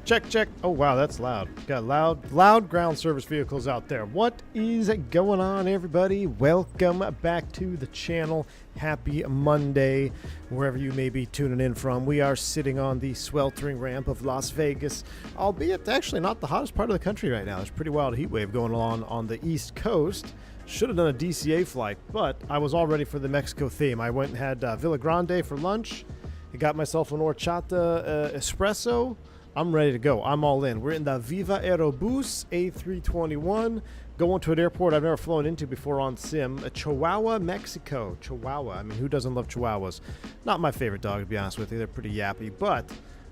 Check, check. Oh, wow, that's loud. Got loud ground service vehicles out there. What is going on, everybody? Welcome back to the channel. Happy Monday, wherever you may be tuning in from. We are sitting on the sweltering ramp of Las Vegas, albeit actually not the hottest part of the country right now. There's a pretty wild heat wave going on the East Coast. Should have done a DCA flight, but I was all ready for the Mexico theme. I went and had Villa Grande for lunch. I got myself an horchata espresso. I'm ready to go. I'm all in. We're in the Viva Aerobus A321, going to an airport I've never flown into before on sim, Chihuahua, Mexico. Chihuahua. I mean, who doesn't love Chihuahuas? Not my favorite dog, to be honest with you. They're pretty yappy, but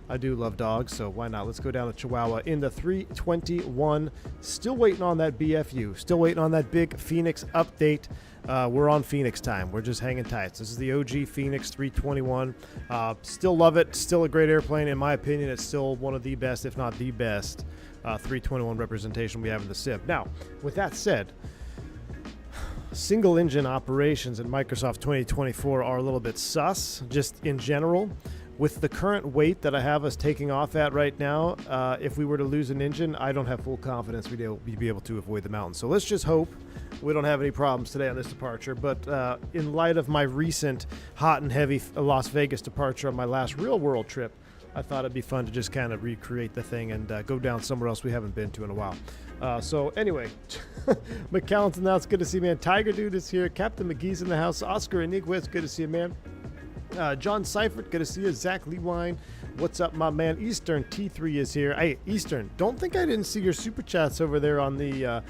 I do love dogs, so why not? Let's go down to Chihuahua in the 321. Still waiting on that BFU. Still waiting on that big Fenix update. We're on Fenix time. We're just hanging tight. This is the OG Fenix 321. Still love it. Still a great airplane. In my opinion, it's still one of the best, if not the best, 321 representation we have in the sim. Now, with that said, single engine operations in Microsoft 2024 are a little bit sus, just in general. With the current weight that I have us taking off at right now, if we were to lose an engine, I don't have full confidence we'd be able to avoid the mountain. So let's just hope we don't have any problems today on this departure. But in light of my recent hot and heavy Las Vegas departure on my last real world trip, I thought it'd be fun to just kind of recreate the thing and go down somewhere else we haven't been to in a while. So anyway, McAllen's in the house. Good to see you, man. Tiger Dude is here. Captain McGee's in the house. Oscar Iniguez, good to see you, man. John Seifert, good to see you. Zach Lewine, what's up, my man? Eastern T3 is here. Hey, Eastern, don't think I didn't see your super chats over there on the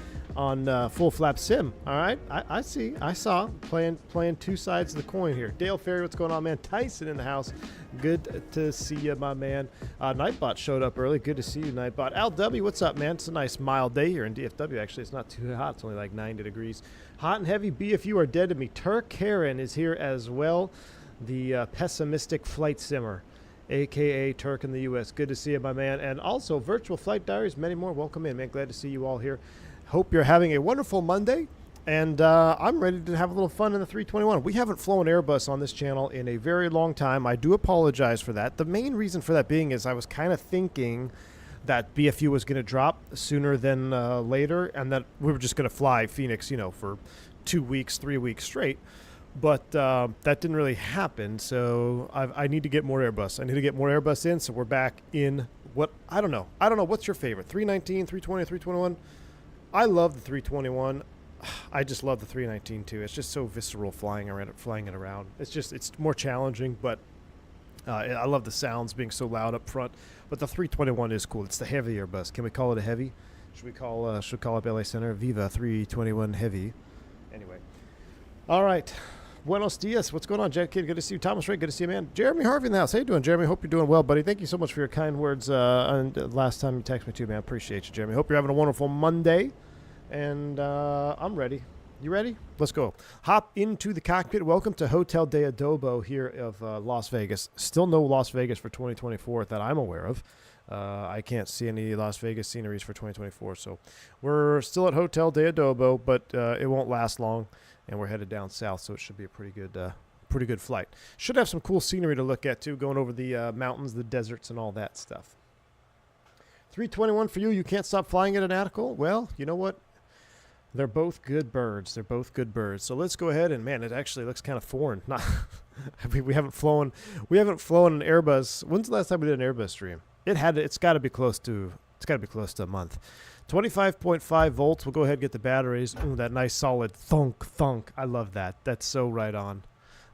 Full Flap Sim. All right, I see, I saw playing two sides of the coin here. Dale Ferry, what's going on, man? Tyson in the house. Good to see you, my man. Nightbot showed up early. Good to see you, Nightbot. Al W, what's up, man? It's a nice mild day here in DFW. Actually, it's not too hot. It's only like 90 degrees. Hot and heavy. BFU are dead to me. Turk Heron is here as well. The pessimistic flight simmer, aka Turk in the US. Good to see you, my man. And also Virtual Flight Diaries, many more. Welcome in, man. Glad to see you all here. Hope you're having a wonderful Monday, and I'm ready to have a little fun in the 321. We haven't flown Airbus on this channel in a very long time. I do apologize for that. The main reason for that being is I was kind of thinking that BFU was going to drop sooner than later, and that we were just going to fly Phoenix, you know, for 2 weeks, 3 weeks straight. But that didn't really happen, so I need to get more Airbus. I need to get more Airbus in, so we're back in what, I don't know. What's your favorite? 319, 320, 321? I love the 321. I just love the 319 too. It's just so visceral flying it around. It's more challenging, but I love the sounds being so loud up front. But the 321 is cool. It's the heavy Airbus. Can we call it a heavy? Should we call up LA Center Viva 321 Heavy? Anyway. All right. Buenos dias. What's going on, Jet Kid? Good to see you. Thomas Ray, good to see you, man. Jeremy Harvey in the house. How you doing, Jeremy? Hope you're doing well, buddy. Thank you so much for your kind words last time you texted me too, man. Appreciate you, Jeremy. Hope you're having a wonderful Monday. And I'm ready. You ready? Let's go. Hop into the cockpit. Welcome to Hotel de Adobo here of Las Vegas. Still no Las Vegas for 2024 that I'm aware of. I can't see any Las Vegas sceneries for 2024. So we're still at Hotel de Adobo, but it won't last long. And we're headed down south, so it should be a pretty good flight. Should have some cool scenery to look at, too, going over the mountains, the deserts, and all that stuff. 321 for you. You can't stop flying at an Attical? Well, you know what? They're both good birds. They're both good birds. So let's go ahead and, man, it actually looks kind of foreign. Not, I mean, we haven't flown an Airbus. When's the last time we did an Airbus stream? It's got to be close to a month. 25.5 volts. We'll go ahead and get the batteries. Ooh, that nice solid thunk. I love that. That's so right on.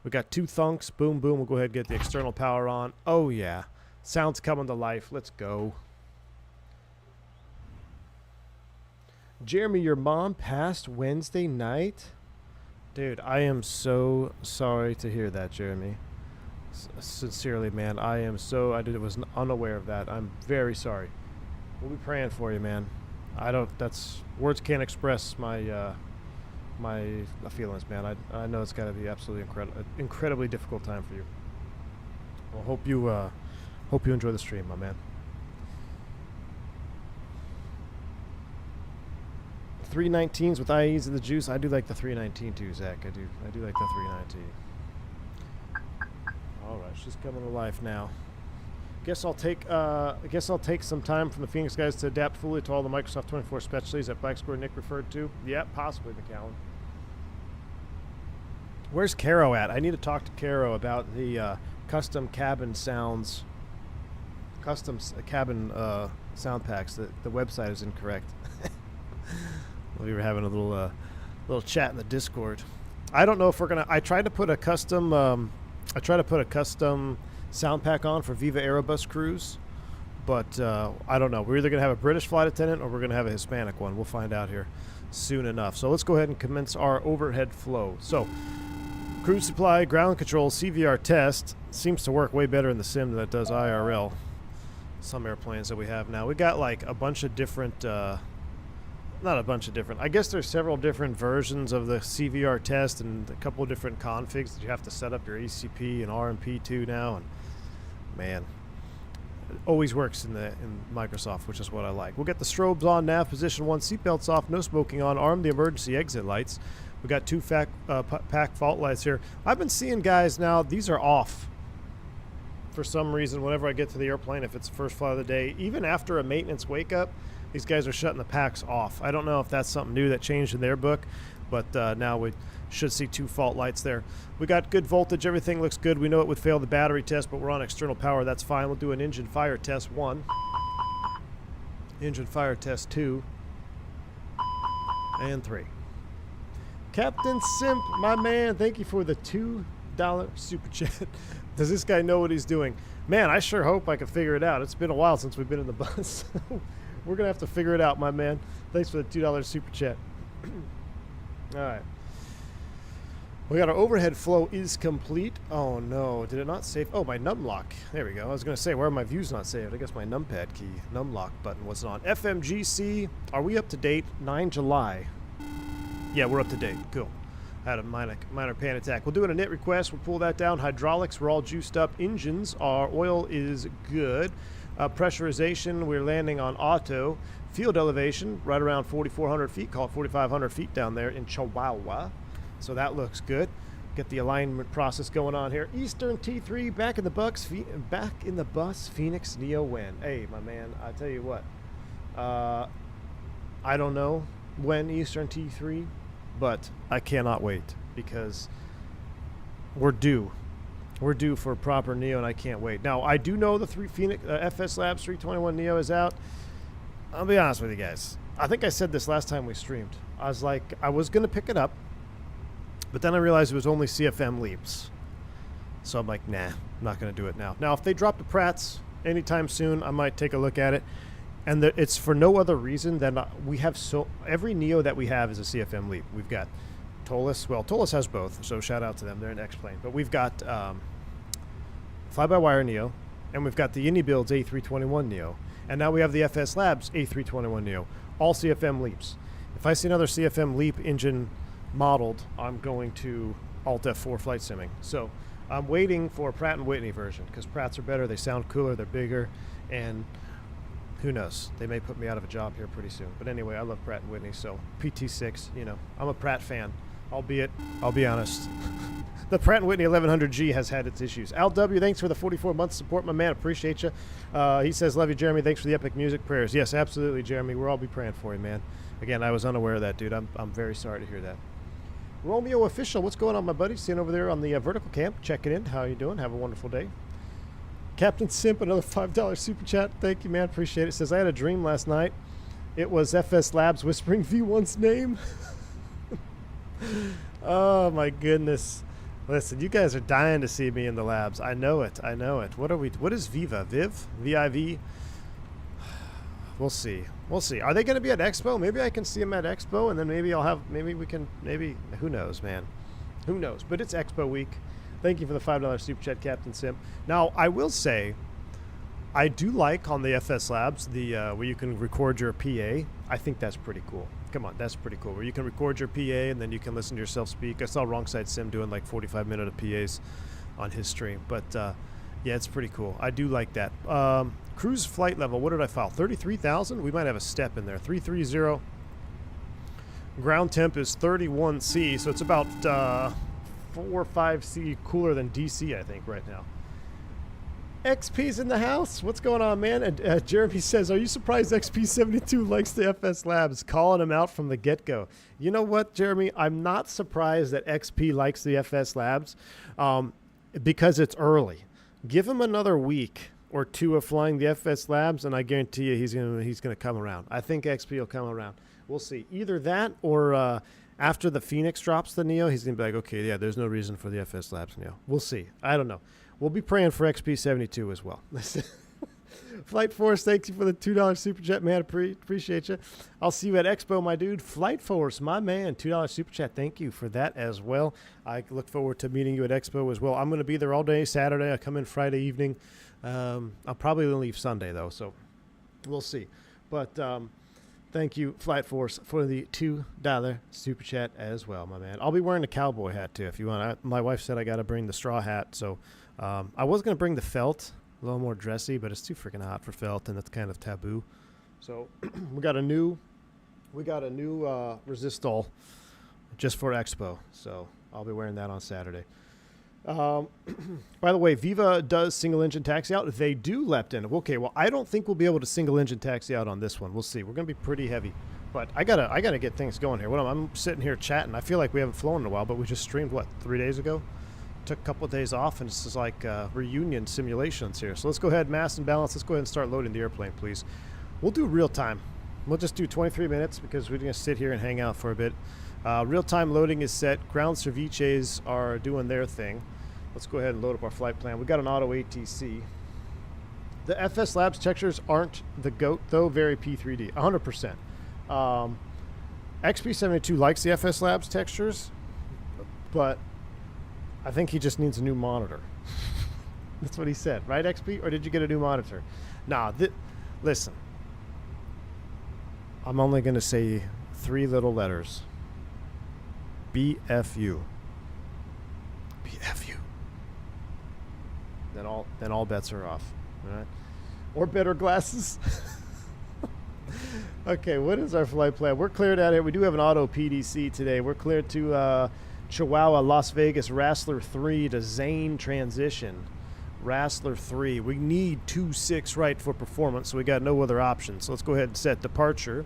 We got 2 thunks. Boom, boom. We'll go ahead and get the external power on. Oh, yeah. Sounds coming to life. Let's go. Jeremy, your mom passed Wednesday night? Dude, I am so sorry to hear that, Jeremy. Sincerely, man. I was unaware of that. I'm very sorry. We'll be praying for you, man. Words can't express my feelings, man. I know it's got to be absolutely incredibly difficult time for you. Well, hope you enjoy the stream, my man. 319s with IEs in the juice. I do like the 319 too, Zach. I do like the 319. All right, she's coming to life now. Guess I'll take some time from the Phoenix guys to adapt fully to all the Microsoft 24 specialties that Black Square Nick referred to. Yeah, possibly, McAllen. Where's Caro at? I need to talk to Caro about the custom cabin sounds, cabin sound packs. The website is incorrect. We were having a little chat in the Discord. I don't know if we're gonna. I tried to put a custom sound pack on for Viva Aerobus crews, but I don't know. We're either gonna have a British flight attendant or we're gonna have a Hispanic one. We'll find out here soon enough. So let's go ahead and commence our overhead flow. So cruise supply, ground control, CVR test seems to work way better in the sim than it does IRL. Some airplanes that we have now. We got like a bunch of different. Not a bunch of different. I guess there's several different versions of the CVR test and a couple of different configs that you have to set up your ACP and RMP to now. And man, it always works in Microsoft, which is what I like. We'll get the strobes on, nav position 1, seatbelts off, no smoking on, arm the emergency exit lights. We got 2 pack fault lights here. I've been seeing guys now, these are off for some reason whenever I get to the airplane, if it's the first flight of the day. Even after a maintenance wake up, these guys are shutting the packs off. I don't know if that's something new that changed in their book, but now we should see 2 fault lights there. We got good voltage. Everything looks good. We know it would fail the battery test, but we're on external power. That's fine. We'll do an engine fire test 1. Engine fire test 2. And 3. Captain Simp, my man, thank you for the $2 super chat. Does this guy know what he's doing? Man, I sure hope I can figure it out. It's been a while since we've been in the bus. We're going to have to figure it out, my man. Thanks for the $2 super chat. All right. We got our overhead flow is complete. Oh, no. Did it not save? Oh, my num lock. There we go. I was going to say, where are my views not saved? I guess my numpad key, num lock button wasn't on. FMGC, are we up to date? 9 July. Yeah, we're up to date. Cool. Had a minor pan attack. We'll do an init request. We'll pull that down. Hydraulics, we're all juiced up. Engines, our oil is good. Pressurization, we're landing on auto. Field elevation, right around 4,400 feet. Call it 4,500 feet down there in Chihuahua. So that looks good. Get the alignment process going on here. Eastern T3, back in the bus. Phoenix Neo when? Hey, my man, I tell you what. I don't know when Eastern T3, but I cannot wait because we're due. We're due for a proper Neo, and I can't wait. Now, I do know the Fenix FS Labs 321 Neo is out. I'll be honest with you guys. I think I said this last time we streamed. I was like, I was going to pick it up, but then I realized it was only CFM leaps. So I'm like, nah, I'm not going to do it now. Now, if they drop the Pratts anytime soon, I might take a look at it. And it's for no other reason than we have every Neo that we have is a CFM leap. We've got Tolis. Well, Tolis has both, so shout out to them. They're an X-plane. But we've got fly-by-wire Neo, and we've got the Indy Builds A321 Neo, and now we have the FS Labs A321 Neo, all CFM leaps. If I see another CFM leap engine modeled, I'm going to Alt F4 flight simming. So I'm waiting for a Pratt & Whitney version because Pratts are better, they sound cooler, they're bigger, and who knows? They may put me out of a job here pretty soon. But anyway, I love Pratt & Whitney, so PT6, you know, I'm a Pratt fan. Albeit, I'll be honest, the Pratt & Whitney 1100G has had its issues. Al W, thanks for the 44 months support, my man. Appreciate you. He says, love you, Jeremy. Thanks for the epic music prayers. Yes, absolutely, Jeremy. We'll all be praying for you, man. Again, I was unaware of that, dude. I'm very sorry to hear that. Romeo Official, what's going on, my buddy? Seeing over there on the vertical camp. Checking in. How you doing? Have a wonderful day. Captain Simp, another $5 super chat. Thank you, man. Appreciate it. Says, I had a dream last night. It was FS Labs whispering V1's name. Oh my goodness. Listen, you guys are dying to see me in the labs. I know it. I know it. What is Viva? VIV? We'll see. We'll see. Are they going to be at Expo? Maybe I can see them at Expo, and then maybe who knows, man. Who knows? But it's Expo week. Thank you for the $5 super chat, Captain Simp. Now, I will say, I do like on the FS Labs the where you can record your PA. I think that's pretty cool. Come on, that's pretty cool. Where you can record your PA and then you can listen to yourself speak. I saw Wrong Side Sim doing like 45-minute of PAs on his stream. But yeah, it's pretty cool. I do like that. Cruise flight level, what did I file? 33,000? We might have a step in there. 330. Ground temp is 31C, so it's about 4 or 5 C cooler than DC, I think, right now. XP's in the house. What's going on, man? And Jeremy says, are you surprised XP72 likes the FS Labs? Calling him out from the get-go. You know what, Jeremy? I'm not surprised that XP likes the FS Labs because it's early. Give him another week or two of flying the FS Labs, and I guarantee you he's gonna come around. I think XP will come around. We'll see. Either that or after the Fenix drops the Neo, he's going to be like, okay, yeah, there's no reason for the FS Labs Neo. We'll see. I don't know. We'll be praying for XP72 as well. Flight Force, thank you for the $2 Super Chat, man. Appreciate you. I'll see you at Expo, my dude. Flight Force, my man, $2 Super Chat. Thank you for that as well. I look forward to meeting you at Expo as well. I'm going to be there all day Saturday. I come in Friday evening. I'll probably leave Sunday, though, so we'll see. But thank you, Flight Force, for the $2 Super Chat as well, my man. I'll be wearing a cowboy hat, too, if you want. My wife said I got to bring the straw hat, so I was going to bring the felt, a little more dressy, but it's too freaking hot for felt, and that's kind of taboo. So we got a new Resistol just for Expo, so I'll be wearing that on Saturday. By the way, Viva does single engine taxi out. They do Lepton. Okay, well, I don't think we'll be able to single engine taxi out on this one. We'll see. We're gonna be pretty heavy, but I gotta get things going here. I'm sitting here chatting. I feel like we haven't flown in a while, but we just streamed what 3 days ago. Took a couple of days off, and this is like reunion simulations here. So let's go ahead, mass and balance. Let's go ahead and start loading the airplane, please. We'll do real time. We'll just do 23 minutes because we're gonna sit here and hang out for a bit. Real time loading is set. Ground ceviches are doing their thing. Let's go ahead and load up our flight plan. We got an auto ATC. The FS Labs textures aren't the GOAT, though. Very P3D, 100%. XP72 likes the FS Labs textures, but I think he just needs a new monitor. That's what he said, right, XP? Or did you get a new monitor? Nah, listen. I'm only going to say 3 little letters. BFU. BFU. Then all bets are off, all right? Or better glasses. Okay, what is our flight plan? We're cleared out here. We do have an auto PDC today. We're cleared to Chihuahua, Las Vegas, Wrastler 3 to Zane transition. Wrastler 3. We need 2-6 right for performance, so we got no other options. So let's go ahead and set departure.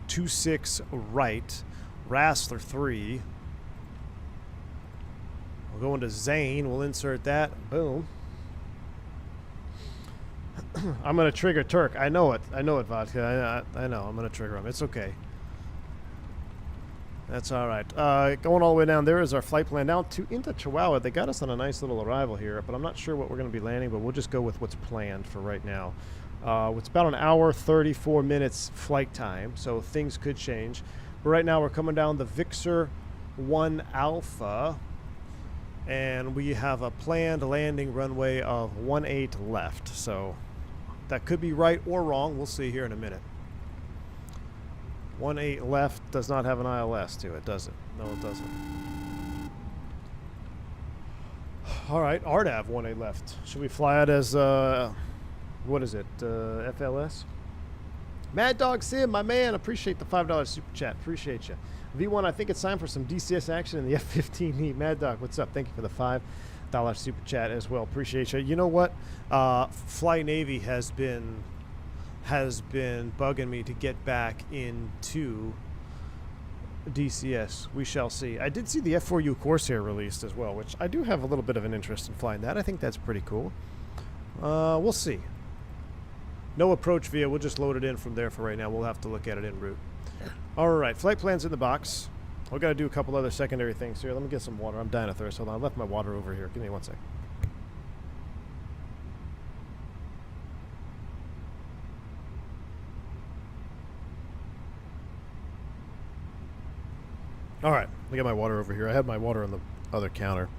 2-6 right. Wrastler 3. We'll go into Zane. We'll insert that. Boom. I'm going to trigger Turk. I know it, Vodka. I know. I'm going to trigger him. It's okay. That's all right. Going all the way down, there is our flight plan down into Chihuahua. They got us on a nice little arrival here, but I'm not sure what we're going to be landing, but we'll just go with what's planned for right now. It's about an hour, 34 minutes flight time, so things could change. But right now we're coming down the Vixer 1 Alpha, and we have a planned landing runway of 18 left. So that could be right or wrong. We'll see here in a minute. 18 left does not have an ILS to it, does it? No, it doesn't. All right, RDAV 18 left. Should we fly it as, what is it, FLS? Mad Dog Sim, my man, appreciate the $5 super chat. Appreciate you. V1, I think it's time for some DCS action in the F-15E. Mad Dog, what's up? Thank you for the $5 super chat as well. Appreciate you. You know what? Fly Navy has been bugging me to get back into DCS. We shall see. I did see the F4U Corsair released as well, which I do have a little bit of an interest in flying that. I think that's pretty cool. We'll see. No approach via. We'll just load it in from there for right now. We'll have to look at it en route. All right, flight plan's in the box. We've got to do a couple other secondary things here. Let me get some water. I'm dying of thirst. Hold on. I left my water over here. Give me 1 sec. All right, I got my water over here. I had my water on the other counter.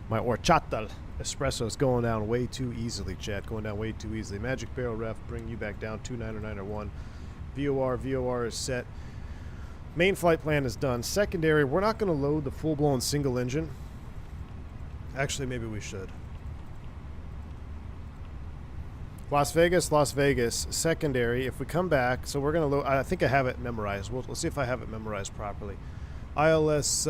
My horchata espresso is going down way too easily, chat. Going down way too easily. Magic Barrel Ref, bring you back down 29901. VOR is set. Main flight plan is done. Secondary, we're not going to load the full-blown single engine. Actually, maybe we should. Las Vegas. Secondary, if we come back, so we're going to load. I think I have it memorized. Let's see if I have it memorized properly. ILS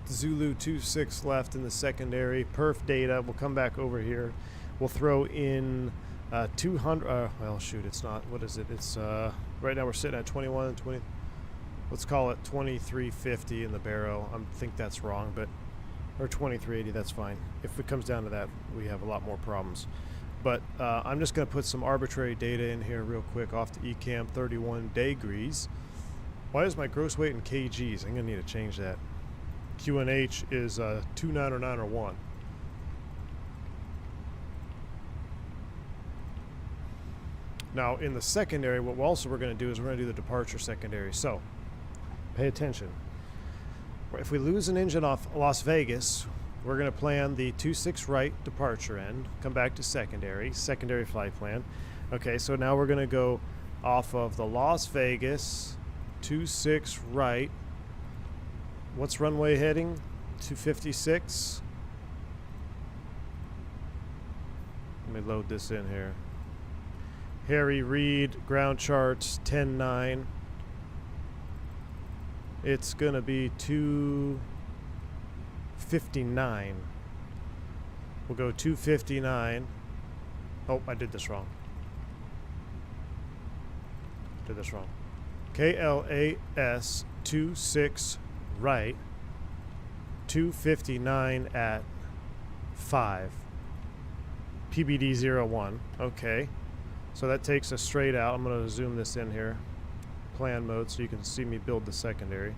Zulu 26 left in the secondary. Perf data. We'll come back over here. We'll throw in 200. Well, shoot, it's not. What is it? It's right now we're sitting at 21, 20. Let's call it 2350 in the barrel. I think that's wrong, but or 2380. That's fine. If it comes down to that, we have a lot more problems. But I'm just going to put some arbitrary data in here real quick off the ECAM 31 degrees. Why is my gross weight in kgs? I'm going to need to change that. QNH is 290901. Now, in the secondary, what we're going to do is we're going to do the departure secondary. So, pay attention. If we lose an engine off Las Vegas, we're going to plan the 26 right departure end, come back to secondary flight plan. Okay, so now we're going to go off of the Las Vegas 26 right. What's runway heading? 256. Let me load this in here. Harry Reid, ground charts 10-9. It's going to be 259. We'll go 259. Oh, I did this wrong. KLAS 26 right. 259 at 5. PBD01. Okay. So that takes us straight out. I'm going to zoom this in here. Plan mode so you can see me build the secondary.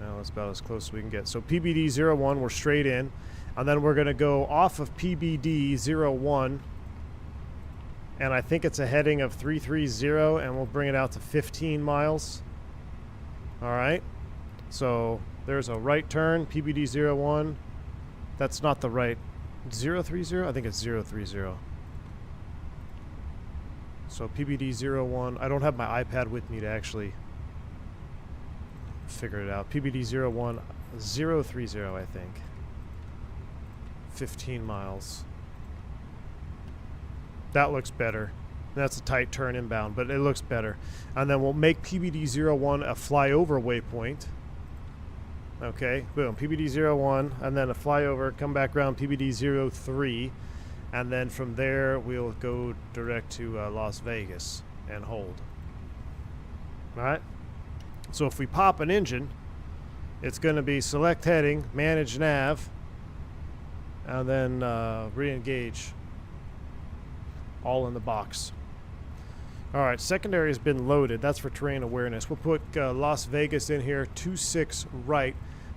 Well, that's about as close as we can get. So PBD01, we're straight in. And then we're going to go off of PBD01. And I think it's a heading of 330, and we'll bring it out to 15 miles. All right. So there's a right turn, PBD01. That's not the right. 030? I think it's 030. So PBD01, I don't have my iPad with me to actually figure it out. PBD01, 030, I think. 15 miles. That looks better. That's a tight turn inbound, but it looks better. And then we'll make PBD01 a flyover waypoint. Okay, boom, PBD01, and then a flyover, come back around PBD03. And then from there, we'll go direct to Las Vegas and hold. All right? So if we pop an engine, it's going to be select heading, manage nav, and then re-engage. All in the box. All right, secondary has been loaded. That's for terrain awareness. We'll put Las Vegas in here, 26 right.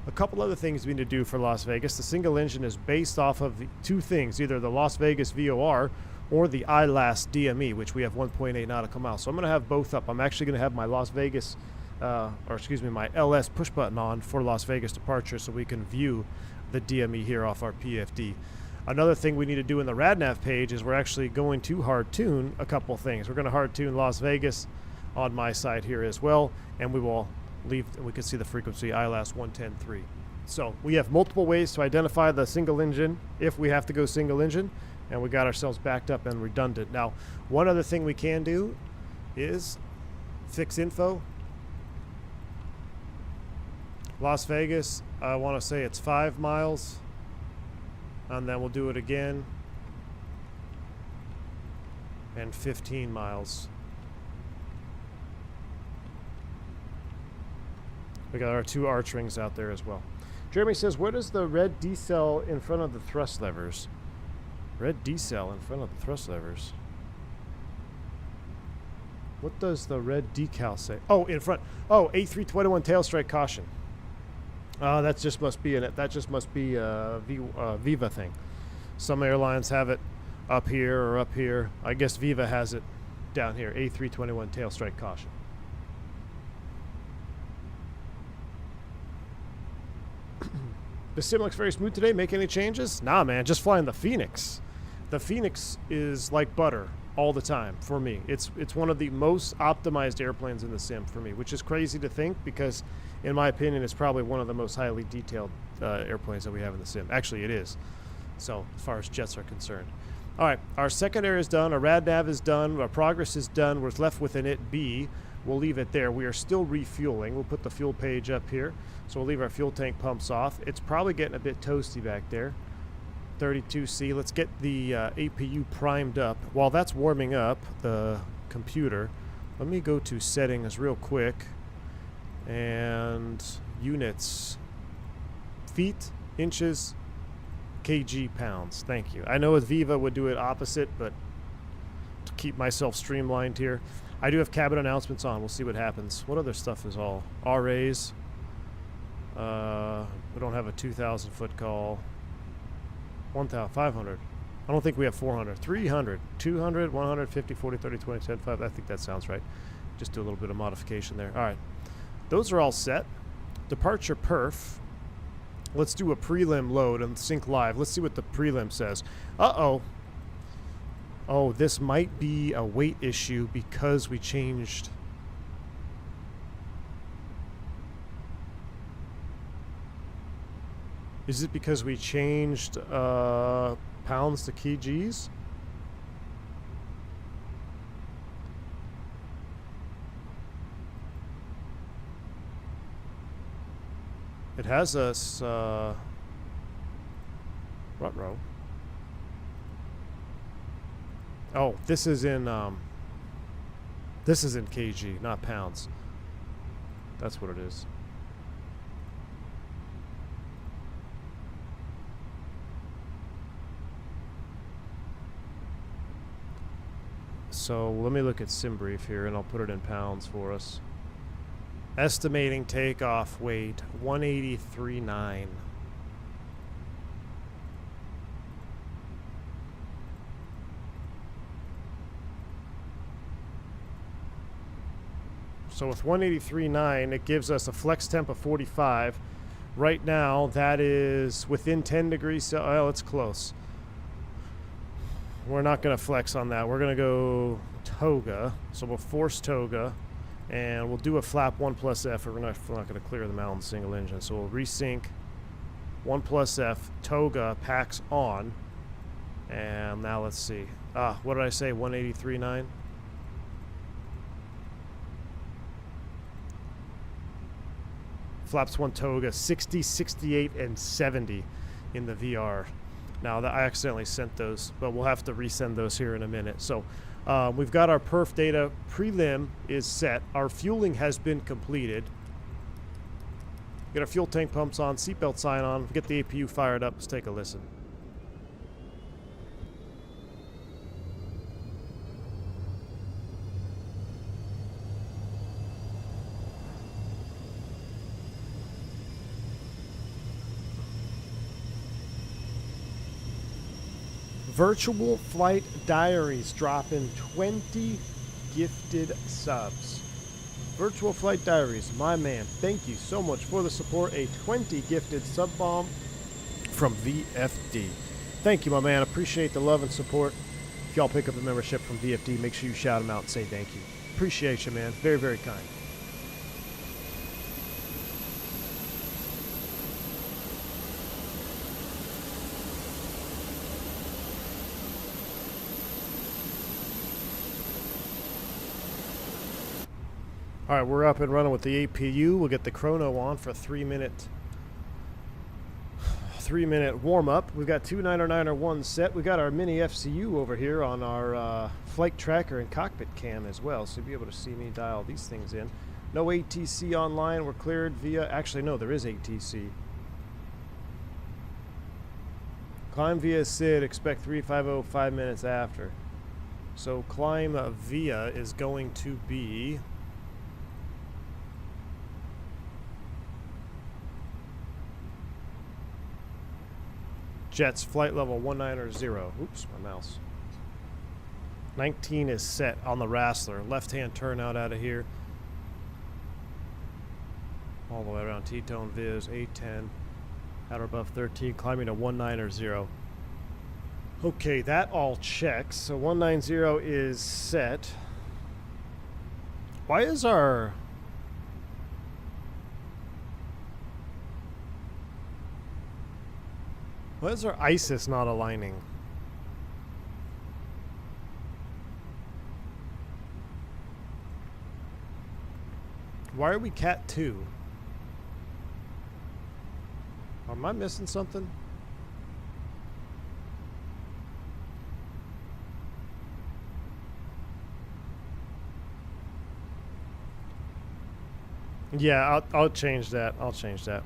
A couple other things we need to do for Las Vegas. The single engine is based off of two things, either the Las Vegas VOR or the ILAS DME, which we have 1.8 nautical miles. So I'm going to have both up. I'm actually going to have my Las Vegas, my LS push button on for Las Vegas departure so we can view the DME here off our PFD. Another thing we need to do in the RadNav page is we're actually going to hard tune a couple things. We're going to hard tune Las Vegas on my side here as well, and we will leave, we can see the frequency ILAS 110.3. So we have multiple ways to identify the single engine if we have to go single engine, and we got ourselves backed up and redundant. Now, one other thing we can do is fix info. Las Vegas, I want to say it's 5 miles, and then we'll do it again, and 15 miles. We got our 2 arch rings out there as well. Jeremy says, what is the red decel in front of the thrust levers? Red decel in front of the thrust levers. What does the red decal say? Oh, in front. Oh, A321 tail strike caution. That just must be in it. That just must be a Viva thing. Some airlines have it up here or up here. I guess Viva has it down here. A321 tail strike caution. The sim looks very smooth today. Make any changes? Nah, man. Just flying the Fenix. The Fenix is like butter all the time for me. It's one of the most optimized airplanes in the sim for me, which is crazy to think because, in my opinion, it's probably one of the most highly detailed airplanes that we have in the sim. Actually, it is. So, as far as jets are concerned. All right, our secondary is done. Our RadNav is done. Our progress is done. We're left with an IT B. We'll leave it there. We are still refueling. We'll put the fuel page up here. So we'll leave our fuel tank pumps off. It's probably getting a bit toasty back there. 32C. Let's get the APU primed up. While that's warming up the computer, let me go to settings real quick. And units, feet, inches, kg, pounds. Thank you. I know with Viva would do it opposite, but to keep myself streamlined here, I do have cabin announcements on. We'll see what happens. What other stuff is all? RAs. We don't have a 2,000 foot call. 1,500. I don't think we have 400. 300, 200, 150, 40, 30, 20, 10, 5. I think that sounds right. Just do a little bit of modification there. All right. Those are all set. Departure perf. Let's do a prelim load and sync live. Let's see what the prelim says. Uh-oh. Oh, this might be a weight issue because we changed. Is it because we changed pounds to kgs? It has us ruh-roh. Oh, this is in kg, not pounds. That's what it is. So let me look at SimBrief here, and I'll put it in pounds for us. Estimating takeoff weight 183.9. So with 183.9, it gives us a flex temp of 45. Right now, that is within 10 degrees. Oh, it's close. We're not going to flex on that. We're going to go Toga. So we'll force Toga. And we'll do a flap 1 plus F. We're not going to clear the mountain single engine. So we'll resync 1 plus F. Toga packs on. And now let's see. What did I say? 183.9? Flaps 1 Toga, 60, 68, and 70 in the VR. Now, I accidentally sent those, but we'll have to resend those here in a minute. So we've got our perf data. Prelim is set. Our fueling has been completed. Get our fuel tank pumps on, seatbelt sign on, get the APU fired up. Let's take a listen. Virtual Flight Diaries dropping 20 gifted subs. Virtual Flight Diaries, my man, thank you so much for the support. A 20 gifted sub bomb from VFD. Thank you, my man. Appreciate the love and support. If y'all pick up a membership from VFD, make sure you shout them out and say thank you. Appreciate you, man. Very, very kind. All right, we're up and running with the APU. We'll get the chrono on for a 3-minute warm up. We've got two 909er set. We got our mini FCU over here on our flight tracker and cockpit cam as well, so you'll be able to see me dial these things in. No ATC online. We're cleared via. Actually, no, there is ATC. Climb via SID. Expect 350 5 minutes after. So climb via is going to be. Jets, flight level 190. Oops, my mouse. 19 is set on the Wrastler. Left-hand turnout out of here. All the way around T-tone Viz, 810. At or above 13, climbing to 190. Okay, that all checks. So 190 is set. Why is our... Why is our ISIS not aligning? Why are we Cat 2? Am I missing something? Yeah, I'll change that. I'll change that.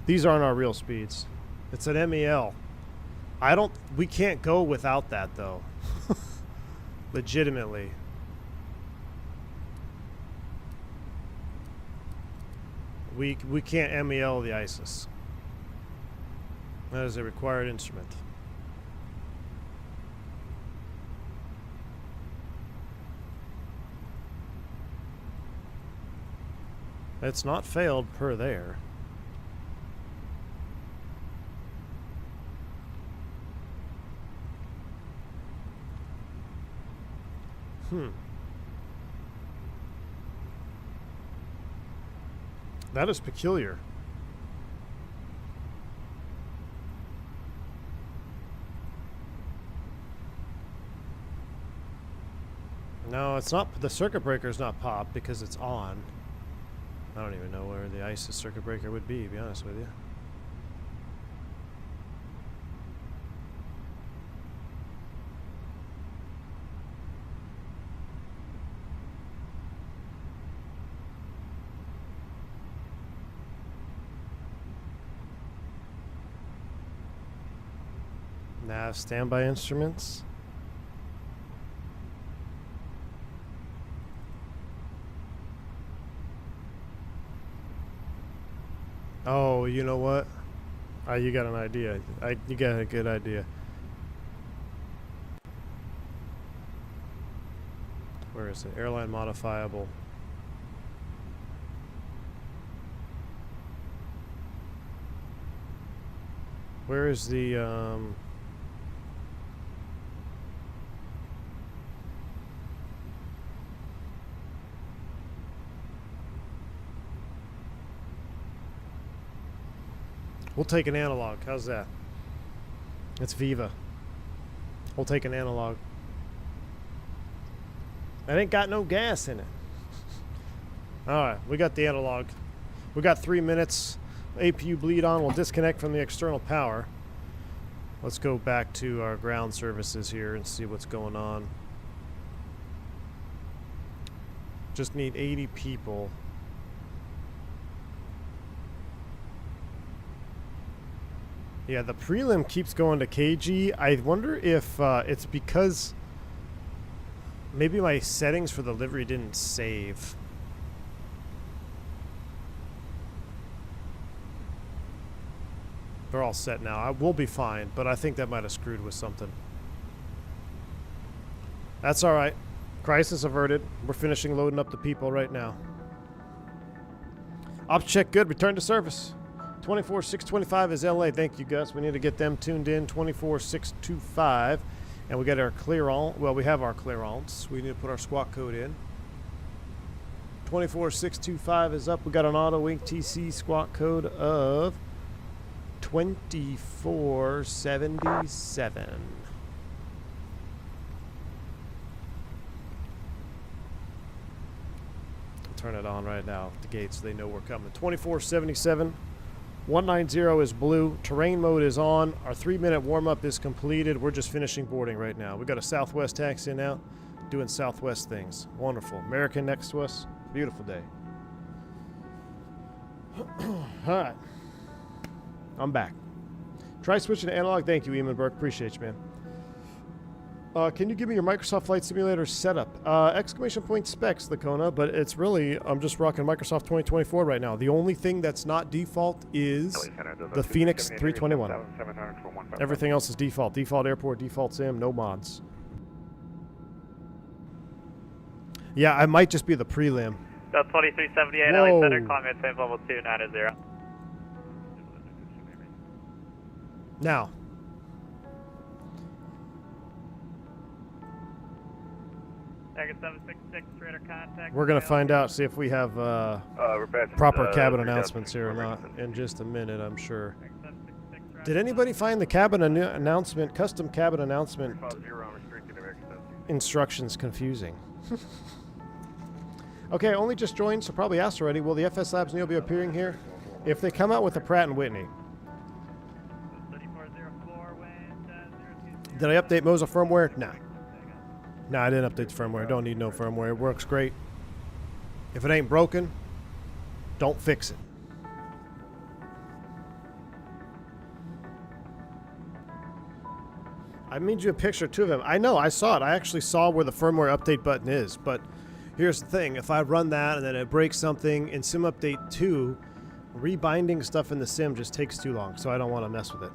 These aren't our real speeds. It's an MEL. We can't go without that though. Legitimately. We can't MEL the ISIS. That is a required instrument. It's not failed per there. That is peculiar. No, it's not. The circuit breaker is not popped because it's on. I don't even know where the ISIS circuit breaker would be, to be honest with you. Nav standby instruments. Oh, you know what? You got an idea. You got a good idea. Where is it? Airline modifiable. Where is the We'll take an analog. How's that? It's Viva. We'll take an analog. That ain't got no gas in it. Alright, we got the analog. We got 3 minutes. APU bleed on. We'll disconnect from the external power. Let's go back to our ground services here and see what's going on. Just need 80 people. Yeah, the prelim keeps going to KG. I wonder if it's because maybe my settings for the livery didn't save. They're all set now. We'll be fine, but I think that might have screwed with something. That's all right. Crisis averted. We're finishing loading up the people right now. Ops check good. Return to service. 24625 is LA. Thank you, Gus. We need to get them tuned in. 24625. And we got our clearance. Well, we have our clearance. We need to put our squawk code in. 24625 is up. We got an auto wing TC squawk code of 2477. Turn it on right now at the gate so they know we're coming. 2477. 190 is blue. Terrain mode is on. Our 3-minute warm-up is completed. We're just finishing boarding right now. We got a Southwest taxi now, doing Southwest things. Wonderful. American next to us. Beautiful day. All right. I'm back. Try switching to analog. Thank you, Eamon Burke. Appreciate you, man. Can you give me your Microsoft Flight Simulator setup? Exclamation point specs, Lacona, but it's really, I'm just rocking Microsoft 2024 right now. The only thing that's not default is the Fenix 321. Everything else is default. Default airport, default sim, no mods. Yeah, I might just be the prelim. So 2378 LA Center, climb at level 290. Now. We're going to find out, see if we have proper cabin announcements here or not in just a minute, I'm sure. Did anybody find the cabin announcement, custom cabin announcement instructions confusing? Okay, only just joined, so probably asked already. Will the FS Labs Neo be appearing here? If they come out with a Pratt & Whitney. Did I update Moza firmware? Nah. Nah, I didn't update the firmware. Don't need no firmware. It works great. If it ain't broken, Don't fix it. I made you a picture too of him. I know, I saw it. I actually saw where the firmware update button is, but here's the thing. If I run that and then it breaks something in Sim Update 2, rebinding stuff in the sim just takes too long, so I don't want to mess with it.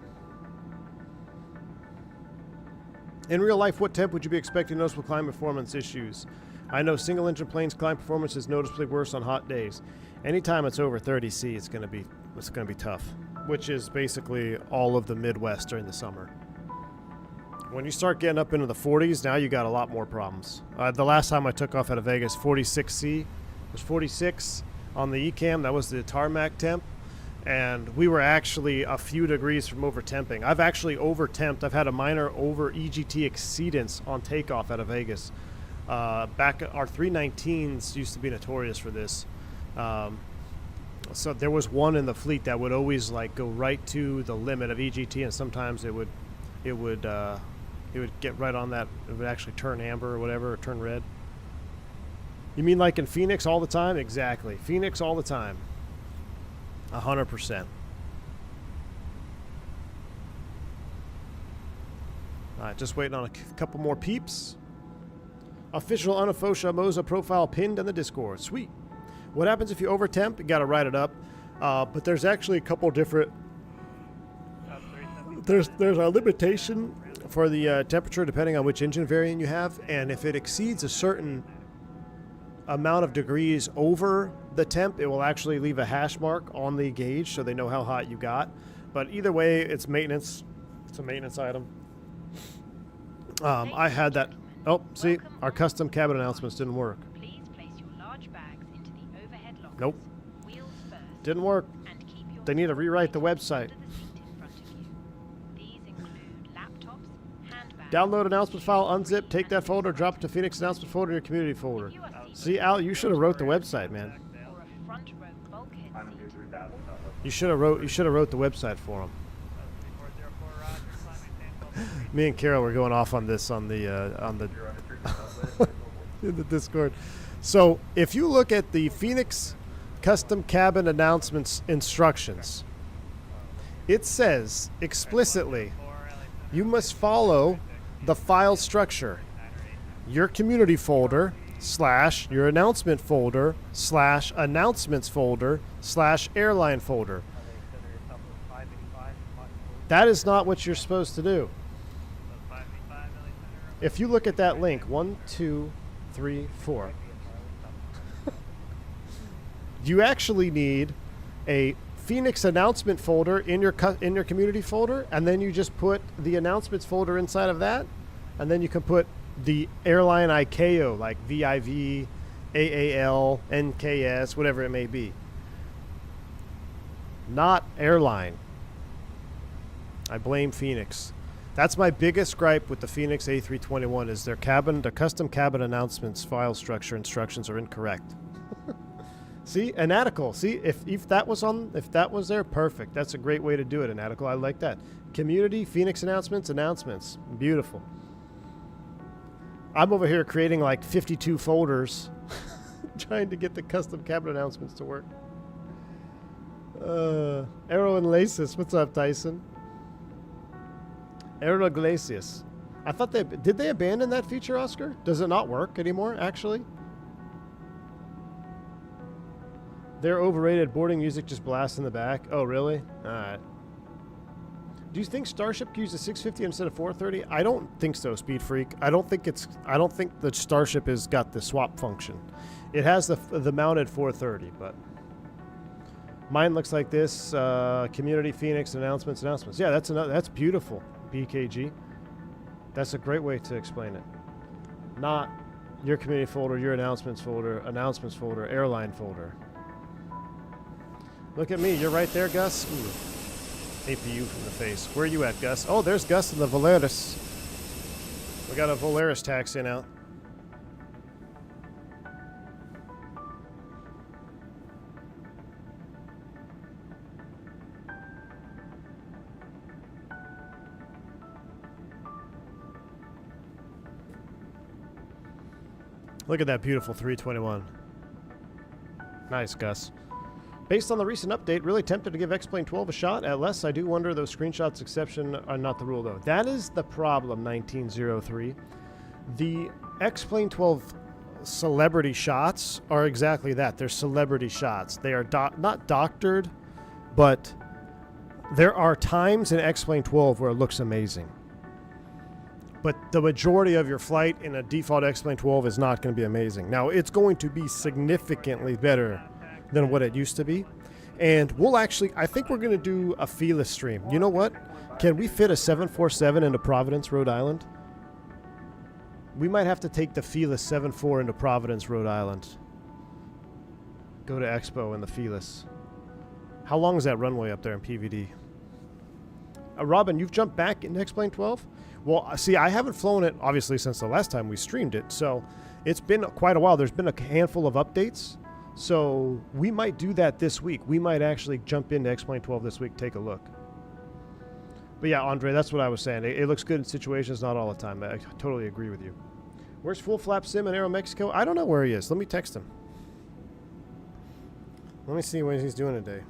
In real life, what temp would you be expecting noticeable climb performance issues? I know single engine planes climb performance is noticeably worse on hot days. Anytime it's over 30 C, it's gonna be tough, which is basically all of the Midwest during the summer. When you start getting up into the 40s, now you got a lot more problems. The last time I took off out of Vegas, 46C, it was 46 on the ECAM. That was the tarmac temp, and we were actually a few degrees from over-temping. I've actually over-temped. I've had a minor over-EGT exceedance on takeoff out of Vegas. Back our 319s used to be notorious for this. So there was one in the fleet that would always like go right to the limit of EGT, and sometimes it would get right on that. It would actually turn amber or whatever, or turn red. You mean like in Phoenix all the time? Exactly. Phoenix all the time. 100%. All right, just waiting on a couple more peeps. Official Unofosha Moza profile pinned in the Discord. Sweet. What happens if you overtemp? You got to write it up. But there's actually a couple different... There's a limitation for the temperature depending on which engine variant you have, and if it exceeds a certain amount of degrees over the temp, it will actually leave a hash mark on the gauge so they know how hot you got. But either way, it's maintenance. It's a maintenance item. I had that. Oh, see, our custom cabin announcements didn't work. Please place your large bags into the overhead lockers. Nope. Wheels first. Didn't work. And keep your They need to rewrite the website. under the seat in front of you. These include laptops, handbags. Download announcement file, unzip, take that folder, drop it to Phoenix announcement folder in your community folder. See, Al, you should have wrote the website, man. Or a front row bulkhead seat. You should have wrote the website for him. Me and Carol were going off on this on the in the Discord. So if you look at the Phoenix custom cabin announcements instructions, it says explicitly you must follow the file structure. Your community folder / your announcement folder / announcements folder / airline folder. That is not what you're supposed to do. If you look at that link, 1, 2, 3, 4, you actually need a Phoenix announcement folder in your community folder, and then you just put the announcements folder inside of that, and then you can put the airline ICAO, like VIV, AAL, NKS, whatever it may be. Not airline. I blame Phoenix. That's my biggest gripe with the Phoenix A321 is their custom cabin announcements file structure instructions are incorrect. See, Anatical. See, if that was there, perfect. That's a great way to do it, Anatical. I like that. Community, Phoenix announcements. Beautiful. I'm over here creating like 52 folders trying to get the custom cabin announcements to work. Aero and Lasis. What's up, Tyson? Aero Glacius. I thought did they abandon that feature, Oscar? Does it not work anymore, actually? Their overrated boarding music just blasts in the back. Oh, really? Alright. Do you think Starship could use a 650 instead of 430? I don't think so, Speed Freak. I don't think the Starship has got the swap function. It has the mounted 430, but mine looks like this. Community Phoenix announcements. Yeah, that's beautiful. BKG. That's a great way to explain it. Not your community folder, your announcements folder, airline folder. Look at me. You're right there, Gus. Ooh. APU from the face. Where are you at, Gus? Oh, there's Gus in the Volaris. We got a Volaris taxi out. Look at that beautiful 321. Nice, Gus. Based on the recent update, really tempted to give X-Plane 12 a shot. At less, I do wonder those screenshots exception are not the rule, though. That is the problem, 1903. The X-Plane 12 celebrity shots are exactly that. They're celebrity shots. They are not doctored, but there are times in X-Plane 12 where it looks amazing. But the majority of your flight in a default X-Plane 12 is not going to be amazing. Now, it's going to be significantly better than what it used to be. And we'll actually, I think we're going to do a feeless stream. You know what? Can we fit a 747 into Providence, Rhode Island? We might have to take the feeless 7-4 into Providence, Rhode Island. Go to Expo in the feeless. How long is that runway up there in PVD? Robin, you've jumped back in X-Plane 12? Well, see, I haven't flown it, obviously, since the last time we streamed it. So it's been quite a while. There's been a handful of updates. So we might do that this week. We might actually jump into X-Plane 12 this week, take a look. But yeah, Andre, that's what I was saying. It looks good in situations, not all the time. I totally agree with you. Where's Full Flap Sim in Aero Mexico? I don't know where he is. Let me text him. Let me see what he's doing today.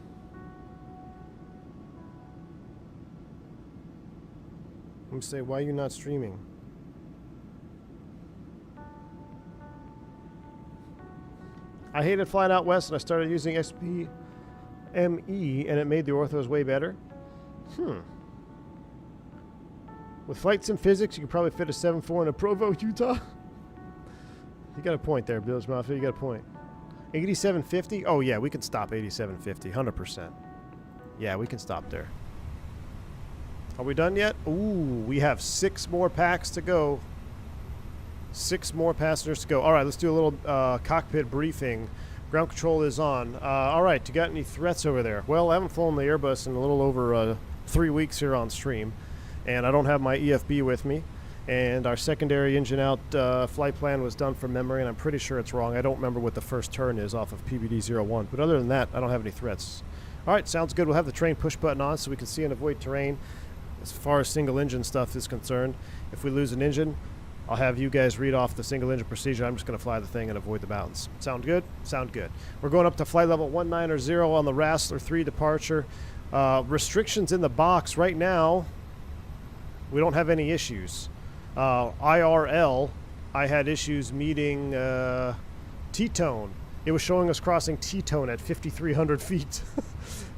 Let me say, why are you not streaming? I hated flying out west, and I started using SPME, and it made the orthos way better. With flight sim physics, you could probably fit a 7-4 in a Provo, Utah. You got a point there, Bilge Mafia. You got a point. 8750? Oh, yeah, we can stop 8750, 100%. Yeah, we can stop there. Are we done yet? Ooh, we have 6 more packs to go. 6 more passengers to go. All right, let's do a little cockpit briefing. Ground control is on. All right, you got any threats over there? Well, I haven't flown the Airbus in a little over 3 weeks here on stream, and I don't have my EFB with me. And our secondary engine out flight plan was done from memory, and I'm pretty sure it's wrong. I don't remember what the first turn is off of PBD-01. But other than that, I don't have any threats. All right, sounds good. We'll have the train push button on so we can see and avoid terrain as far as single engine stuff is concerned. If we lose an engine, I'll have you guys read off the single engine procedure. I'm just going to fly the thing and avoid the mountains. Sound good? Sound good. We're going up to flight level 190 on the Wrastler 3 departure. Restrictions in the box right now, we don't have any issues. IRL, I had issues meeting T-Tone. It was showing us crossing T-Tone at 5,300 feet.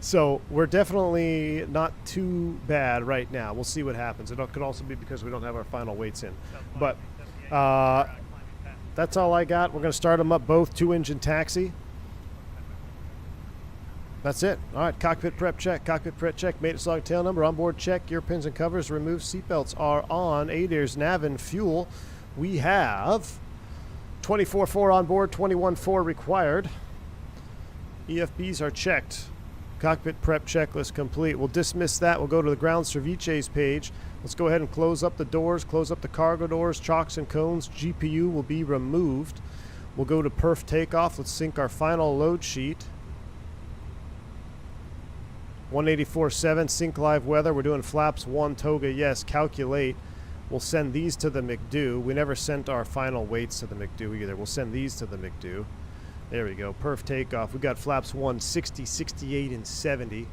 So we're definitely not too bad right now. We'll see what happens. It could also be because we don't have our final weights in. But that's all I got. We're going to start them up both, 2-engine taxi. That's it. All right, cockpit prep check, cockpit prep check, maintenance log tail number, onboard check, gear pins and covers removed, seatbelts are on, ADIRS, nav and fuel. We have 24.4 on board, 21.4 required. EFBs are checked. Cockpit prep checklist complete. We'll dismiss that. We'll go to the ground services page. Let's go ahead and close up the doors, close up the cargo doors, chocks and cones. GPU will be removed. We'll go to perf takeoff. Let's sync our final load sheet. 184.7 sync live weather. We're doing flaps 1 Toga. Yes, calculate. We'll send these to the McDo. We never sent our final weights to the McDo either. We'll send these to the McDo. There we go. Perf takeoff. We got flaps 1, 60, 68, and 70.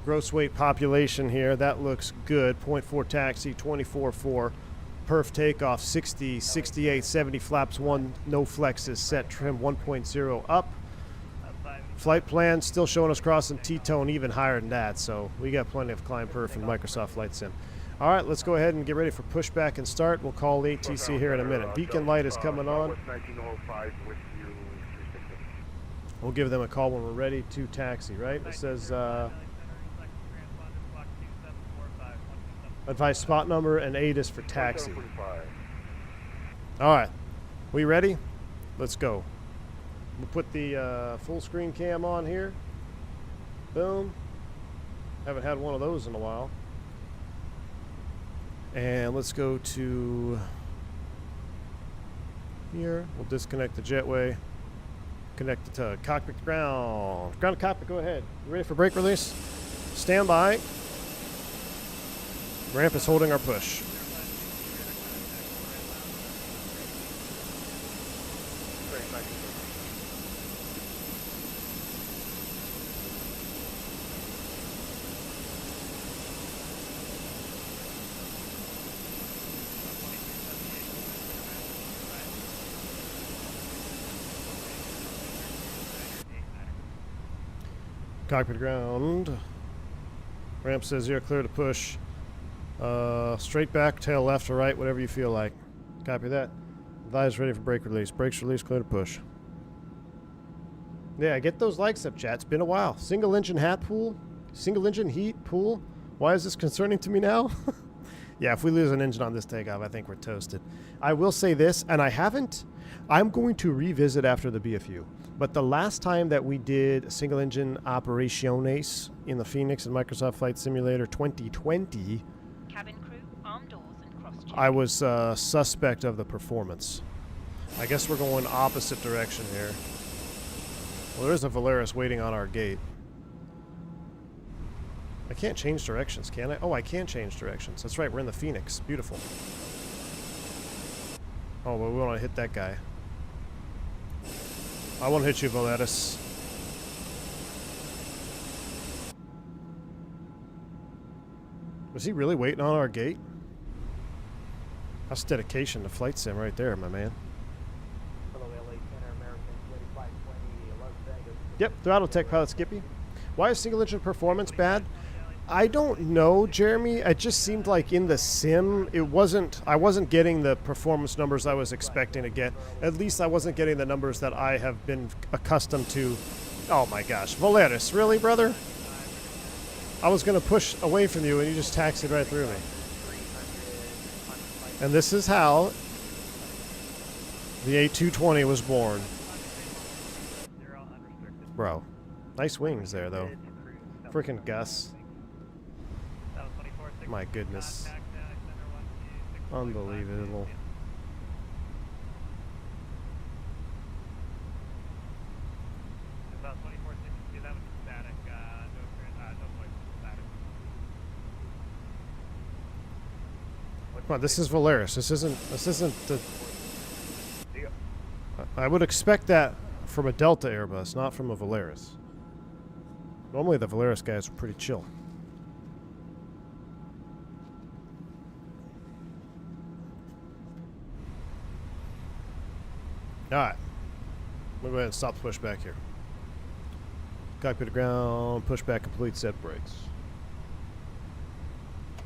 Gross weight population here. That looks good. 0.4 taxi, 24.4. Perf takeoff 60, 68, 70. Flaps 1. No flexes. Set trim 1.0 up. Flight plan still showing us crossing T-Tone even higher than that, so we got plenty of climb perf and Microsoft Flight Sim. All right, let's go ahead and get ready for pushback and start. We'll call ATC here in a minute. Beacon light is coming on. We'll give them a call when we're ready to taxi, right? It says advise spot number and ATIS for taxi. All right, we ready? Let's go. We'll put the full screen cam on here. Boom. Haven't had one of those in a while. And let's go to here. We'll disconnect the jetway. Connect it to cockpit to ground. Ground to cockpit, go ahead. You ready for brake release? Stand by. Ramp is holding our push. Cockpit ground. Ramp says 0 clear to push. Straight back, tail left or right, whatever you feel like. Copy that. Advise ready for brake release. Brakes release, clear to push. Yeah, get those likes up, chat. It's been a while. Single engine hat pool. Single engine heat pool. Why is this concerning to me now? Yeah, if we lose an engine on this takeoff, I think we're toasted. I will say this, and I'm going to revisit after the BFU. But the last time that we did single engine operaciones in the Fenix and Microsoft Flight Simulator 2020, Cabin crew, arm doors and cross check. I was suspect of the performance. I guess we're going opposite direction here. Well, there's a Volaris waiting on our gate. I can't change directions, can I? Oh, I can change directions. That's right, we're in the Fenix. Beautiful. Oh, but we want to hit that guy. I want to hit you, Volaris. Was he really waiting on our gate? That's dedication to flight sim right there, my man. Yep, Throttletek pilot Skippy. Why is single engine performance bad? I don't know, Jeremy. It just seemed like in the sim, I wasn't getting the performance numbers I was expecting to get. At least I wasn't getting the numbers that I have been accustomed to. Oh my gosh. Volaris, really, brother? I was going to push away from you and you just taxied right through me. And this is how the A321 was born. Bro, nice wings there, though. Freaking Gus. My goodness. Unbelievable. Come on, this is Volaris. This isn't the... I would expect that from a Delta Airbus, not from a Volaris. Normally the Volaris guys are pretty chill. Alright. I'm going to go ahead and stop the push back here. Cockpit to ground, push back complete, set brakes.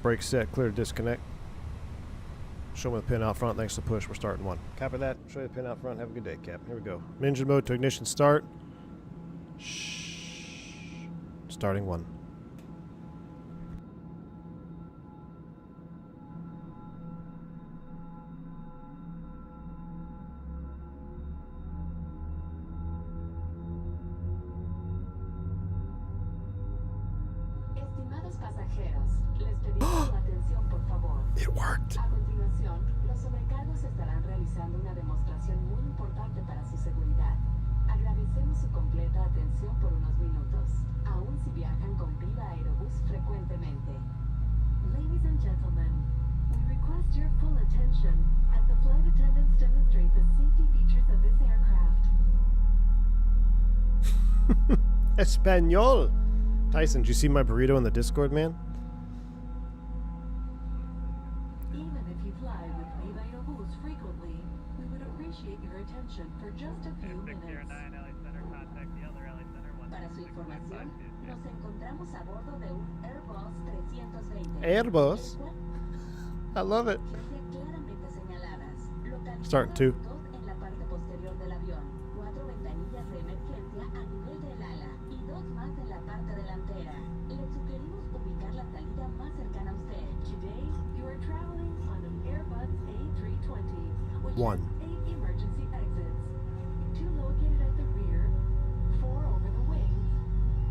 Brakes set, clear to disconnect. Show me the pin out front, thanks to push, we're starting one. Copy that, show you the pin out front, have a good day, Cap. Here we go. Engine mode to ignition start. Shh. Starting one. Estimados pasajeros, les pedimos su atención, por favor. It worked. A continuación, los sobrecargos estarán realizando una demostración muy importante para su seguridad. Agradecemos su completa atención por unos minutos, aun si viajan con Viva Aerobús frecuentemente. Ladies and gentlemen, we request your full attention as the flight attendants demonstrate the safety features of this aircraft. Espanol. Tyson, did you see my burrito in the Discord, man? Even if you fly with Viva Aerobús frequently, we would appreciate your attention for just a few minutes. Para su información, nos encontramos a bordo de un Airbus 320. Airbus? I love it. Claramente señaladas. Starting two. Dos en la parte posterior del avión, 4 ventanillas de emergencia a nivel del ala y 2 más en la parte delantera. Le sugerimos ubicar la salida más cercana a usted. Today, you are traveling on an Airbus A320, which One. has 8 emergency exits. 2 located at the rear, 4 over the wings,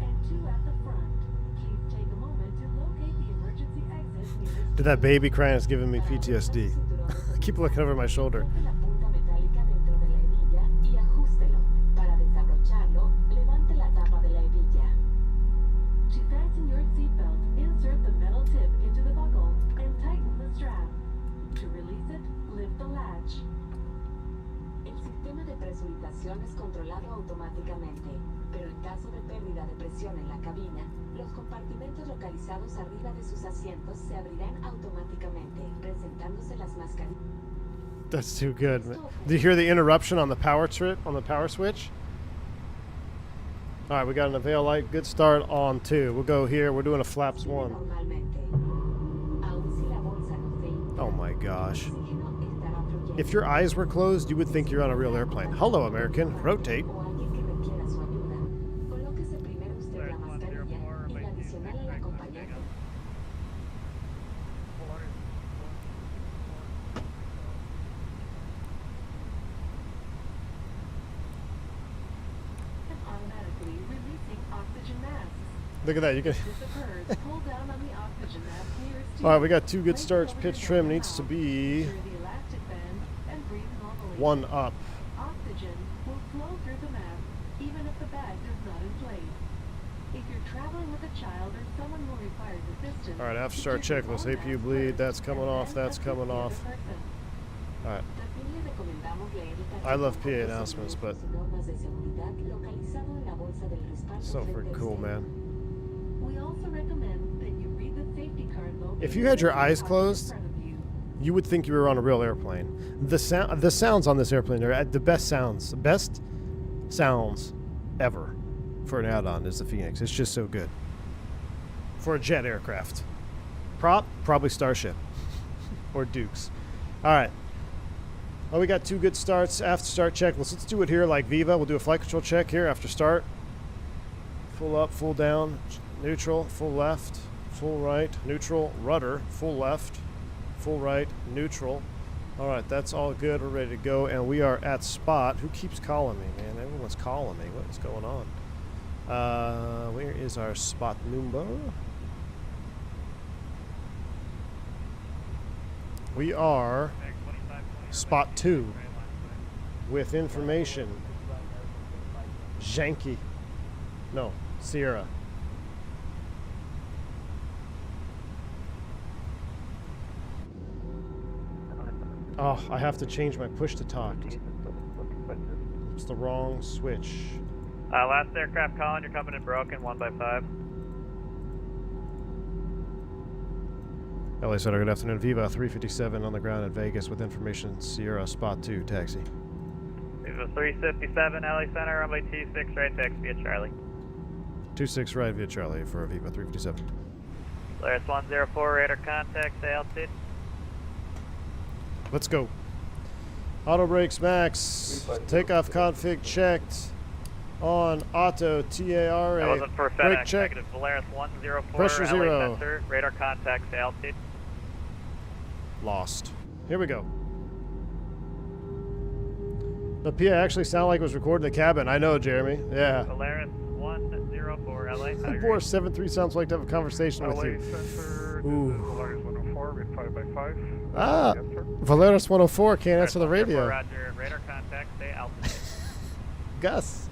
and 2 at the front. Please take a moment to locate the emergency exit nearest. Dude, that baby crying is giving me PTSD. I keep looking over my shoulder. Coloque la punta metálica dentro de la hebilla y ajústelo. Para desabrocharlo, levante la tapa de la hebilla. To fasten your seatbelt, insert the metal tip into the buckle and tighten the strap. To release it, lift the latch. El sistema de presurización es controlado automáticamente, pero en caso de pérdida de presión en la cabina, los compartimentos localizados arriba de sus asientos se abrirán automáticamente, presentándose las mascarillas. That's too good. Man. Did you hear the interruption on the power switch? All right, we got an Avail light. Good start on 2. We'll go here. We're doing a flaps 1. Oh my gosh. If your eyes were closed, you would think you're on a real airplane. Hello, American. Rotate. Look at that. You can. All right, we got 2 good starts. Pitch trim needs to be 1 up. Oxygen will flow through the mask even if the bag does not inflate. If you're traveling with a child or someone who requires assistance. All right, after start checklist. APU bleed. That's coming off. That's coming off. All right. I love PA announcements, but so freaking cool, man. We also recommend that you read the safety card located. If you had your eyes closed, you would think you were on a real airplane. The sounds on this airplane are the best sounds ever for an add-on is the Fenix. It's just so good for a jet aircraft. Prop, probably Starship or Dukes. All right. Oh, we got 2 good starts. After start check. Let's do it here like Viva. We'll do a flight control check here after start. Full up, full down, neutral, full left, full right, neutral, rudder, full left, full right, neutral. All right, that's all good. We're ready to go, and we are at spot. Who keeps calling me, man? Everyone's calling me. What is going on? Where is our spot number? We are spot 2 with information. Janky. No, Sierra. Oh, I have to change my push to talk. It's the wrong switch. Last aircraft calling, you're coming in broken, 1 by 5. LA Center, good afternoon. Viva 357 on the ground at Vegas with information. Sierra, spot 2, taxi. Viva 357, LA Center, runway 26 right, taxi via Charlie. 26 right via Charlie for Viva 357. Polaris 104, radar contact, stay altitude. Let's go. Auto brakes max. Takeoff config checked. On auto TARA. That wasn't for Brake FedEx. check. Negative. Polaris 104. Pressure LA 0. Center, radar contact. Stay altitude. Lost. Here we go. The PA actually sounded like it was recorded in the cabin. I know, Jeremy. Yeah. Polaris 104. LA. Boris 73 sounds like to have a conversation with you. Center, Ooh. Polaris 104 with 5 by 5. Ah. Yes, sir. Valeris 104 can't answer the Polaris 104, radio. Roger. Radar contact. Stay altitude. Gus.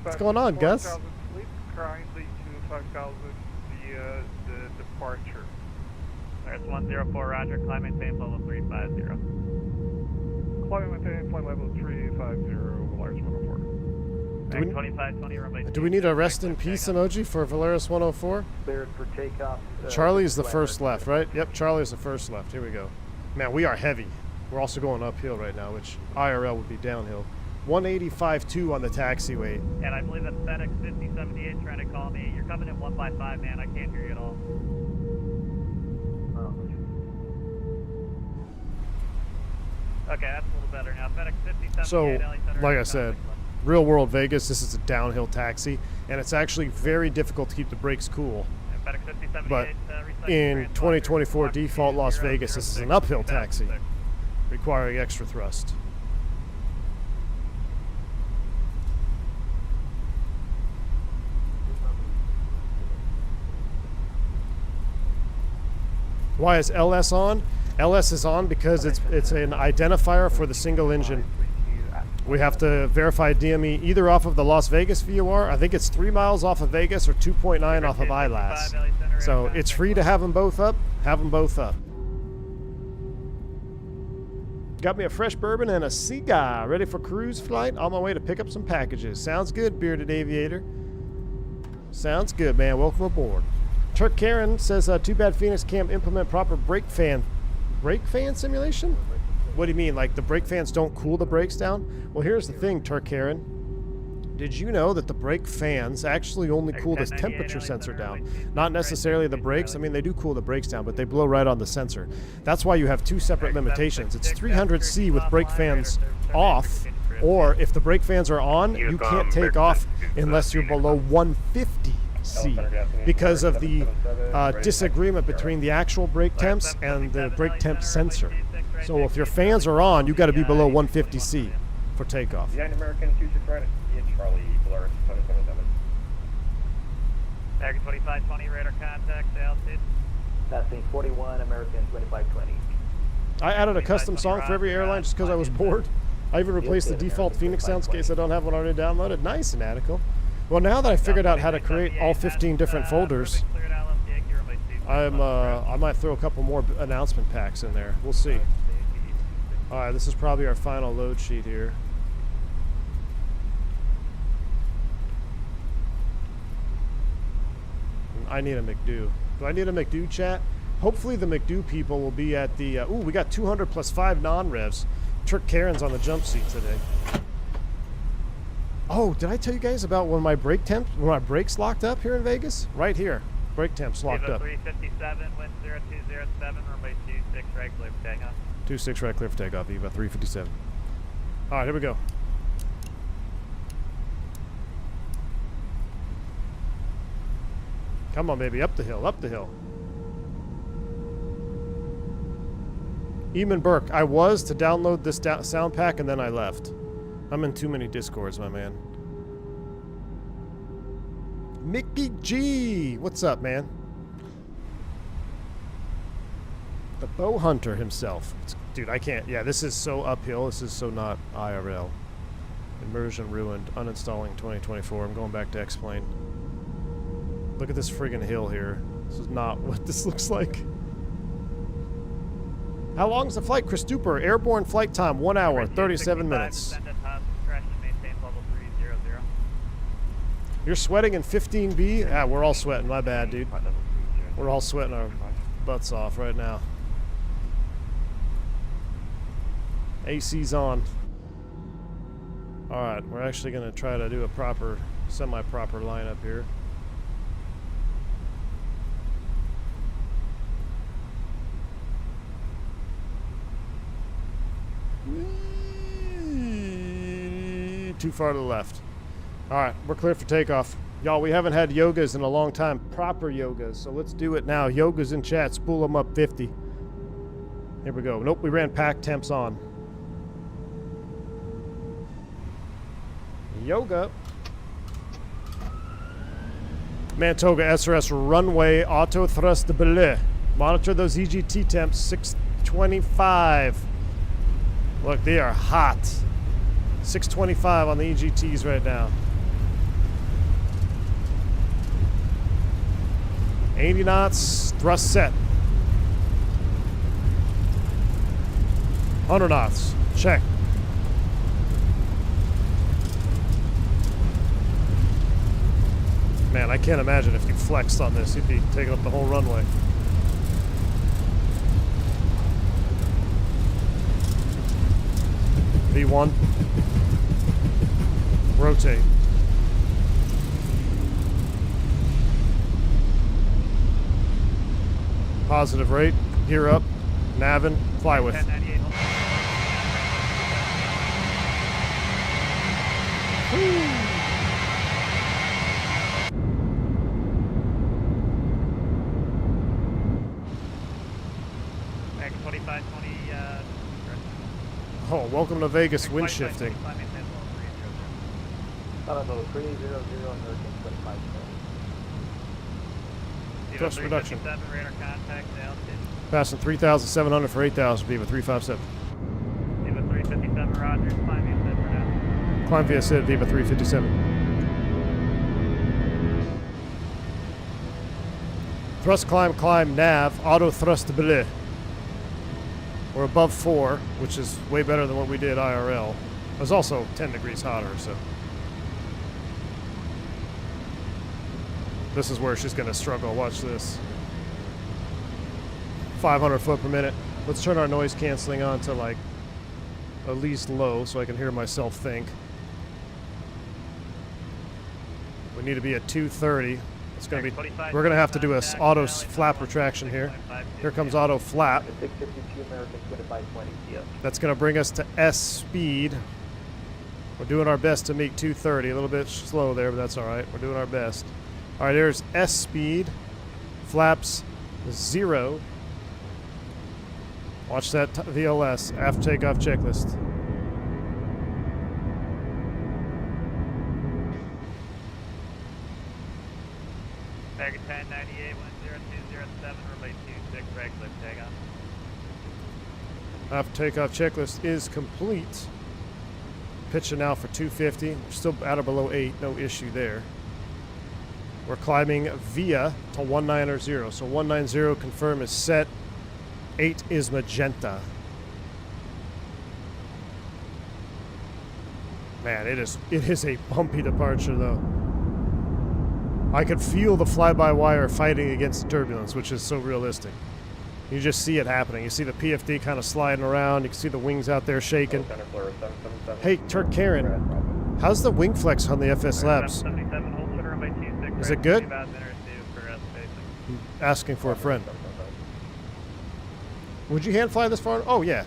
What's going on, Gus? 4,000 sleep, currently to 5,000 via the departure. Polaris 104. Roger. Climb maintain level 350. Climb maintain flight level 350, Polaris 104. Do we- 2520 runway. Do we need a rest in peace emoji for Valeris 104? Cleared for takeoff. Charlie's the first left, right? Yep, Charlie's the first left. Here we go. Man, we are heavy. We're also going uphill right now, which IRL would be downhill. 185.2 on the taxiway. And I believe that's FedEx 5078 trying to call me. You're coming in 1 by 5, man. I can't hear you at all. Okay, that's a little better now. FedEx 5078. So, LA Center, like I said, real world Vegas, this is a downhill taxi, and it's actually very difficult to keep the brakes cool. And FedEx 5078, But recycling in transponder, 2024 default Las 0, Vegas, this is 06, an uphill taxi, 2006. requiring extra thrust. Why is LS on? LS is on because it's an identifier for the single engine. We have to verify DME either off of the Las Vegas VOR. I think it's 3 miles off of Vegas or 2.9 off of ILAS. So it's free to have them both up. Have them both up. Got me a fresh bourbon and a cigar. Ready for cruise flight. On my way to pick up some packages. Sounds good, bearded aviator. Sounds good, man. Welcome aboard. Turk Karen says, too bad Phoenix can't implement proper brake fan simulation? What do you mean? Like the brake fans don't cool the brakes down? Well, here's the thing, Turk Karen. Did you know that the brake fans actually only cool the temperature sensor down? Not necessarily the brakes. I mean, they do cool the brakes down, but they blow right on the sensor. That's why you have two separate limitations. It's 300C with brake fans off, or if the brake fans are on, you can't take off unless you're below 150C because of the disagreement between the actual brake temps and the brake temp sensor. So if your fans are on, you got to be below 150C for takeoff. United American 26 right. Charlie Blur 777. American 2520 radar contact, altitude. Passing 41, American 2520. I added a custom song for every airline just because I was bored. I even replaced the default Phoenix sounds in case I don't have one already downloaded. Nice, Inatical. Well, now that I figured out how to create all 15 different folders, I might throw a couple more announcement packs in there. We'll see. All right, this is probably our final load sheet here. I need a McDo. Do I need a McDo, chat? Hopefully the McDo people will be at the... ooh, we got 200 plus 5 non-revs. Turk Karen's on the jump seat today. Oh, did I tell you guys about when my brakes locked up here in Vegas? Right here. Brake temps locked up. 357, wind 0207, runway 26, right clear for takeoff. 26 right clear for takeoff, EVA 357. All right, here we go. Come on, baby, up the hill, up the hill. Eamon Burke, I was to download this sound pack and then I left. I'm in too many Discords, my man. Mickey G, what's up, man? The bow hunter himself. Dude, I can't. Yeah, this is so uphill. This is so not IRL. Immersion ruined. Uninstalling 2024. I'm going back to X-Plane. Look at this friggin' hill here. This is not what this looks like. How long is the flight, Chris Duper? Airborne flight time, 1 hour, 37 minutes. You're sweating in 15B? Ah, we're all sweating. My bad, dude. We're all sweating our butts off right now. AC's on. Alright, we're actually going to try to do a proper, semi-proper lineup here. Too far to the left. Alright, we're clear for takeoff. Y'all, we haven't had yogas in a long time. Proper yogas. So let's do it now. Yogas in chat. Spool them up 50. Here we go. Nope, we ran pack temps on. Yoga. Mantoga SRS runway auto thrustable. Monitor those EGT temps. 625. Look, they are hot. 625 on the EGTs right now. 80 knots, thrust set. 100 knots, check. Man, I can't imagine if you flexed on this, you'd be taking up the whole runway. V1. Rotate. Positive rate. Gear up. Navin. Fly with. 1098. Max 2520. Oh, welcome to Vegas wind shifting. Level 300, American 2520. Thrust reduction. Radar contact, altitude. Passing 3,700 for 8,000, Viva 357. Viva 357, roger. Climb VSID for now. Climb VSID, Viva 357. Thrust climb, nav, auto thrustable. We're above 4, which is way better than what we did IRL. It was also 10 degrees hotter, so. This is where she's going to struggle. Watch this. 500 foot per minute. Let's turn our noise canceling on to like at least low so I can hear myself think. We need to be at 230. It's going to be. We're going to have to do a auto flap retraction here. Here comes auto flap. 652 American 2520. Yes. That's going to bring us to S speed. We're doing our best to meet 230. A little bit slow there, but that's all right. We're doing our best. All right, there's S speed. Flaps 0. Watch that VLS. After takeoff checklist. American 1098, 10207, runway 26, regular takeoff. After takeoff checklist is complete. Pitching now for 250. We're still at or below 8. No issue there. We're climbing via to 190. So 190 confirm is set. 8 is magenta. Man, it is a bumpy departure though. I could feel the fly-by-wire fighting against turbulence, which is so realistic. You just see it happening. You see the PFD kind of sliding around. You can see the wings out there shaking. Hey, Turk Karen, how's the wing flex on the FS Labs? Is it good? Asking for a friend. Would you hand fly this far? Oh yeah,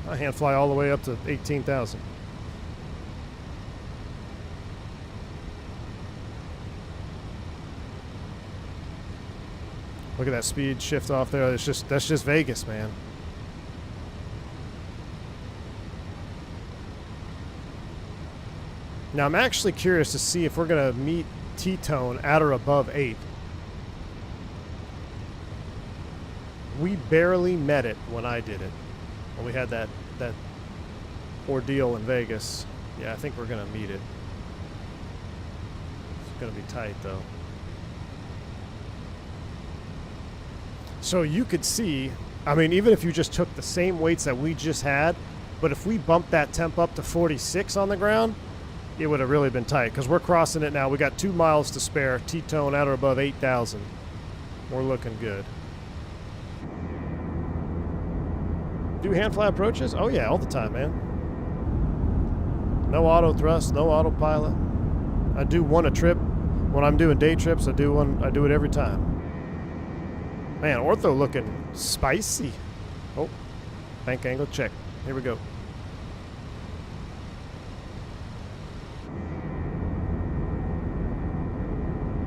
I hand fly all the way up to 18,000. Look at that speed shift off there. That's just Vegas, man. Now I'm actually curious to see if we're gonna meet T-tone at or above 8. We barely met it when I did it. When we had that ordeal in Vegas. Yeah, I think we're gonna meet it. It's gonna be tight though. So you could see, I mean, even if you just took the same weights that we just had, but if we bumped that temp up to 46 on the ground, it would have really been tight because we're crossing it now. We got 2 miles to spare. T-tone at or above 8,000. We're looking good. Do hand fly approaches? Oh yeah, all the time, man. No auto thrust, no autopilot. I do one a trip. When I'm doing day trips, I do it every time. Man, ortho looking spicy. Oh, bank angle check. Here we go.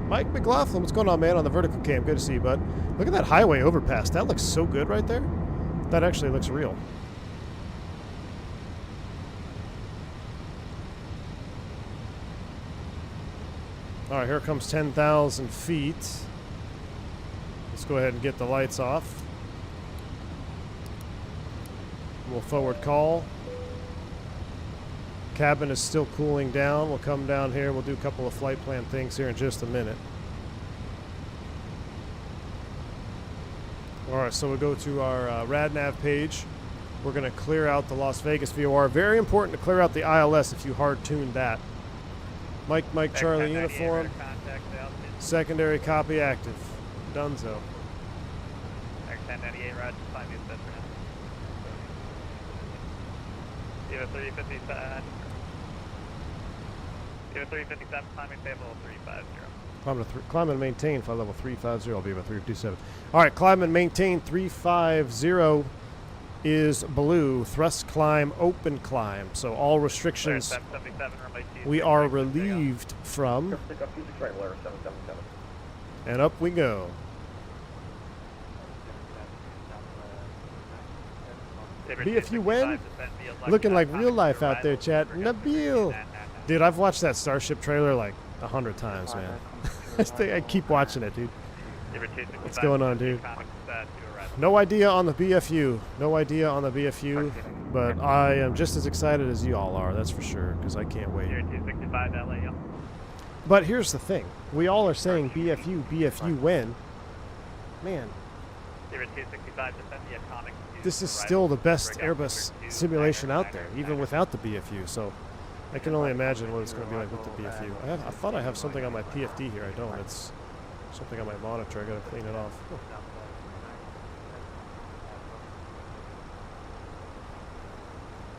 Mike McLaughlin, what's going on, man, on the vertical cam? Good to see you, bud. Look at that highway overpass. That looks so good right there. That actually looks real. All right, here comes 10,000 feet. Let's go ahead and get the lights off. We'll forward call. Cabin is still cooling down. We'll come down here. We'll do a couple of flight plan things here in just a minute. All right, so we'll go to our RadNav page. We're going to clear out the Las Vegas VOR. Very important to clear out the ILS if you hard-tuned that. Mike, Charlie, uniform. Secondary copy active. Dunzo. 1098, Roger, find me a set for now. You have a 357. You have a 357, climbing table 350. Climb and maintain flight level 350. I'll be about 327. All right, climb and maintain 350 is blue. Thrust climb, open climb. So all restrictions we are relieved from. And up we go. BFU win? Looking like real life out there, chat. Nabil. Dude, I've watched that Starship trailer like 100 times, man. I keep watching it, dude. What's going on, dude? No idea on the BFU. No idea on the BFU. But I am just as excited as you all are, that's for sure, because I can't wait. But here's the thing. We all are saying BFU when. Man. This is still the best Airbus simulation out there, even without the BFU. So I can only imagine what it's going to be like with the BFU. I thought I have something on my PFD here. I don't. It's something on my monitor. I got to clean it off.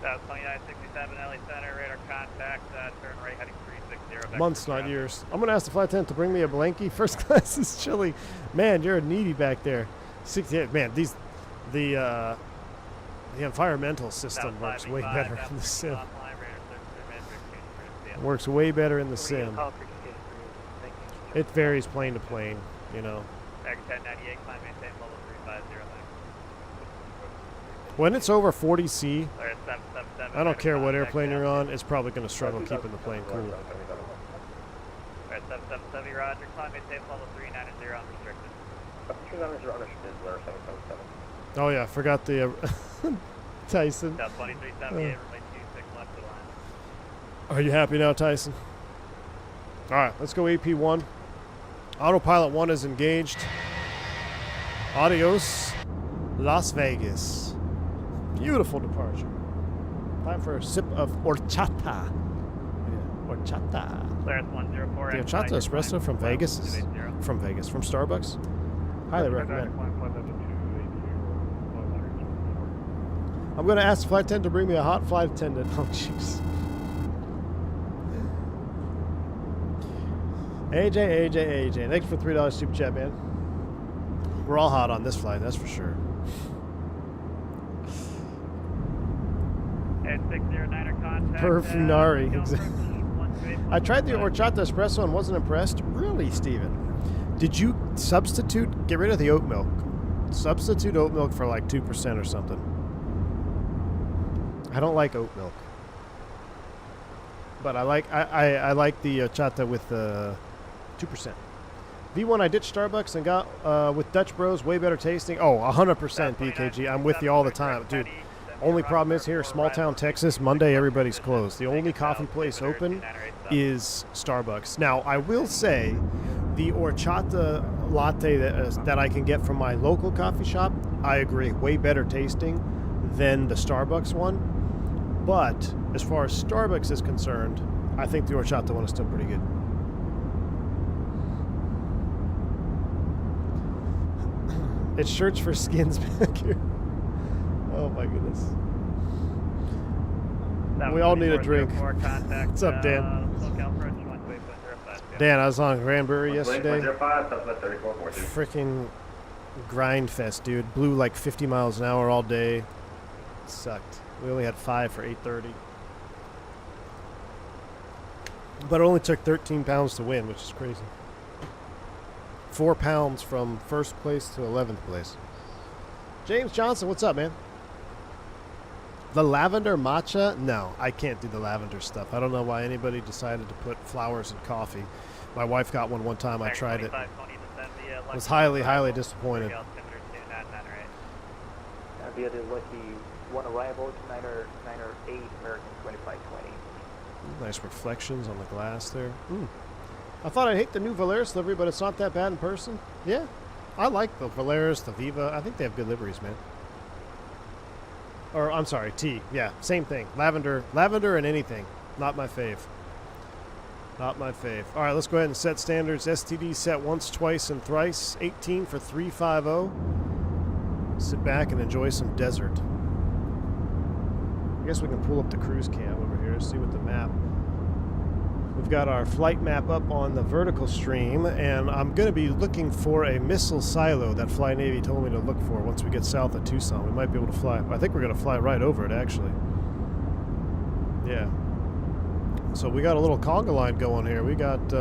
Oh. South 2967 LA Center, radar contact, turn right heading 360. Months, not years. I'm going to ask the flight attendant to bring me a blankie. First class is chilly. Man, you're needy back there. 68. Man, the environmental system works way better in the sim. Works way better in the sim. It varies plane to plane, you know. When it's over 40C, I don't care what airplane you're on, it's probably going to struggle keeping the plane cool. 777, Roger, climb maintain level 390 unrestricted. 390 unrestricted, Blair 777. Oh yeah, forgot the Tyson. South 2378, runway 26 left of the line. Are you happy now, Tyson? Alright, let's go AP1. Autopilot 1 is engaged. Adios, Las Vegas. Beautiful departure. Time for a sip of horchata. Yeah, horchata. Clearance 104. The horchata espresso from Vegas is from Starbucks. Highly recommend. I'm going to ask the flight attendant to bring me a hot flight attendant. Oh, jeez. AJ, thanks for $3 super chat, man. We're all hot on this flight, that's for sure. 609er contact. Perfunari. I tried the horchata espresso and wasn't impressed. Really, Steven? Did you get rid of the oat milk? Substitute oat milk for like 2% or something. I don't like oat milk. But I like the horchata with 2%. V1, I ditched Starbucks and got with Dutch Bros, way better tasting. Oh, 100% PKG. I'm with you all the time. Dude, only problem is here, small town Texas, Monday everybody's closed. The only coffee place open is Starbucks. Now, I will say the horchata latte that I can get from my local coffee shop, I agree, way better tasting than the Starbucks one. But as far as Starbucks is concerned, I think the horchata one is still pretty good. It's shirts for skins back here. Oh my goodness. We all need a drink. What's up, Dan? Dan, I was on Granbury yesterday. Freaking grind fest, dude. Blew like 50 miles an hour all day. It sucked. We only had 5 for 8:30. But it only took 13 pounds to win, which is crazy. 4 pounds from first place to 11th place. James Johnson, what's up, man? The lavender matcha? No, I can't do the lavender stuff. I don't know why anybody decided to put flowers in coffee. My wife got one time. I tried it. I was highly, highly disappointed. The other lucky one arrival, 908 American 2520. Nice reflections on the glass there. I thought I'd hate the new Volaris livery, but it's not that bad in person. Yeah, I like the Volaris, the Viva. I think they have good liveries, man. Or, I'm sorry, T. Yeah, same thing. Lavender and anything. Not my fave. Not my fave. All right, let's go ahead and set standards. STD set once, twice, and thrice. 18 for 350. Sit back and enjoy some desert. I guess we can pull up the cruise cam over here, see what the map. We've got our flight map up on the vertical stream, and I'm going to be looking for a missile silo that Fly Navy told me to look for once we get south of Tucson. We might be able to fly. I think we're going to fly right over it, actually. Yeah. So we got a little conga line going here. We got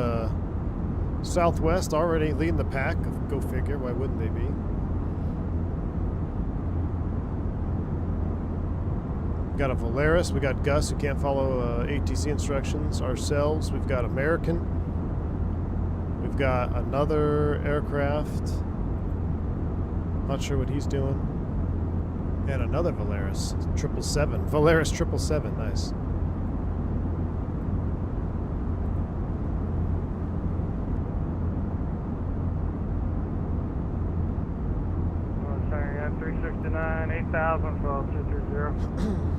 Southwest already leading the pack. Go figure. Why wouldn't they be? We got a Volaris. We got Gus, who can't follow ATC instructions. Ourselves. We've got American. We've got another aircraft. Not sure what he's doing. And another Volaris. 777. Volaris 777. Nice. Sorry, 369, 8,000, so 230.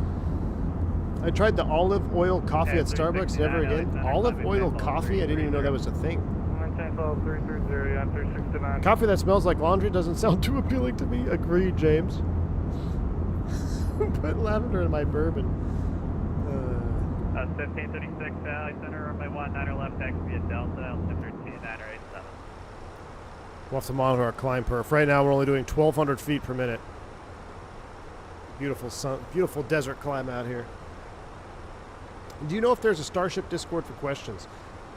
I tried the olive oil coffee at Starbucks. Never again. Olive oil coffee? I didn't even know that was a thing. 369. Coffee that smells like laundry doesn't sound too appealing to me. Agreed, James. Put lavender in my bourbon. 1536 Valley Center, runway 19 left, taxi via Delta, altimeter 2987. We'll have to monitor our climb perf. Right now we're only doing 1,200 feet per minute. Beautiful sun, beautiful desert climb out here. Do you know if there's a Starship Discord for questions?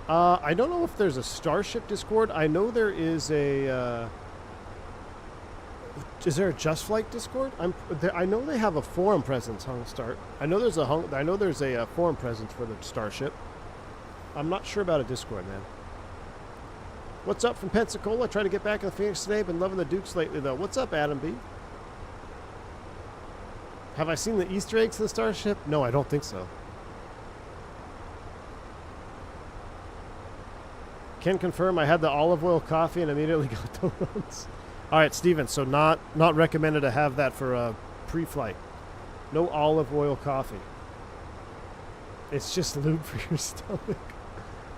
I don't know if there's a Starship Discord. I know there is a... is there a Just Flight Discord? I know they have a forum presence, Hung Start. I know there's a forum presence for the Starship. I'm not sure about a Discord, man. What's up from Pensacola? Trying to get back in the Phoenix today. Been loving the Dukes lately, though. What's up, Adam B? Have I seen the Easter eggs in the Starship? No, I don't think so. Can confirm I had the olive oil coffee and immediately got the runs. All right, Steven, so not recommended to have that for pre-flight. No olive oil coffee. It's just lube for your stomach.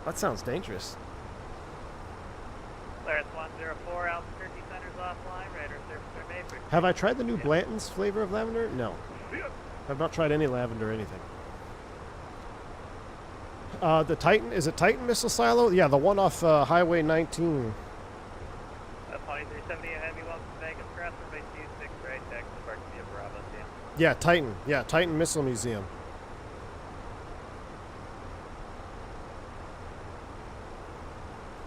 That sounds dangerous. Clearance 104, Albuquerque Center's offline, radar service made for... Have I tried the new Blanton's flavor of lavender? No. I've not tried any lavender or anything. The Titan, is it Titan missile silo? Yeah, the one off Highway 19. 2370 Heavy, welcome to Vegas, cross runway 26, right, taxi park via Bravo, Yeah, Titan. Yeah, Titan Missile Museum.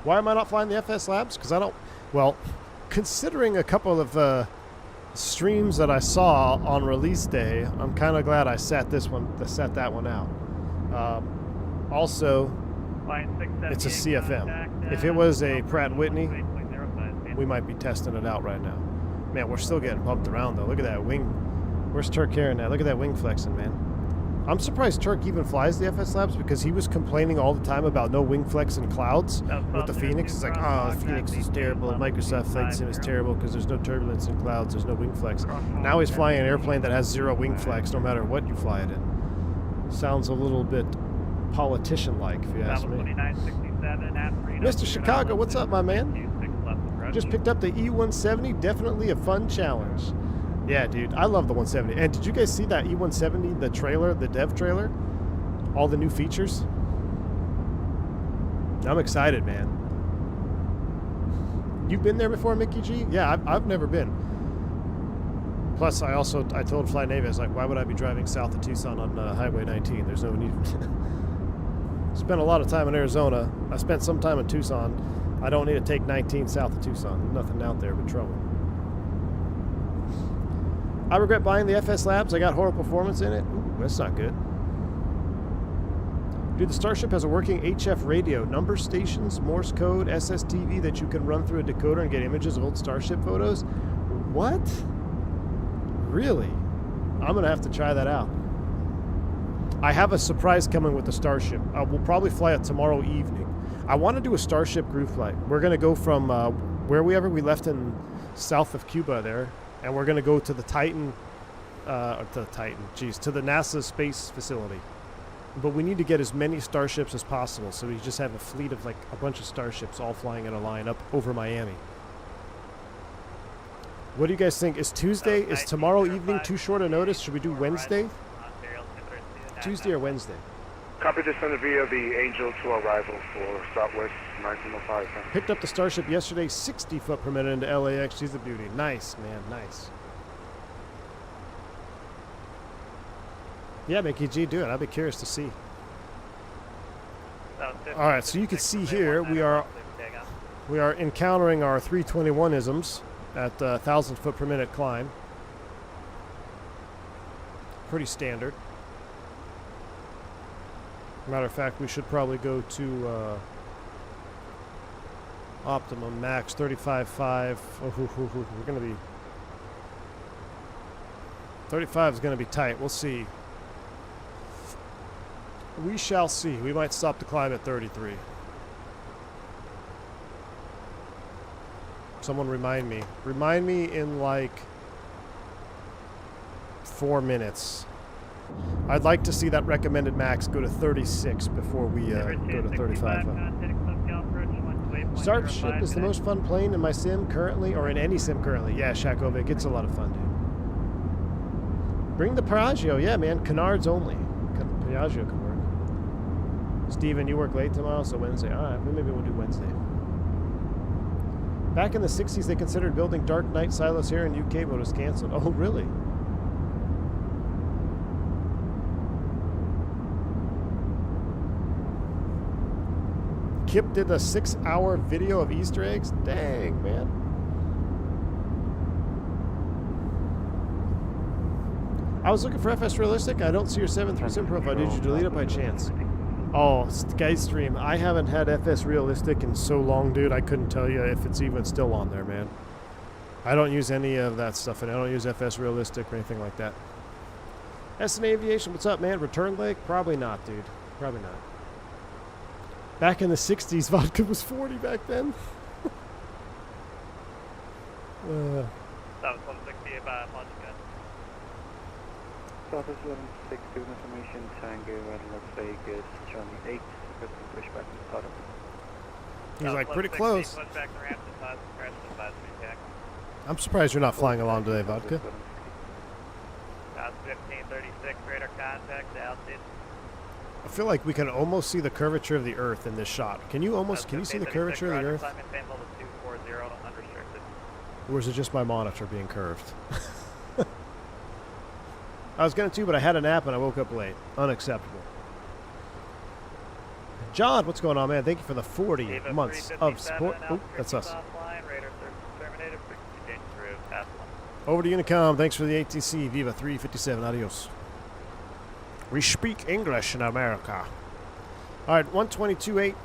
Why am I not flying the FS Labs? Because I don't... Well, considering a couple of streams that I saw on release day, I'm kind of glad I sat that one out. Also, it's a CFM. If it was a Pratt & Whitney, we might be testing it out right now. Man, we're still getting bumped around, though. Look at that wing. Where's Turk herein at? Look at that wing flexing, man. I'm surprised Turk even flies the FS Labs because he was complaining all the time about no wing flex in clouds with the Phoenix. It's like, oh, the Phoenix is terrible. Microsoft Flight Sim is terrible because there's no turbulence in clouds. There's no wing flex. Now he's flying an airplane that has zero wing flex no matter what you fly it in. Sounds a little bit politician-like, if you ask me. Mr. Chicago, what's up, my man? Just picked up the E170. Definitely a fun challenge. Yeah, dude, I love the 170. And did you guys see that E170, the trailer, the dev trailer? All the new features? I'm excited, man. You've been there before, Mickey G? Yeah, I've never been. Plus, I told Fly Navy, I was like, why would I be driving south of Tucson on Highway 19? There's no need. Spent a lot of time in Arizona. I spent some time in Tucson. I don't need to take 19 south of Tucson. There's nothing out there but trouble. I regret buying the FS Labs. I got horrible performance in it. Ooh, that's not good. Dude, the Starship has a working HF radio, number stations, Morse code, SSTV that you can run through a decoder and get images of old Starship photos. What? Really? I'm going to have to try that out. I have a surprise coming with the Starship. We'll probably fly it tomorrow evening. I want to do a Starship group flight. We're going to go from wherever we left in south of Cuba there, and we're going to go to the Titan, to the NASA space facility. But we need to get as many Starships as possible, so we just have a fleet of like a bunch of Starships all flying in a line up over Miami. What do you guys think? Is tomorrow evening too short a notice? Should we do Wednesday? Tuesday or Wednesday? Copy, descended via the Angel to arrival for Southwest 1905. Picked up the Starship yesterday, 60 foot per minute into LAX. She's a beauty. Nice, man, nice. Yeah, Mickey G, do it. I'll be curious to see. All right, so you can see here we are encountering our 321-isms at 1,000 foot per minute climb. Pretty standard. Matter of fact, we should probably go to optimum max 35.5. We're going to be 35 is going to be tight. We'll see. We shall see. We might stop the climb at 33. Someone remind me. Remind me in like 4 minutes. I'd like to see that recommended max go to 36 before we go to 35. Starship is the most fun plane in my sim currently, or in any sim currently. Yeah, Shakovic, it's a lot of fun, dude. Bring the Piaggio. Yeah, man. Canards only. Piaggio can work. Steven, you work late tomorrow, so Wednesday. All right, maybe we'll do Wednesday. Back in the 60s, they considered building Dark Knight silos here in UK, but it was canceled. Oh, really? Kip did a 6-hour video of Easter eggs? Dang, man. I was looking for FS Realistic. I don't see your 737 profile. Did you delete it by chance? Oh, Skystream. I haven't had FS Realistic in so long, dude. I couldn't tell you if it's even still on there, man. I don't use any of that stuff, and I don't use FS Realistic or anything like that. SN Aviation, what's up, man? Return leg? Probably not, dude. Probably not. Back in the 60s, vodka was 40 back then. That was 160 about Moza. Southwest 1162 information, Tango at Las Vegas, Charlie 8, requesting pushback to Toga. He's like, pretty close. Pushback to ramp to 5, crash to 5, jack. I'm surprised you're not flying along today, vodka. That's 1536, radar contact, altitude. I feel like we can almost see the curvature of the Earth in this shot. Can you see the curvature of the Earth? Or is it just my monitor being curved? I was going to, but I had a nap and I woke up late. Unacceptable. John, what's going on, man? Thank you for the 40 months of support. Oh, that's us. Over to Unicom. Thanks for the ATC. Viva 357. Adios. We speak English in America. All right, 122.8.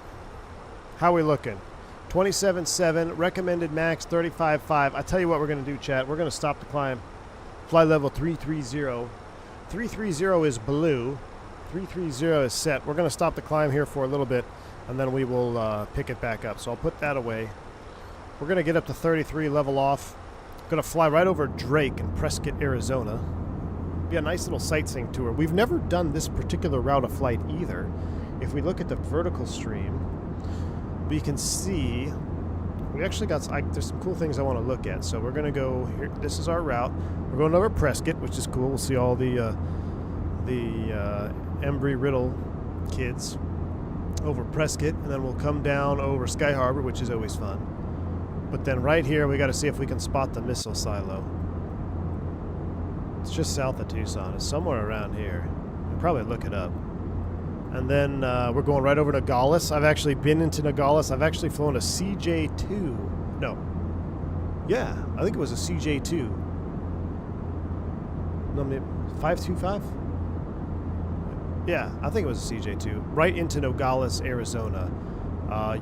How we looking? 27.7. Recommended max 35.5. I tell you what we're going to do, chat. We're going to stop the climb. Fly level 330. 330 is blue. 330 is set. We're going to stop the climb here for a little bit, and then we will pick it back up. So I'll put that away. We're going to get up to 33, level off. Going to fly right over Drake in Prescott, Arizona. Be a nice little sightseeing tour. We've never done this particular route of flight either. If we look at the vertical stream, we can see we actually got there's some cool things I want to look at. So we're going to go here. This is our route. We're going over Prescott, which is cool. We'll see all the Embry-Riddle kids over Prescott, and then we'll come down over Sky Harbor, which is always fun. But then right here, we got to see if we can spot the missile silo. It's just south of Tucson. It's somewhere around here. We'll probably look it up. And then we're going right over to Nogales. I've actually been into Nogales. I've actually flown a CJ2. No. Yeah, I think it was a CJ2. No, maybe 525? Yeah, I think it was a CJ2. Right into Nogales, Arizona.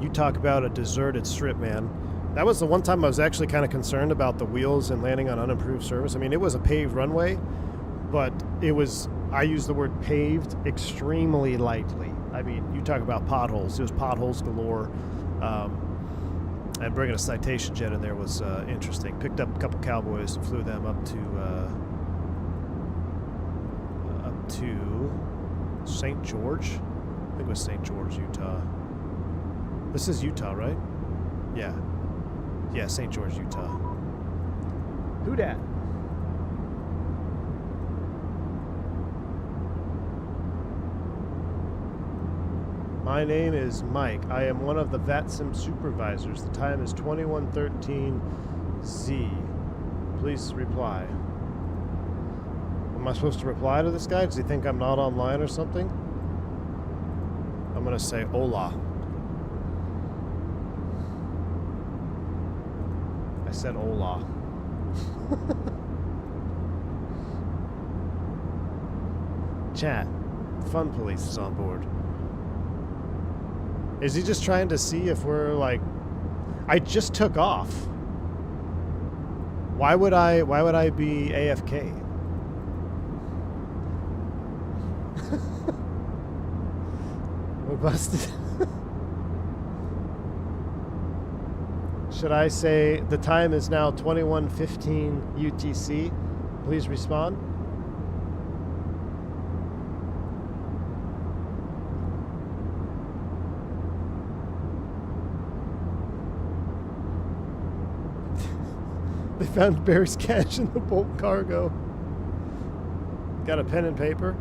You talk about a deserted strip, man. That was the one time I was actually kind of concerned about the wheels and landing on unimproved surface. I mean, it was a paved runway, but it was, I use the word paved extremely lightly. I mean, you talk about potholes. It was potholes galore. And bringing a Citation jet in there was interesting. Picked up a couple Cowboys and flew them up to St. George. I think it was St. George, Utah. This is Utah, right? Yeah. Yeah, St. George, Utah. Who dat? My name is Mike. I am one of the VATSIM supervisors. The time is 2113Z. Please reply. Am I supposed to reply to this guy? Does he think I'm not online or something? I'm going to say hola. I said hola. Chat. Fun Police is on board. Is he just trying to see if we're like... I just took off. Why would I be AFK? We're busted. Should I say the time is now 21:15 UTC? Please respond. They found Barry's cash in the bulk cargo. Got a pen and paper.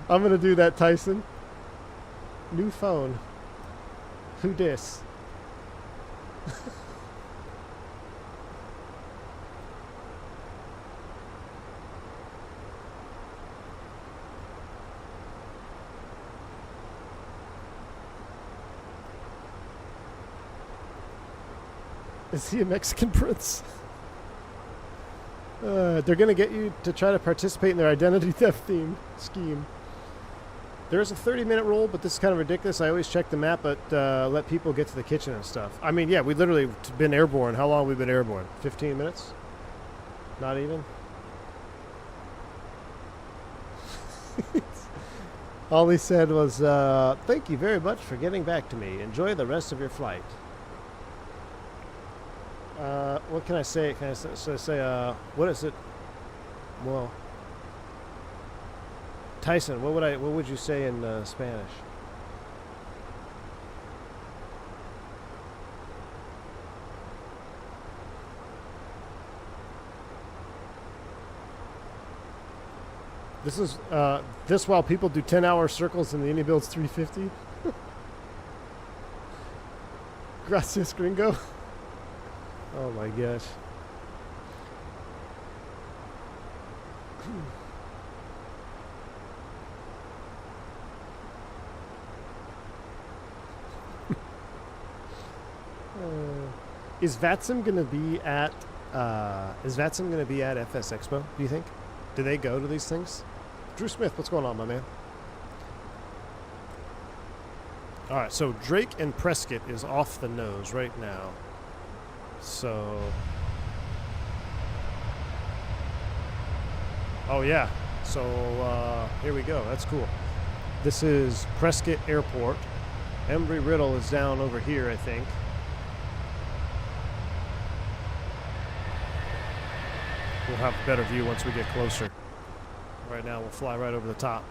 I'm gonna do that, Tyson. New phone. Who dis? Is he a Mexican prince? They're going to get you to try to participate in their identity theft scheme. There's a 30-minute rule, but this is kind of ridiculous. I always check the map, but let people get to the kitchen and stuff. I mean, yeah, we literally been airborne. How long have we been airborne? 15 minutes? Not even? All he said was, thank you very much for getting back to me. Enjoy the rest of your flight. What can I say? Can I say, what is it? Well, Tyson, what would you say in Spanish? This is, this while people do 10-hour circles and the Indy builds 350? Gracias, gringo. Oh my gosh. Is VATSIM gonna be at FS Expo, do you think? Do they go to these things? Drew Smith, what's going on, my man? Alright, so Drake and Prescott is off the nose right now. So, oh yeah, so here we go. That's cool. This is Prescott Airport. Embry-Riddle is down over here, I think. We'll have a better view once we get closer. Right now, we'll fly right over the top.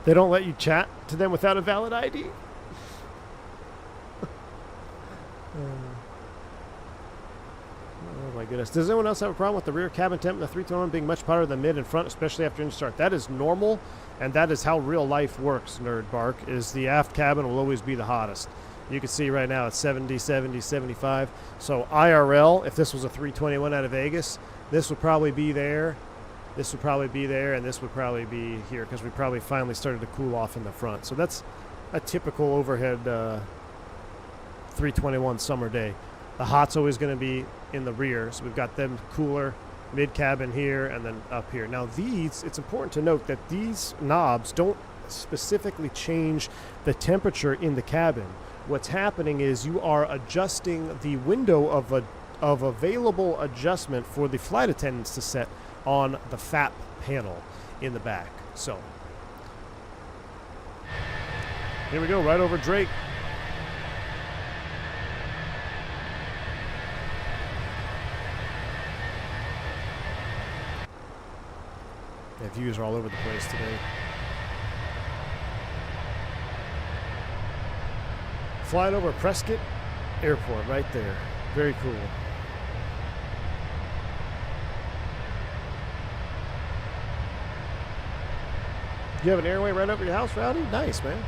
They don't let you chat to them without a valid ID? Oh my goodness. Does anyone else have a problem with the rear cabin temp and the 321 being much hotter than mid and front, especially after engine start? That is normal, and that is how real life works, Nerd Bark, is the aft cabin will always be the hottest. You can see right now it's 70, 70, 75. So IRL, if this was a 321 out of Vegas, this would probably be there. This would probably be there, and this would probably be here because we probably finally started to cool off in the front. So that's a typical overhead 321 summer day. The hot's always going to be in the rear, so we've got them cooler, mid-cabin here, and then up here. Now these, it's important to note that these knobs don't specifically change the temperature in the cabin. What's happening is you are adjusting the window of available adjustment for the flight attendants to set on the FAP panel in the back. So here we go, right over Drake. The views are all over the place today. Flying over Prescott Airport right there. Very cool. You have an airway right over your house, Rowdy? Nice, man.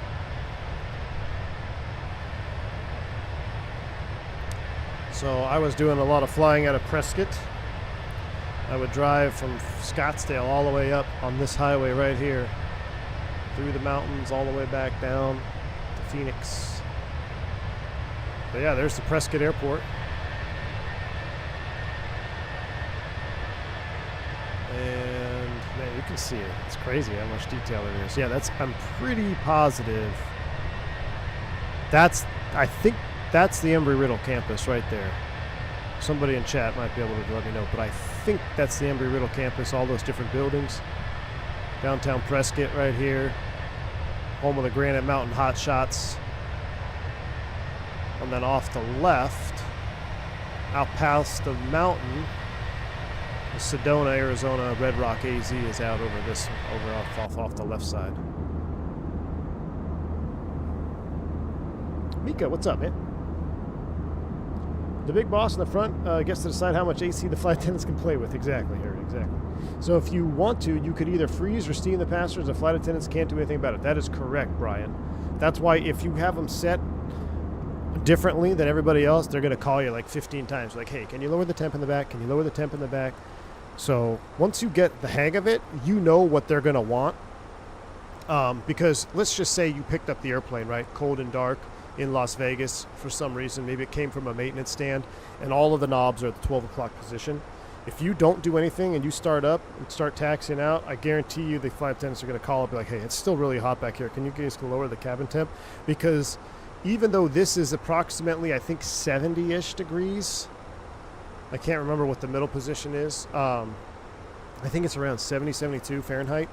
So I was doing a lot of flying out of Prescott. I would drive from Scottsdale all the way up on this highway right here, through the mountains, all the way back down to Phoenix. But yeah, there's the Prescott Airport. And man, you can see it. It's crazy how much detail it is. Yeah, that's, I'm pretty positive. I think that's the Embry-Riddle campus right there. Somebody in chat might be able to let me know, but I think that's the Embry-Riddle campus, all those different buildings. Downtown Prescott right here. Home of the Granite Mountain Hot Shots. And then off the left, out past the mountain, the Sedona, Arizona Red Rock AZ is out over this, off the left side. Mika, what's up, man? The big boss in the front gets to decide how much AC the flight attendants can play with. Exactly, Harry, exactly. So if you want to, you could either freeze or steam the passengers. The flight attendants can't do anything about it. That is correct, Brian. That's why if you have them set differently than everybody else, they're going to call you like 15 times. Like, hey, can you lower the temp in the back? Can you lower the temp in the back? So once you get the hang of it, you know what they're going to want. Because let's just say you picked up the airplane, right? Cold and dark in Las Vegas for some reason. Maybe it came from a maintenance stand and all of the knobs are at the 12 o'clock position. If you don't do anything and you start up and start taxiing out, I guarantee you the flight attendants are going to call up and be like, hey, it's still really hot back here. Can you guys lower the cabin temp? Because even though this is approximately, I think, 70-ish degrees, I can't remember what the middle position is. I think it's around 70, 72 Fahrenheit.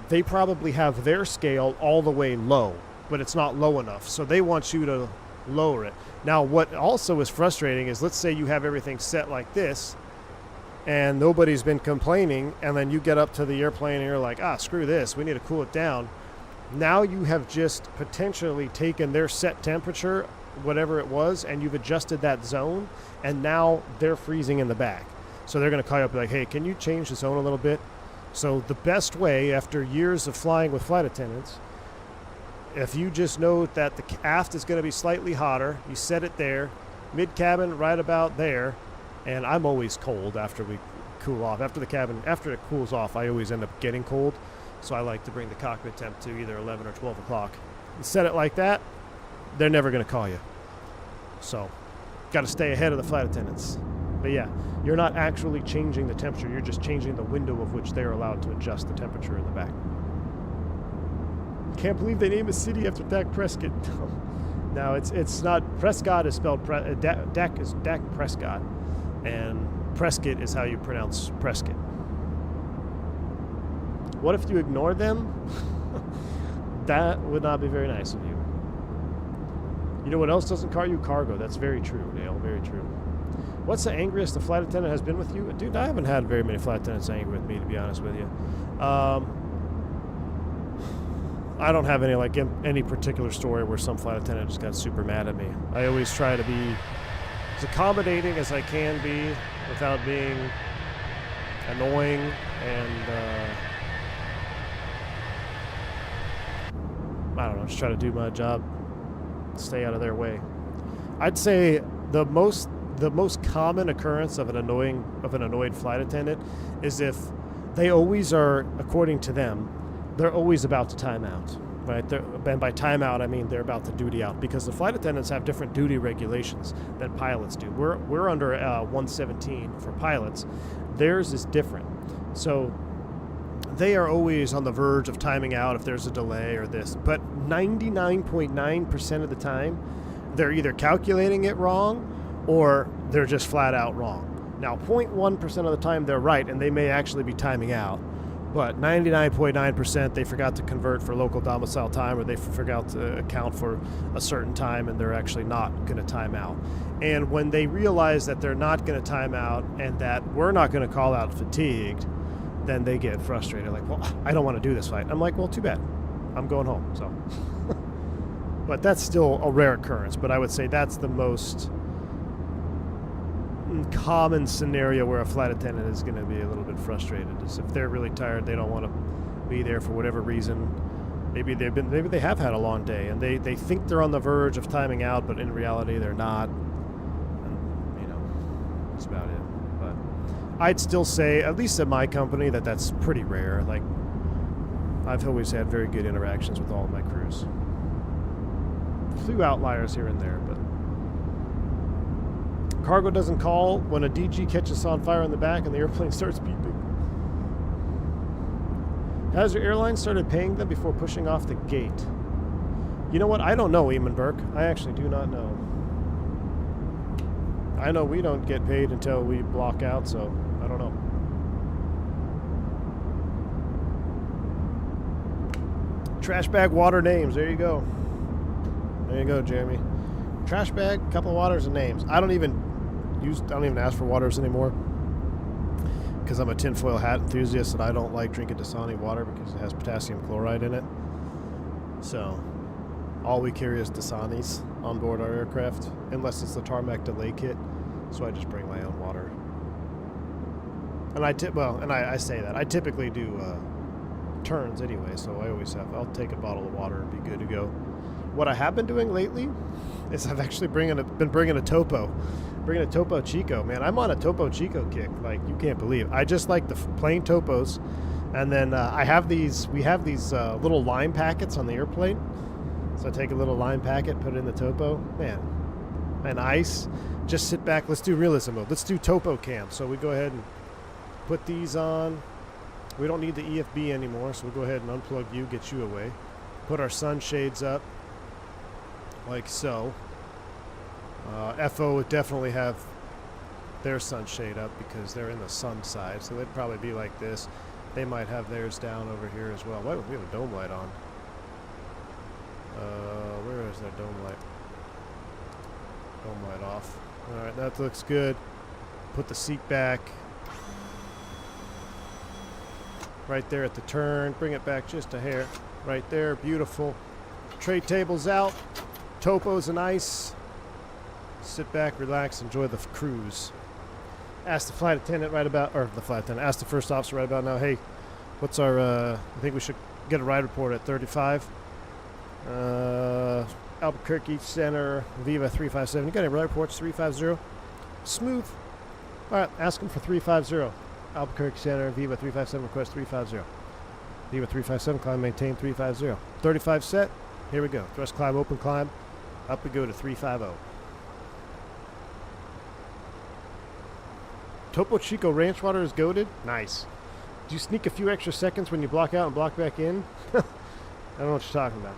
They probably have their scale all the way low, but it's not low enough. So they want you to lower it. Now, what also is frustrating is, let's say you have everything set like this and nobody's been complaining, and then you get up to the airplane and you're like, screw this, we need to cool it down. Now you have just potentially taken their set temperature, whatever it was, and you've adjusted that zone, and now they're freezing in the back. So they're going to call you up and be like, hey, can you change the zone a little bit? So the best way, after years of flying with flight attendants, if you just know that the aft is going to be slightly hotter, you set it there, mid-cabin right about there, and I'm always cold after we cool off. After it cools off, I always end up getting cold, so I like to bring the cockpit temp to either 11 or 12 o'clock. You set it like that, they're never going to call you. So, got to stay ahead of the flight attendants. But yeah, you're not actually changing the temperature, you're just changing the window of which they're allowed to adjust the temperature in the back. Can't believe they named a city after Dak Prescott. No, it's not. Prescott is spelled Dak is Dak Prescott, and Prescott is how you pronounce Prescott. What if you ignore them? That would not be very nice of you. You know what else doesn't call you? Cargo. That's very true, Dale. Very true. What's the angriest the flight attendant has been with you? Dude, I haven't had very many flight attendants angry with me, to be honest with you. I don't have any particular story where some flight attendant just got super mad at me. I always try to be as accommodating as I can be without being annoying, and I don't know, just try to do my job, stay out of their way. I'd say the most common occurrence of an annoyed flight attendant is if they always are, according to them, they're always about to time out, right? And by time out, I mean they're about to duty out, because the flight attendants have different duty regulations than pilots do. We're under 117 for pilots. Theirs is different. So they are always on the verge of timing out if there's a delay or this. But 99.9% of the time, they're either calculating it wrong or they're just flat out wrong. Now, 0.1% of the time they're right, and they may actually be timing out. But 99.9% they forgot to convert for local domicile time, or they forgot to account for a certain time, and they're actually not going to time out. And when they realize that they're not going to time out and that we're not going to call out fatigued, then they get frustrated. Like, well, I don't want to do this flight. I'm like, well, too bad. I'm going home. So, but that's still a rare occurrence. But I would say that's the most common scenario where a flight attendant is going to be a little bit frustrated, is if they're really tired, they don't want to be there for whatever reason. Maybe they have had a long day and they think they're on the verge of timing out, but in reality they're not. And, you know, that's about it. But I'd still say, at least at my company, that's pretty rare. Like, I've always had very good interactions with all of my crews. A few outliers here and there, but cargo doesn't call when a DG catches on fire in the back and the airplane starts beeping. Has your airline started paying them before pushing off the gate? You know what? I don't know, Eamon Burke. I actually do not know. I know we don't get paid until we block out, so I don't know. Trash bag water names. There you go. There you go, Jeremy. Trash bag, couple of waters and names. I don't even ask for waters anymore, because I'm a tinfoil hat enthusiast and I don't like drinking Dasani water because it has potassium chloride in it. So all we carry is Dasanis on board our aircraft, unless it's the tarmac delay kit. So I just bring my own water. And I say that I typically do turns anyway, so I always have. I'll take a bottle of water and be good to go. What I have been doing lately is I've actually been bringing a Topo Chico. Man, I'm on a Topo Chico kick, like you can't believe. I just like the plain Topos, and then we have these little lime packets on the airplane. So I take a little lime packet, put it in the Topo. Man, and ice. Just sit back. Let's do realism mode. Let's do Topo cam. So we go ahead and put these on. We don't need the EFB anymore, so we'll go ahead and unplug you, get you away. Put our sunshades up, like so. FO would definitely have their sunshade up because they're in the sun side, so they'd probably be like this. They might have theirs down over here as well. Why would we have a dome light on? Where is that dome light? Dome light off. Alright, that looks good. Put the seat back. Right there at the turn. Bring it back just a hair. Right there. Beautiful. Tray tables out. Topos and ice. Sit back, relax, enjoy the cruise. Ask the flight attendant ask the first officer right about now, hey, what's our, I think we should get a ride report at 35. Albuquerque Center, Viva 357. You got any ride reports? 350? Smooth. All right, ask them for 350. Albuquerque Center, Viva 357, request 350. Viva 357, climb, maintain 350. 35 set. Here we go. Thrust climb, open climb. Up we go to 350. Topo Chico Ranch water is goated. Nice. Do you sneak a few extra seconds when you block out and block back in? I don't know what you're talking about.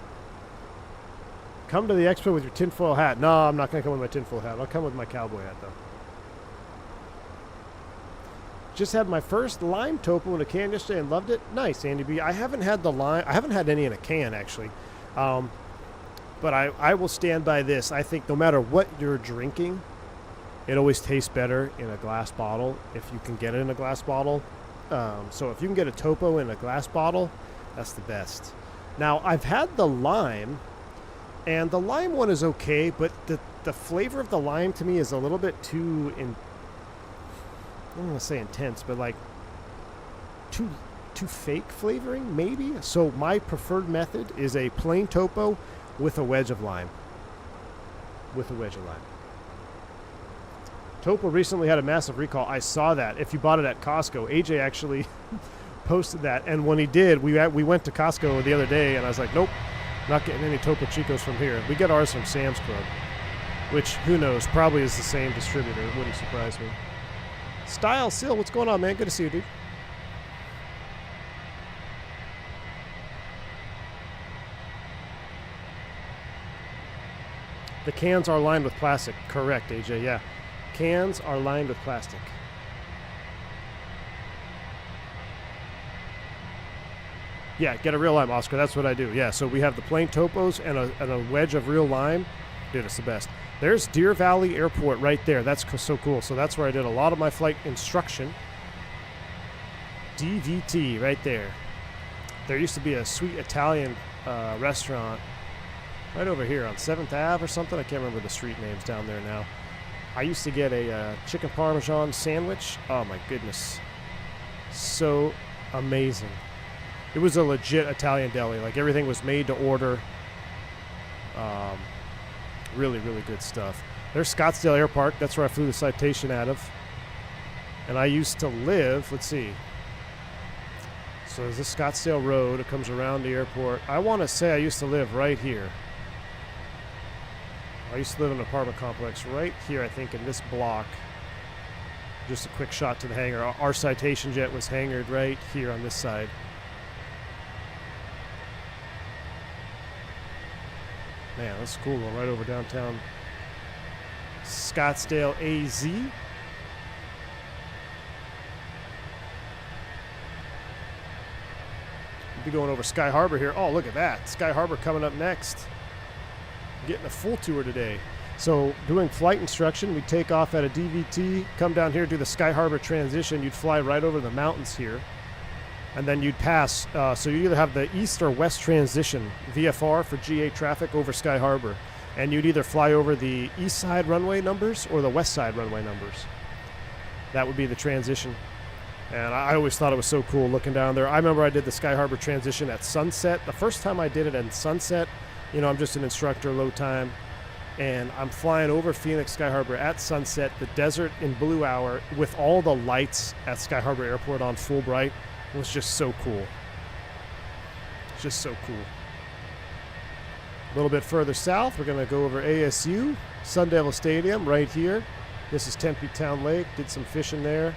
Come to the expo with your tinfoil hat. No, I'm not going to come with my tinfoil hat. I'll come with my cowboy hat, though. Just had my first lime Topo in a can yesterday and loved it. Nice, Andy B. I haven't had the lime. I haven't had any in a can, actually. But I will stand by this. I think no matter what you're drinking, it always tastes better in a glass bottle if you can get it in a glass bottle. So if you can get a Topo in a glass bottle, that's the best. Now, I've had the lime, and the lime one is okay, but the flavor of the lime to me is a little bit too, I don't want to say intense, but like too fake flavoring, maybe? So my preferred method is a plain Topo with a wedge of lime. Topo recently had a massive recall. I saw that. If you bought it at Costco, AJ actually posted that. And when he did, we went to Costco the other day, and I was like, nope, not getting any Topo Chicos from here. We get ours from Sam's Club, which, who knows, probably is the same distributor. It wouldn't surprise me. Style Sil, what's going on, man? Good to see you, dude. The cans are lined with plastic. Correct, AJ, yeah. Cans are lined with plastic. Yeah, get a real lime, Oscar. That's what I do. Yeah, so we have the plain Topos and a wedge of real lime. Dude, it's the best. There's Deer Valley Airport right there. That's so cool. So that's where I did a lot of my flight instruction. DVT right there. There used to be a sweet Italian restaurant right over here on 7th Ave or something. I can't remember the street names down there now. I used to get a chicken parmesan sandwich. Oh my goodness. So amazing. It was a legit Italian deli. Like everything was made to order. Really, really good stuff. There's Scottsdale Air Park. That's where I flew the Citation out of. And I used to live, let's see. So there's this Scottsdale Road. It comes around the airport. I want to say I used to live right here. I used to live in an apartment complex right here, I think, in this block. Just a quick shot to the hangar. Our Citation jet was hangared right here on this side. Man, that's cool. Going right over downtown Scottsdale, AZ. We'll be going over Sky Harbor here. Oh, look at that. Sky Harbor coming up next. Getting a full tour today. So doing flight instruction, we take off at a DVT, come down here, do the Sky Harbor transition. You'd fly right over the mountains here. and then you'd pass. So you either have the east or west transition, VFR for GA traffic over Sky Harbor, and you'd either fly over the east side runway numbers or the west side runway numbers. That would be the transition. And I always thought it was so cool looking down there. I remember I did the Sky Harbor transition at sunset. The first time I did it at sunset, you know, I'm just an instructor, low time, and I'm flying over Phoenix Sky Harbor at sunset, the desert in blue hour, with all the lights at Sky Harbor Airport on full bright. It was just so cool. It's just so cool. A little bit further south, we're going to go over ASU, Sun Devil Stadium right here. This is Tempe Town Lake. Did some fishing there.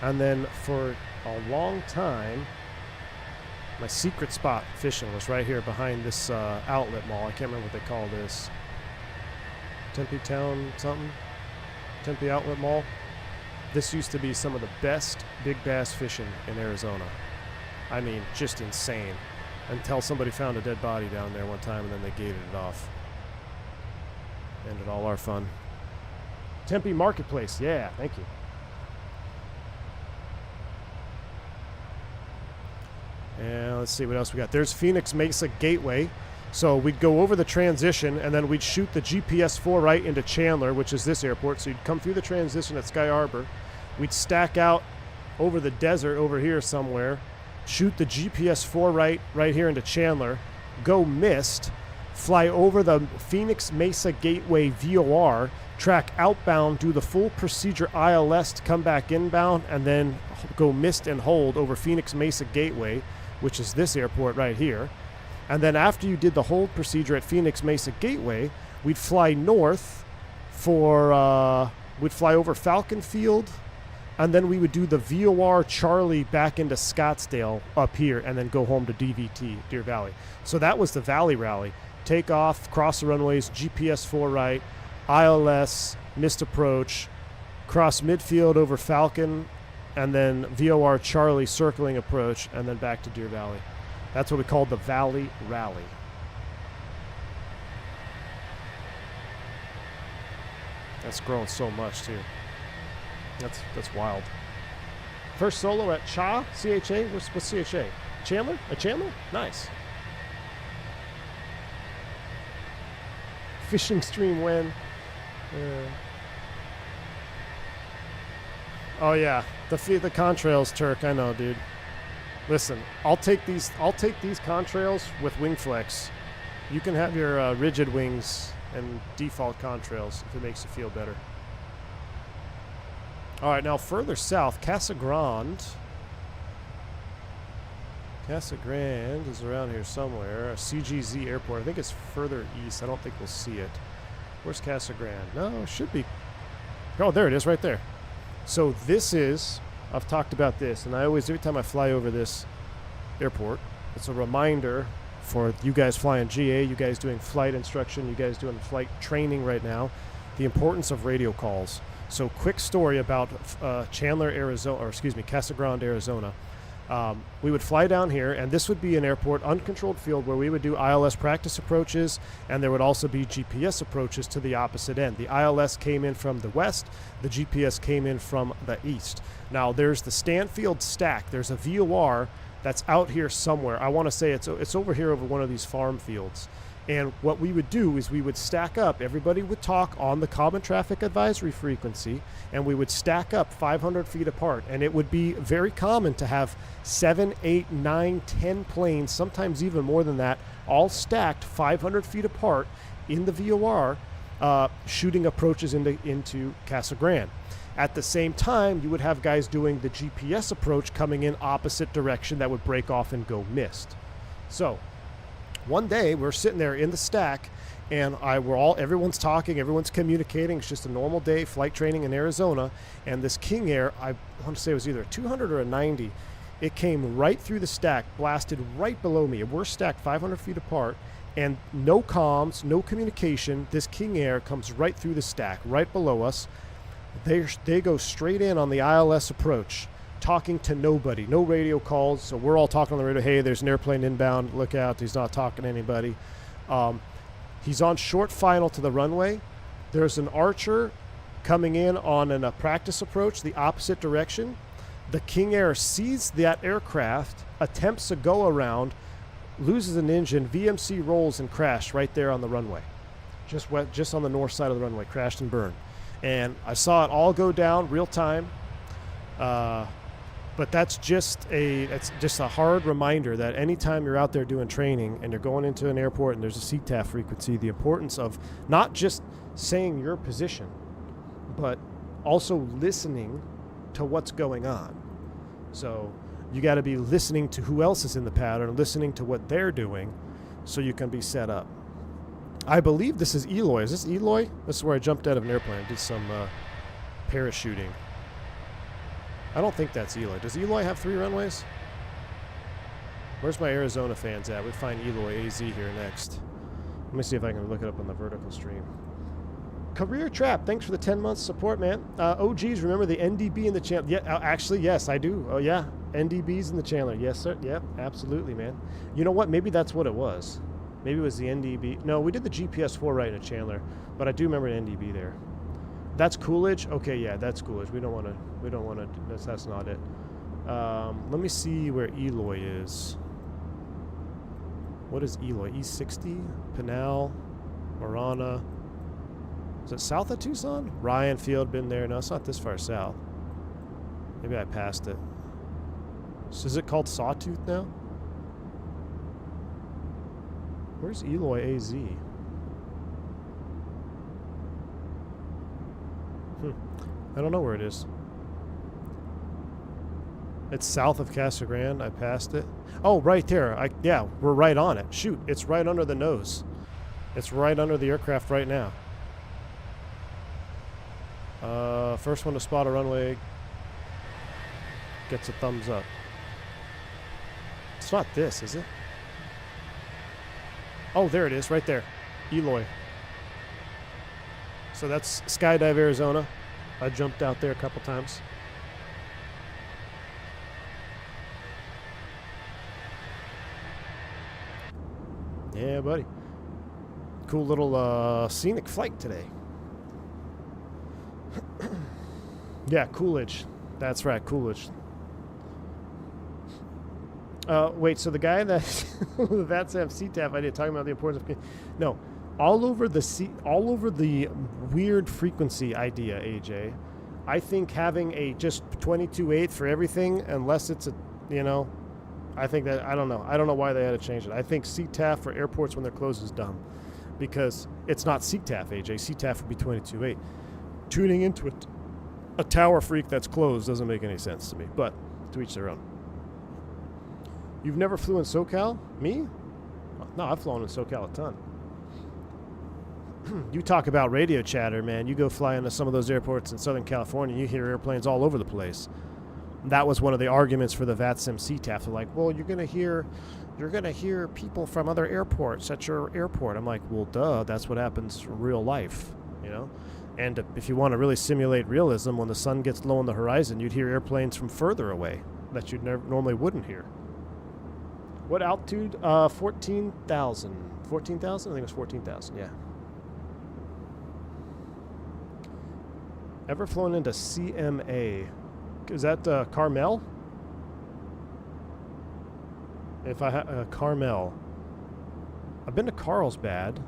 And then for a long time, my secret spot fishing was right here behind this outlet mall. I can't remember what they call this. Tempe Town something? Tempe Outlet Mall. This used to be some of the best big bass fishing in Arizona. I mean, just insane. Until somebody found a dead body down there one time and then they gated it off. Ended all our fun. Tempe Marketplace. Yeah, thank you. And let's see what else we got. There's Phoenix Mesa Gateway. So we'd go over the transition, and then we'd shoot the GPS 4 right into Chandler, which is this airport. So you'd come through the transition at Sky Harbor. We'd stack out over the desert over here somewhere, shoot the GPS 4 right here into Chandler, go mist, fly over the Phoenix Mesa Gateway VOR, track outbound, do the full procedure ILS to come back inbound, and then go mist and hold over Phoenix Mesa Gateway, which is this airport right here. And then after you did the hold procedure at Phoenix Mesa Gateway, we'd fly north for, we'd fly over Falcon Field, and then we would do the VOR Charlie back into Scottsdale up here, and then go home to DVT, Deer Valley. So that was the Valley Rally. Take off, cross the runways, GPS 4 right, ILS, missed approach, cross midfield over Falcon, and then VOR Charlie circling approach, and then back to Deer Valley. That's what we called the Valley Rally. That's grown so much too. That's wild. First solo at CHA? CHA? What's CHA? Chandler? At Chandler? Nice. Fishing stream win. Oh yeah, the contrails, Turk. I know, dude. Listen, I'll take these contrails with wing flex. You can have your rigid wings and default contrails if it makes you feel better. All right, now further south, Casa Grande. Casa Grande is around here somewhere. CGZ Airport. I think it's further east. I don't think we'll see it. Where's Casa Grande? No, it should be. Oh, there it is, right there. So this is, I've talked about this, and I always, every time I fly over this airport, it's a reminder for you guys flying GA, you guys doing flight instruction, you guys doing flight training right now, the importance of radio calls. So quick story about Chandler, Arizona, or excuse me, Casa Grande, Arizona. We would fly down here, and this would be an airport, uncontrolled field, where we would do ILS practice approaches, and there would also be GPS approaches to the opposite end. The ILS came in from the west, the GPS came in from the east. Now, there's the Stanfield stack. There's a VOR that's out here somewhere. I want to say it's over here over one of these farm fields. And what we would do is we would stack up. Everybody would talk on the common traffic advisory frequency, and we would stack up 500 feet apart. And it would be very common to have 7, 8, 9, 10 planes, sometimes even more than that, all stacked 500 feet apart in the VOR, shooting approaches into Casa Grande. At the same time, you would have guys doing the GPS approach coming in opposite direction that would break off and go missed. So one day we're sitting there in the stack, and everyone's talking, everyone's communicating. It's just a normal day, flight training in Arizona. And this King Air, I want to say it was either a 200 or a 90. It came right through the stack, blasted right below me. We're stacked 500 feet apart, and no comms, no communication. This King Air comes right through the stack, right below us. They go straight in on the ILS approach, talking to nobody, no radio calls. So we're all talking on the radio, hey, there's an airplane inbound, look out. He's not talking to anybody. He's on short final to the runway. There's an Archer coming in on a practice approach the opposite direction. The King Air sees that aircraft, attempts to go around, loses an engine, VMC rolls and crashed right there on the runway. Just on the north side of the runway, crashed and burned. And I saw it all go down real time. But that's just a hard reminder that anytime you're out there doing training and you're going into an airport and there's a CTAF frequency, the importance of not just saying your position, but also listening to what's going on. So you got to be listening to who else is in the pattern, listening to what they're doing, so you can be set up. I believe this is Eloy. Is this Eloy? This is where I jumped out of an airplane. I did some parachuting. I don't think that's Eloy. Does Eloy have 3 runways? Where's my Arizona fans at? We find Eloy AZ here next. Let me see if I can look it up on the vertical stream. Career Trap, thanks for the 10 months support, man. OGs, remember the NDB in the channel? Yeah, actually, yes, I do. Oh, yeah. NDB's in the channel. Yes, sir. Yep, absolutely, man. You know what? Maybe that's what it was. Maybe it was the NDB. No, we did the GPS 4 right in Chandler, but I do remember an NDB there. That's Coolidge? Okay, yeah, that's Coolidge. We don't want to, that's not it. Let me see where Eloy is. What is Eloy? E60? Pinal? Marana? Is it south of Tucson? Ryan Field, been there. No, it's not this far south. Maybe I passed it. So is it called Sawtooth now? Where's Eloy AZ? I don't know where it is. It's south of Casa Grande. I passed it. Oh, right there. Yeah, we're right on it. Shoot, it's right under the nose. It's right under the aircraft right now. First one to spot a runway gets a thumbs up. It's not this, is it? Oh, there it is, right there. Eloy. So that's Skydive Arizona. I jumped out there a couple times. Yeah, buddy. Cool little scenic flight today. Yeah, Coolidge. That's right, Coolidge. Wait, so the guy that that's FCTAF idea talking about the importance of no, all over the weird frequency idea, AJ. I think having a just 22.8 for everything, unless it's a, you know, I think that I don't know why they had to change it. I think CTAF for airports when they're closed is dumb, because it's not CTAF, AJ. CTAF would be 22.8. Tuning into it, a tower freak that's closed doesn't make any sense to me, but to each their own. You've never flew in SoCal? Me? No, I've flown in SoCal a ton. You talk about radio chatter, man. You go fly into some of those airports in Southern California, you hear airplanes all over the place. That was one of the arguments for the VATSIM CTAF. They're like, well, you're gonna hear people from other airports at your airport. I'm like, well, duh, that's what happens in real life, you know? And if you want to really simulate realism, when the sun gets low on the horizon, you'd hear airplanes from further away that you normally wouldn't hear. What altitude? 14,000. 14,000? I think it was 14,000, yeah. Ever flown into CMA? Is that Carmel? If I Carmel. I've been to Carlsbad.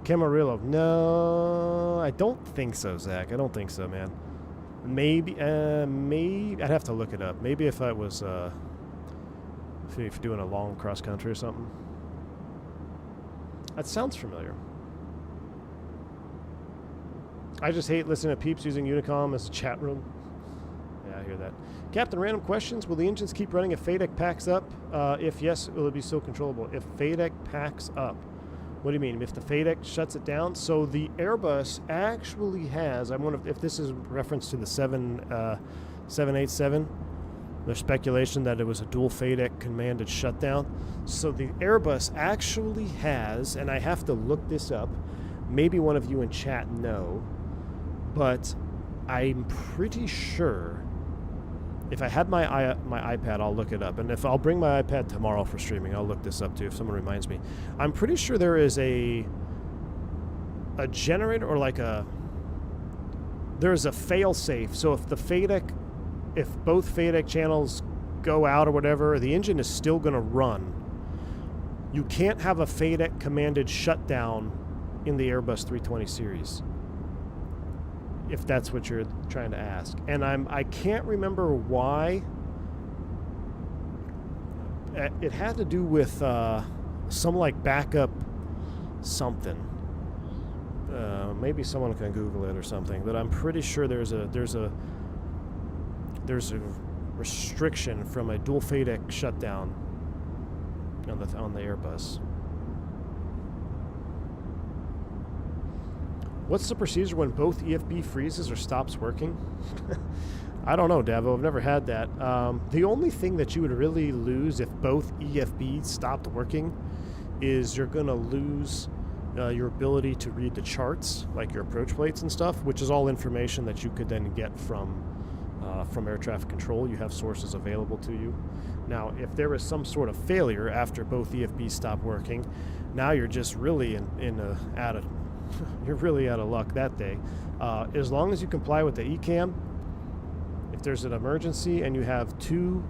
Camarillo. No, I don't think so, Zach. I don't think so, man. Maybe, maybe I'd have to look it up. Maybe if I was, if you're doing a long cross country or something. That sounds familiar. I just hate listening to peeps using Unicom as a chat room. Yeah, I hear that. Captain, random questions. Will the engines keep running if FADEC packs up? If yes, will it be so controllable? If FADEC packs up. What do you mean? If the FADEC shuts it down? So the Airbus actually has, I wonder if this is reference to the 787. There's speculation that it was a dual FADEC commanded shutdown. So the Airbus actually has, and I have to look this up, maybe one of you in chat know, but I'm pretty sure if I had my iPad, I'll look it up. And if I'll bring my iPad tomorrow for streaming, I'll look this up too if someone reminds me. I'm pretty sure there is a generator or like there is a fail-safe. So if the FADEC if both FADEC channels go out or whatever, the engine is still going to run. You can't have a FADEC commanded shutdown in the Airbus 320 series, if that's what you're trying to ask. And I can't remember why. It had to do with some like backup something. Maybe someone can Google it or something, but I'm pretty sure there's a restriction from a dual FADEC shutdown on the Airbus. What's the procedure when both EFB freezes or stops working? I don't know, Davo. I've never had that. The only thing that you would really lose if both EFBs stopped working is you're going to lose your ability to read the charts, like your approach plates and stuff, which is all information that you could then get from air traffic control. You have sources available to you. Now, if there is some sort of failure after both EFBs stop working, now you're just really you're really out of luck that day. As long as you comply with the ECAM, if there's an emergency and you have 2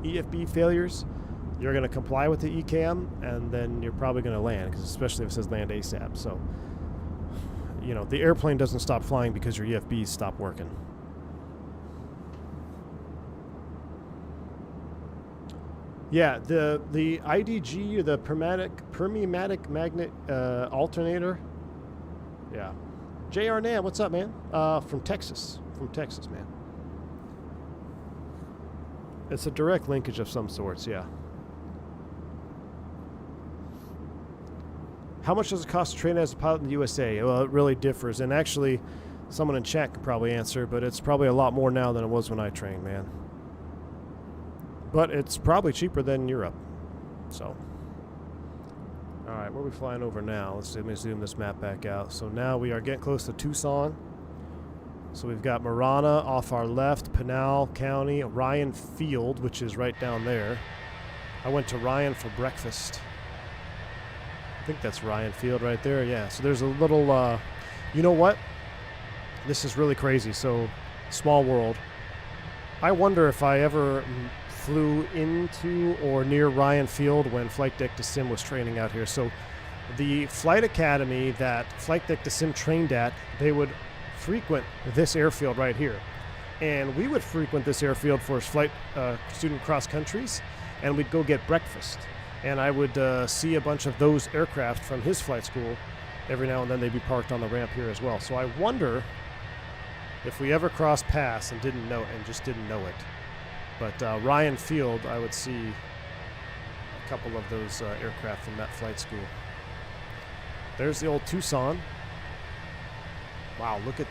EFB failures, you're going to comply with the ECAM, and then you're probably going to land, because especially if it says land ASAP. So, you know, the airplane doesn't stop flying because your EFBs stop working. Yeah, the IDG, or the Permimatic Magnet Alternator. Yeah. JR Nam, what's up, man? From Texas. From Texas, man. It's a direct linkage of some sorts, yeah. How much does it cost to train as a pilot in the USA? Well, it really differs. And actually, someone in chat could probably answer, but it's probably a lot more now than it was when I trained, man. But it's probably cheaper than Europe. So. Alright, where are we flying over now? Let's see, let me zoom this map back out. So now we are getting close to Tucson. So we've got Marana off our left, Pinal County, Ryan Field, which is right down there. I went to Ryan for breakfast. I think that's Ryan Field right there, yeah. So there's a little, you know what? This is really crazy. So, small world. I wonder if I ever flew into or near Ryan Field when Flight Deck to Sim was training out here. So the flight academy that Flight Deck to Sim trained at, they would frequent this airfield right here. And we would frequent this airfield for flight student cross countries, and we'd go get breakfast. And I would see a bunch of those aircraft from his flight school. Every now and then they'd be parked on the ramp here as well. So I wonder if we ever crossed paths and just didn't know it. But Ryan Field, I would see a couple of those aircraft from that flight school. There's the old Tucson. Wow, look at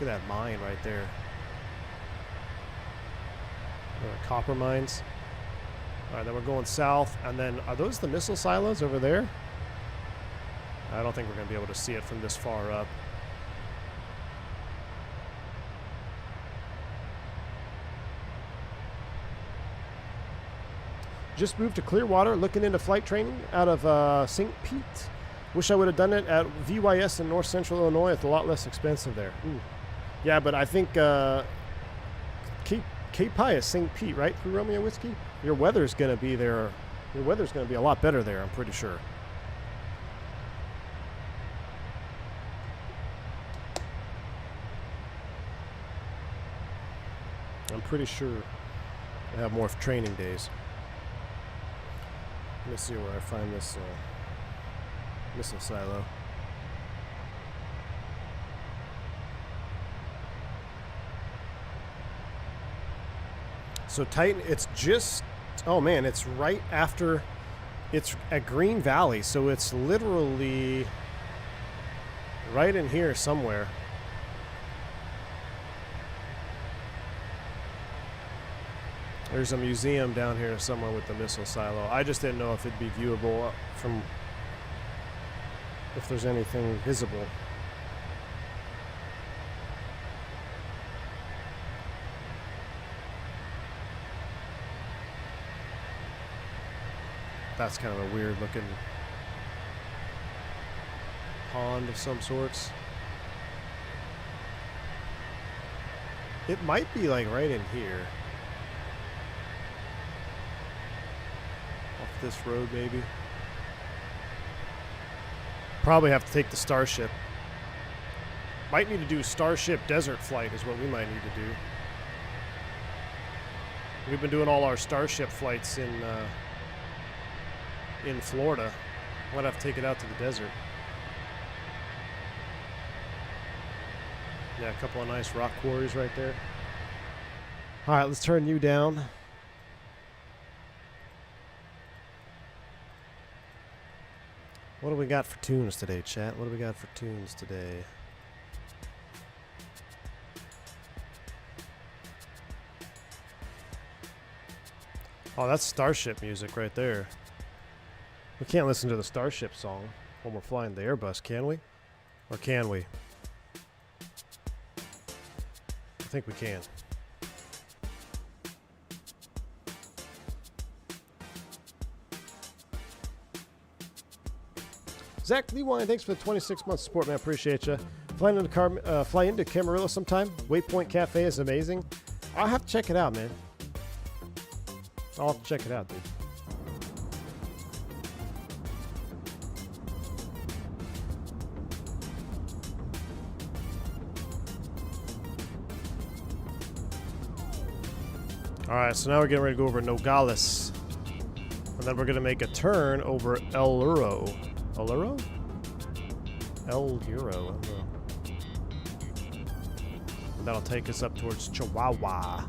that mine right there. Copper mines. All right, then we're going south, and then are those the missile silos over there? I don't think we're going to be able to see it from this far up. Just moved to Clearwater, looking into flight training out of St. Pete. Wish I would have done it at VYS in North Central Illinois. It's a lot less expensive there. Ooh. Yeah, but I think Cape Pi is St. Pete, right? Through Romeo Whiskey? Your weather's going to be there. Your weather's going to be a lot better there, I'm pretty sure. I'm pretty sure I have more training days. Let me see where I find this missile silo. So Titan, it's just, oh man, it's right after, it's at Green Valley, so it's literally right in here somewhere. There's a museum down here somewhere with the missile silo. I just didn't know if it'd be viewable from, if there's anything visible. That's kind of a weird looking pond of some sorts. It might be like right in here. Off this road maybe. Probably have to take the Starship. Might need to do Starship Desert Flight is what we might need to do. We've been doing all our Starship flights in Florida. Might have to take it out to the desert. Yeah, a couple of nice rock quarries right there. All right, let's turn you down. What do we got for tunes today, chat? What do we got for tunes today? Oh, that's Starship music right there. We can't listen to the Starship song when we're flying the Airbus, can we? Or can we? I think we can. Zach Lewine, thanks for the 26 months support, man. Appreciate you. Fly into Camarillo sometime. Waypoint Cafe is amazing. I'll have to check it out, man. I'll have to check it out, dude. Alright, so now we're getting ready to go over Nogales. And then we're going to make a turn over El Uro. El Uro? El Uro. And that'll take us up towards Chihuahua.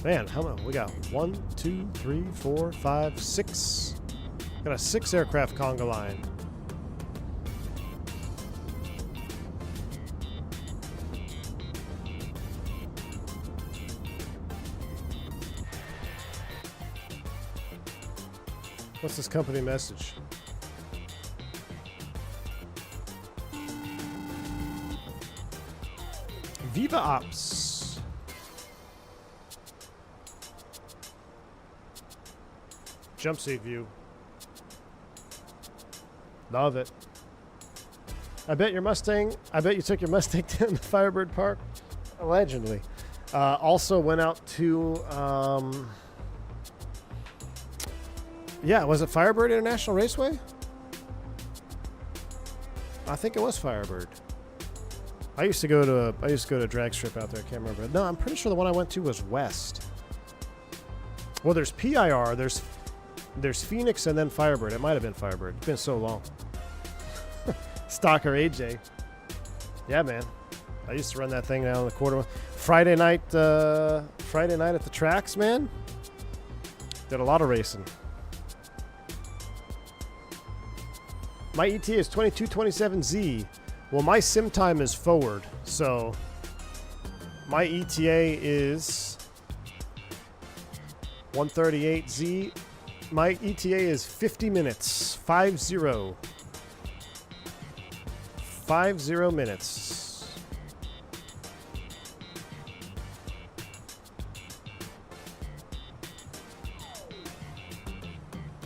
Man, how many? We got 1, 2, 3, 4, 5, 6. Got a 6 aircraft conga line. What's this company message? Viva Ops. Jump seat view. Love it. I bet you took your Mustang down the Firebird Park. Allegedly. Also went out to yeah, was it Firebird International Raceway? I think it was Firebird. I used to go to drag strip out there. I can't remember. No, I'm pretty sure the one I went to was West. Well, there's PIR. There's Phoenix and then Firebird. It might have been Firebird. It's been so long. Stalker AJ. Yeah, man. I used to run that thing down in the quarter. Friday night at the tracks, man. Did a lot of racing. My ETA is 2227Z. Well, my sim time is forward, so my ETA is 138Z. My ETA is 50 minutes. 50. 50 minutes.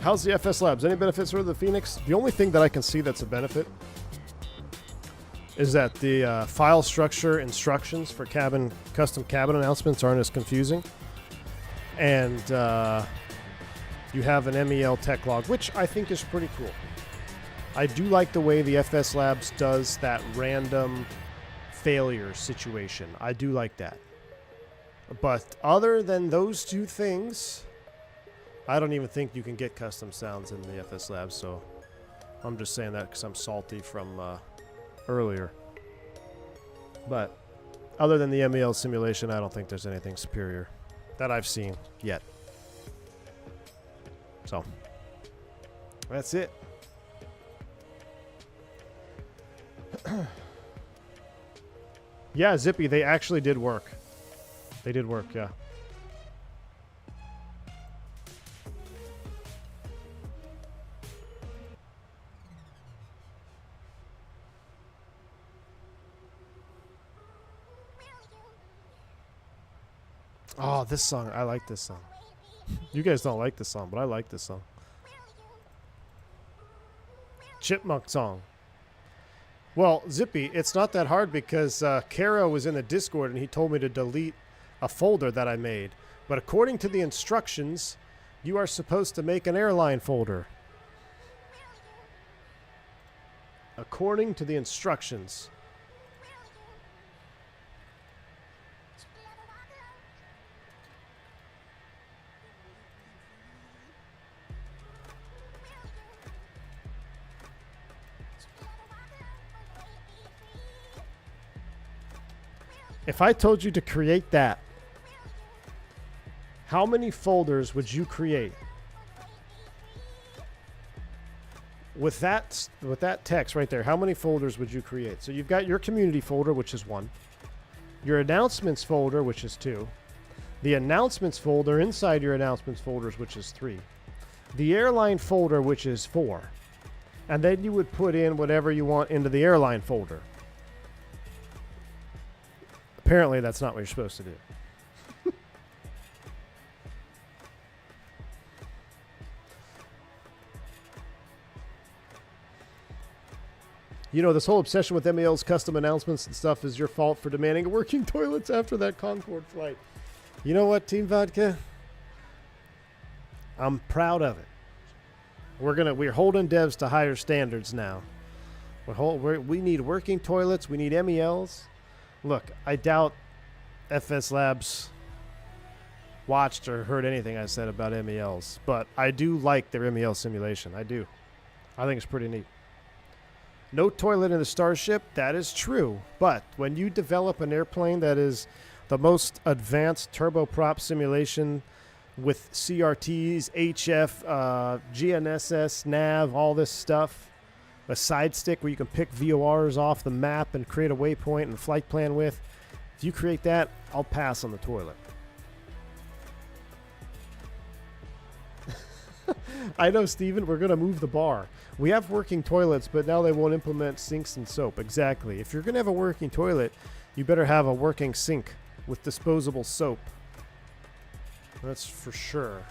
How's the FS Labs? Any benefits for the Phoenix? The only thing that I can see that's a benefit is that the file structure instructions for custom cabin announcements aren't as confusing. And you have an MEL tech log, which I think is pretty cool. I do like the way the FS Labs does that random failure situation. I do like that. But other than those two things, I don't even think you can get custom sounds in the FS Labs, so I'm just saying that because I'm salty from earlier. But other than the MEL simulation, I don't think there's anything superior that I've seen yet. So that's it. Yeah, Zippy, they actually did work. They did work, yeah. Oh, this song. I like this song. You guys don't like this song, but I like this song. Chipmunk song. Well, Zippy, it's not that hard because Kara was in the Discord and he told me to delete a folder that I made. But according to the instructions, you are supposed to make an airline folder. According to the instructions. If I told you to create that, how many folders would you create? With that text right there, how many folders would you create? So you've got your community folder, which is 1. Your announcements folder, which is 2. The announcements folder inside your announcements folders, which is 3. The airline folder, which is 4. And then you would put in whatever you want into the airline folder. Apparently, that's not what you're supposed to do. You know, this whole obsession with MEL's custom announcements and stuff is your fault for demanding working toilets after that Concorde flight. You know what, Team Vodka? I'm proud of it. We're holding devs to higher standards now. We need working toilets. We need MELs. Look, I doubt FS Labs watched or heard anything I said about MELs, but I do like their MEL simulation. I do. I think it's pretty neat. No toilet in the Starship, that is true. But when you develop an airplane that is the most advanced turboprop simulation with CRTs, HF, GNSS, nav, all this stuff, a side stick where you can pick VORs off the map and create a waypoint and flight plan with, if you create that, I'll pass on the toilet. I know, Steven, we're going to move the bar. We have working toilets, but now they won't implement sinks and soap. Exactly. If you're going to have a working toilet, you better have a working sink with disposable soap. That's for sure.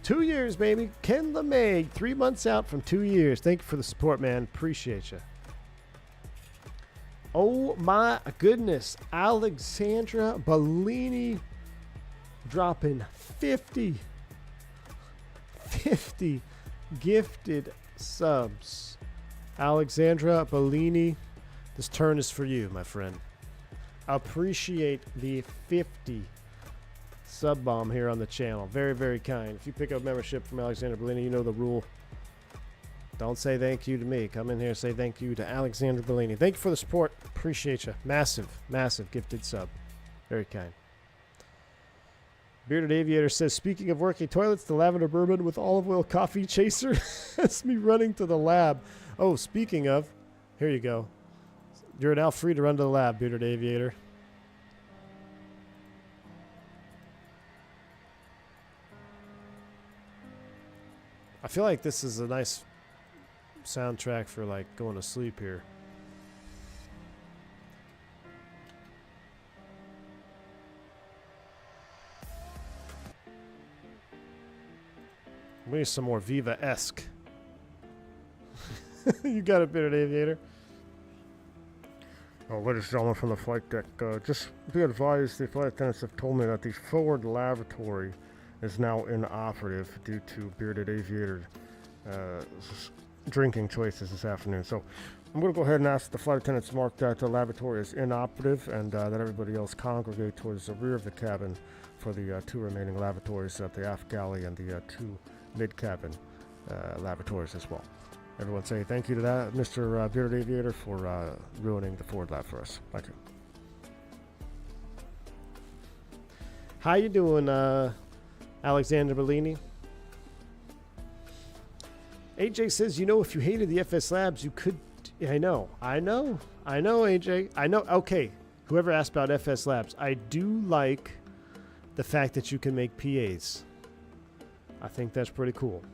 Two years, baby. Ken LeMay, 3 months out from 2 years. Thank you for the support, man. Appreciate you. Oh my goodness. Alexandra Bellini dropping 50 gifted subs. Alexandra Bellini, this turn is for you, my friend. Appreciate the 50 sub bomb here on the channel. Very, very kind. If you pick up membership from Alexandra Bellini, you know the rule. Don't say thank you to me. Come in here and say thank you to Alexandra Bellini. Thank you for the support. Appreciate you. Massive, massive gifted sub. Very kind. Bearded Aviator says, speaking of working toilets, the lavender bourbon with olive oil coffee chaser has me running to the lab. Oh, speaking of, here you go. You're now free to run to the lab, Bearded Aviator. I feel like this is a nice soundtrack for like going to sleep here. We need some more Viva-esque. You got it, Bearded Aviator. Oh, ladies and gentlemen from the flight deck, just be advised, the flight attendants have told me that the forward lavatory is now inoperative due to Bearded Aviator drinking choices this afternoon. So I'm going to go ahead and ask the flight attendants to mark that the lavatory is inoperative and that everybody else congregate towards the rear of the cabin for the 2 remaining lavatories at the aft galley and the 2 mid-cabin lavatories as well. Everyone say thank you to that, Mr. Bearded Aviator, for ruining the forward lab for us. Thank you. How you doing, Alexander Bellini? AJ says, you know, if you hated the FS Labs, you could... I know, AJ. I know. Okay, whoever asked about FS Labs, I do like the fact that you can make PAs. I think that's pretty cool.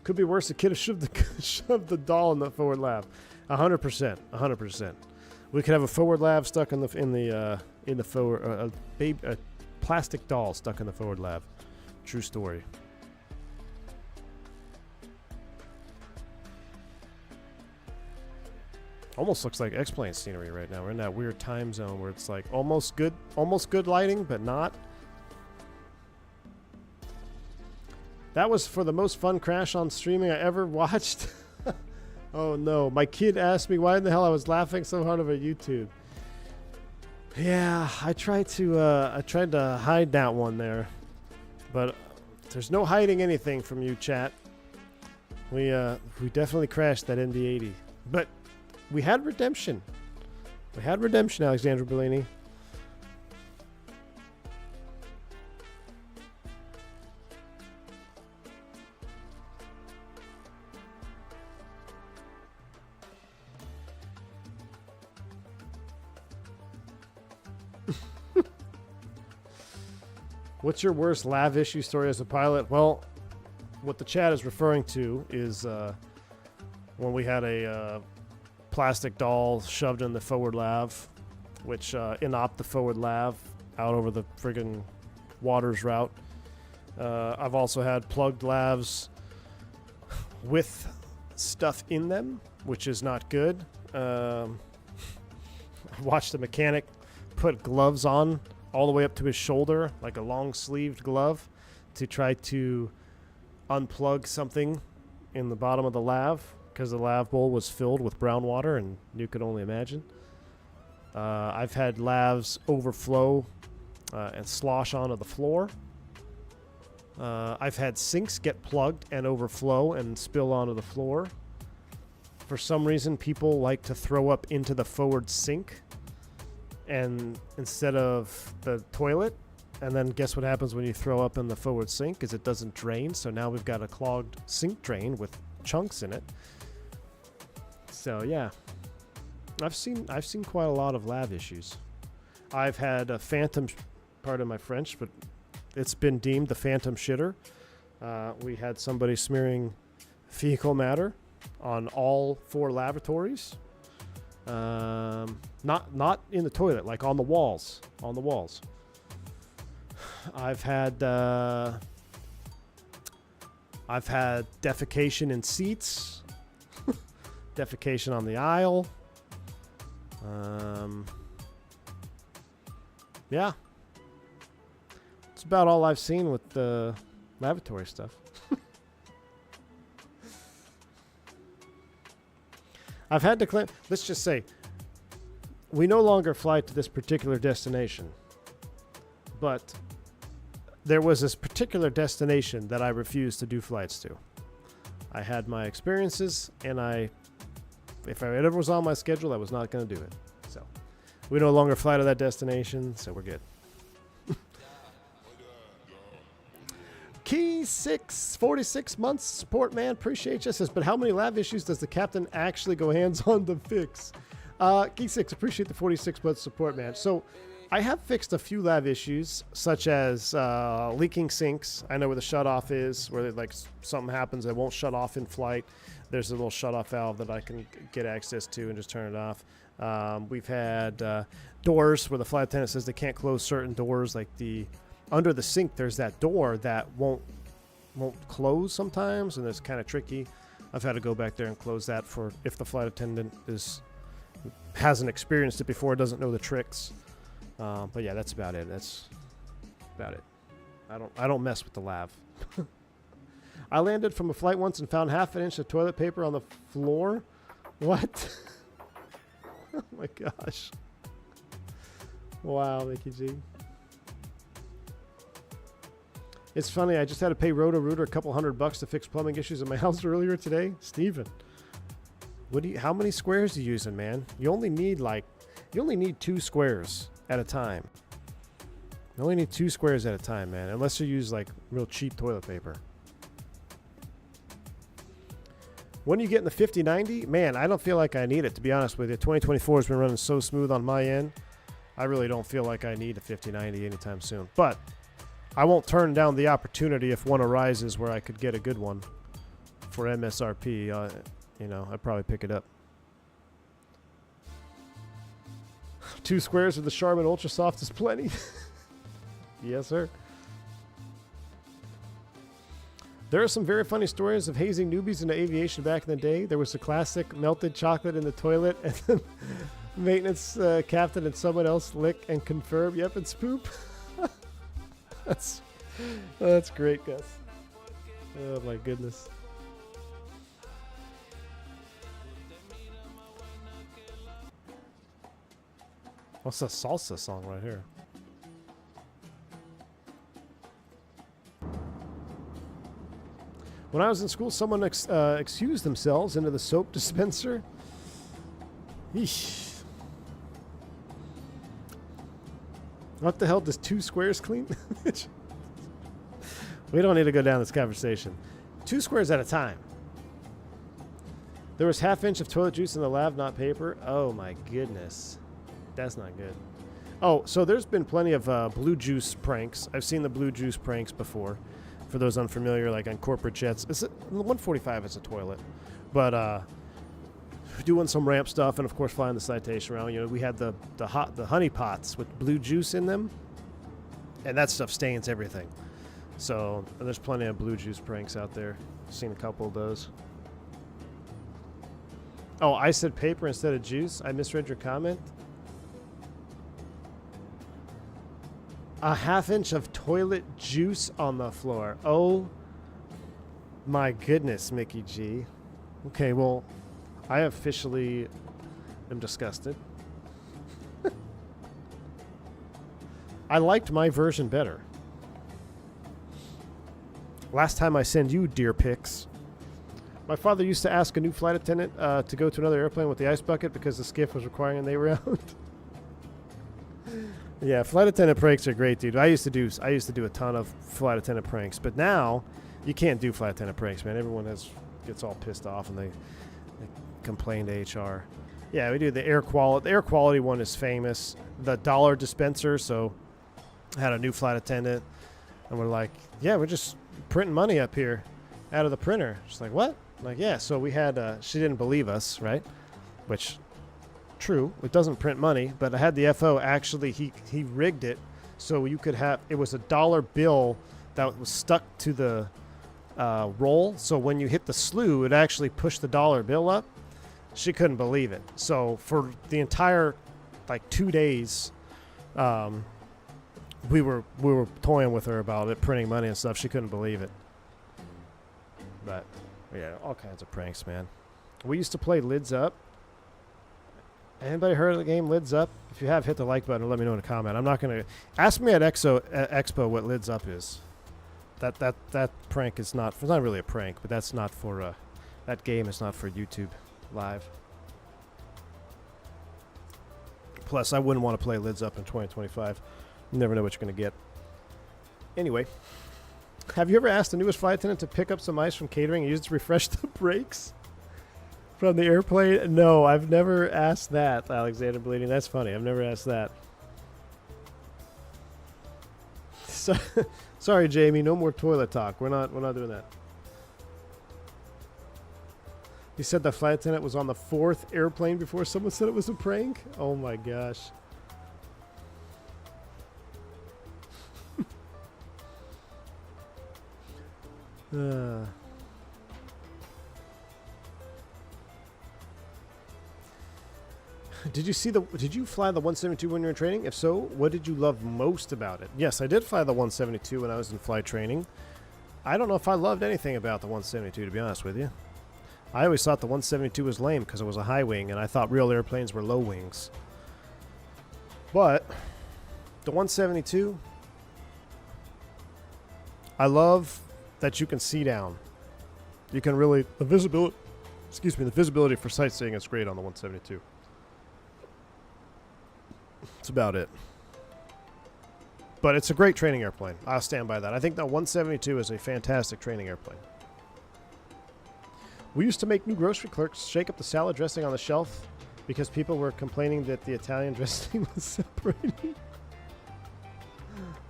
Could be worse. The kid shoved the doll in the forward lab. 100%. 100%. We could have a forward lab stuck in the forward a plastic doll stuck in the forward lab. True story. Almost looks like X-plane scenery right now. We're in that weird time zone where it's like almost good lighting, but not. That was for the most fun crash on streaming I ever watched. Oh no, my kid asked me why in the hell I was laughing so hard over YouTube. Yeah, I tried to hide that one there, but there's no hiding anything from you, chat. We definitely crashed that MD-80, but we had redemption. We had redemption, Alexandra Bellini. What's your worst lav issue story as a pilot? Well, what the chat is referring to is when we had a plastic doll shoved in the forward lav, which inopped the forward lav out over the friggin' waters route. I've also had plugged lavs with stuff in them, which is not good. I watched the mechanic put gloves on all the way up to his shoulder, like a long-sleeved glove, to try to unplug something in the bottom of the lav, because the lav bowl was filled with brown water, and you could only imagine. I've had lavs overflow and slosh onto the floor. I've had sinks get plugged and overflow and spill onto the floor. For some reason, people like to throw up into the forward sink and instead of the toilet, and then guess what happens when you throw up in the forward sink is it doesn't drain, so now we've got a clogged sink drain with chunks in it. So yeah, I've seen quite a lot of lav issues. I've had a phantom, pardon my French, but it's been deemed the phantom shitter. We had somebody smearing fecal matter on all 4 lavatories. Not in the toilet, like on the walls. On the walls. I've had defecation in seats, defecation on the aisle. Yeah, it's about all I've seen with the lavatory stuff. I've had to claim, let's just say, we no longer fly to this particular destination, but there was this particular destination that I refused to do flights to. I had my experiences, and if I ever was on my schedule, I was not going to do it. So we no longer fly to that destination, so we're good. Key 6, 46 months support, man. Appreciate you. Says, but how many lav issues does the captain actually go hands-on to fix? Key 6, appreciate the 46 months support, man. So I have fixed a few lav issues, such as leaking sinks. I know where the shutoff is, where like something happens, it won't shut off in flight. There's a little shutoff valve that I can get access to and just turn it off. We've had doors where the flight attendant says they can't close certain doors, like under the sink, there's that door that won't close sometimes, and it's kind of tricky. I've had to go back there and close that for if the flight attendant hasn't experienced it before, doesn't know the tricks. But yeah, that's about it. That's about it. I don't mess with the lav. I landed from a flight once and found half an inch of toilet paper on the floor. What? Oh my gosh. Wow, Mickey G. It's funny, I just had to pay Roto-Rooter a couple $100 to fix plumbing issues in my house earlier today. Steven, how many squares are you using, man? You only need 2 squares at a time. You only need 2 squares at a time, man, unless you use like real cheap toilet paper. When you get in the 5090, man, I don't feel like I need it, to be honest with you. 2024 has been running so smooth on my end. I really don't feel like I need a 5090 anytime soon. But I won't turn down the opportunity if one arises where I could get a good one for MSRP. I'd probably pick it up. 2 squares of the Charmin Ultra Soft is plenty. Yes, sir. There are some very funny stories of hazing newbies into aviation back in the day. There was the classic melted chocolate in the toilet, and the maintenance captain and someone else lick and confirm, yep, it's poop. That's great, Gus. Oh my goodness. What's the salsa song right here? When I was in school, someone excused themselves into the soap dispenser. Eesh. What the hell does 2 squares clean? We don't need to go down this conversation. 2 squares at a time. There was ½ inch of toilet juice in the lab, not paper. Oh my goodness. That's not good. Oh, so there's been plenty of blue juice pranks. I've seen the blue juice pranks before. For those unfamiliar, like on corporate jets, the 145 is a toilet, but doing some ramp stuff and of course flying the citation around. You know, we had the honey pots with blue juice in them, and that stuff stains everything. So there's plenty of blue juice pranks out there. Seen a couple of those. Oh, I said paper instead of juice. I misread your comment. A ½ inch of toilet juice on the floor. Oh my goodness, Mickey G. Okay, well, I officially am disgusted. I liked my version better. Last time I send you deer pics. My father used to ask a new flight attendant to go to another airplane with the ice bucket because the skiff was requiring they were out. Yeah, flight attendant pranks are great, dude. I used to do a ton of flight attendant pranks, but now you can't do flight attendant pranks, man. Everyone gets all pissed off and they complain to HR. Yeah, we do the air quality. The air quality one is famous. The dollar dispenser. So, I had a new flight attendant, and we're like, yeah, we're just printing money up here out of the printer. She's like, what? I'm like, yeah. So we had. She didn't believe us, right? Which. True, it doesn't print money, but I had the FO actually, he rigged it so you could have, it was a dollar bill that was stuck to the roll, so when you hit the slew, it actually pushed the dollar bill up. She couldn't believe it. So for the entire, 2 days, we were toying with her about it, printing money and stuff. She couldn't believe it. But, yeah, all kinds of pranks, man. We used to play Lids Up. Anybody heard of the game Lids Up? If you have, hit the like button and let me know in a comment. I'm not going to... Ask me at Expo what Lids Up is. That prank is not... It's not really a prank, but that's not for... that game is not for YouTube Live. Plus, I wouldn't want to play Lids Up in 2025. You never know what you're going to get. Anyway. Have you ever asked the newest flight attendant to pick up some ice from catering and use it to refresh the brakes? From the airplane? No, I've never asked that, Alexander Bleeding. That's funny. I've never asked that. So, sorry, Jamie. No more toilet talk. We're not doing that. You said the flight attendant was on the 4th airplane before someone said it was a prank? Oh my gosh. Did you fly the 172 when you were in training? If so, what did you love most about it? Yes, I did fly the 172 when I was in flight training. I don't know if I loved anything about the 172, to be honest with you. I always thought the 172 was lame because it was a high wing, and I thought real airplanes were low wings. But the 172, I love that you can see down. You can really, the visibility for sightseeing is great on the 172. That's about it. But it's a great training airplane. I'll stand by that. I think the 172 is a fantastic training airplane. We used to make new grocery clerks shake up the salad dressing on the shelf because people were complaining that the Italian dressing was separating.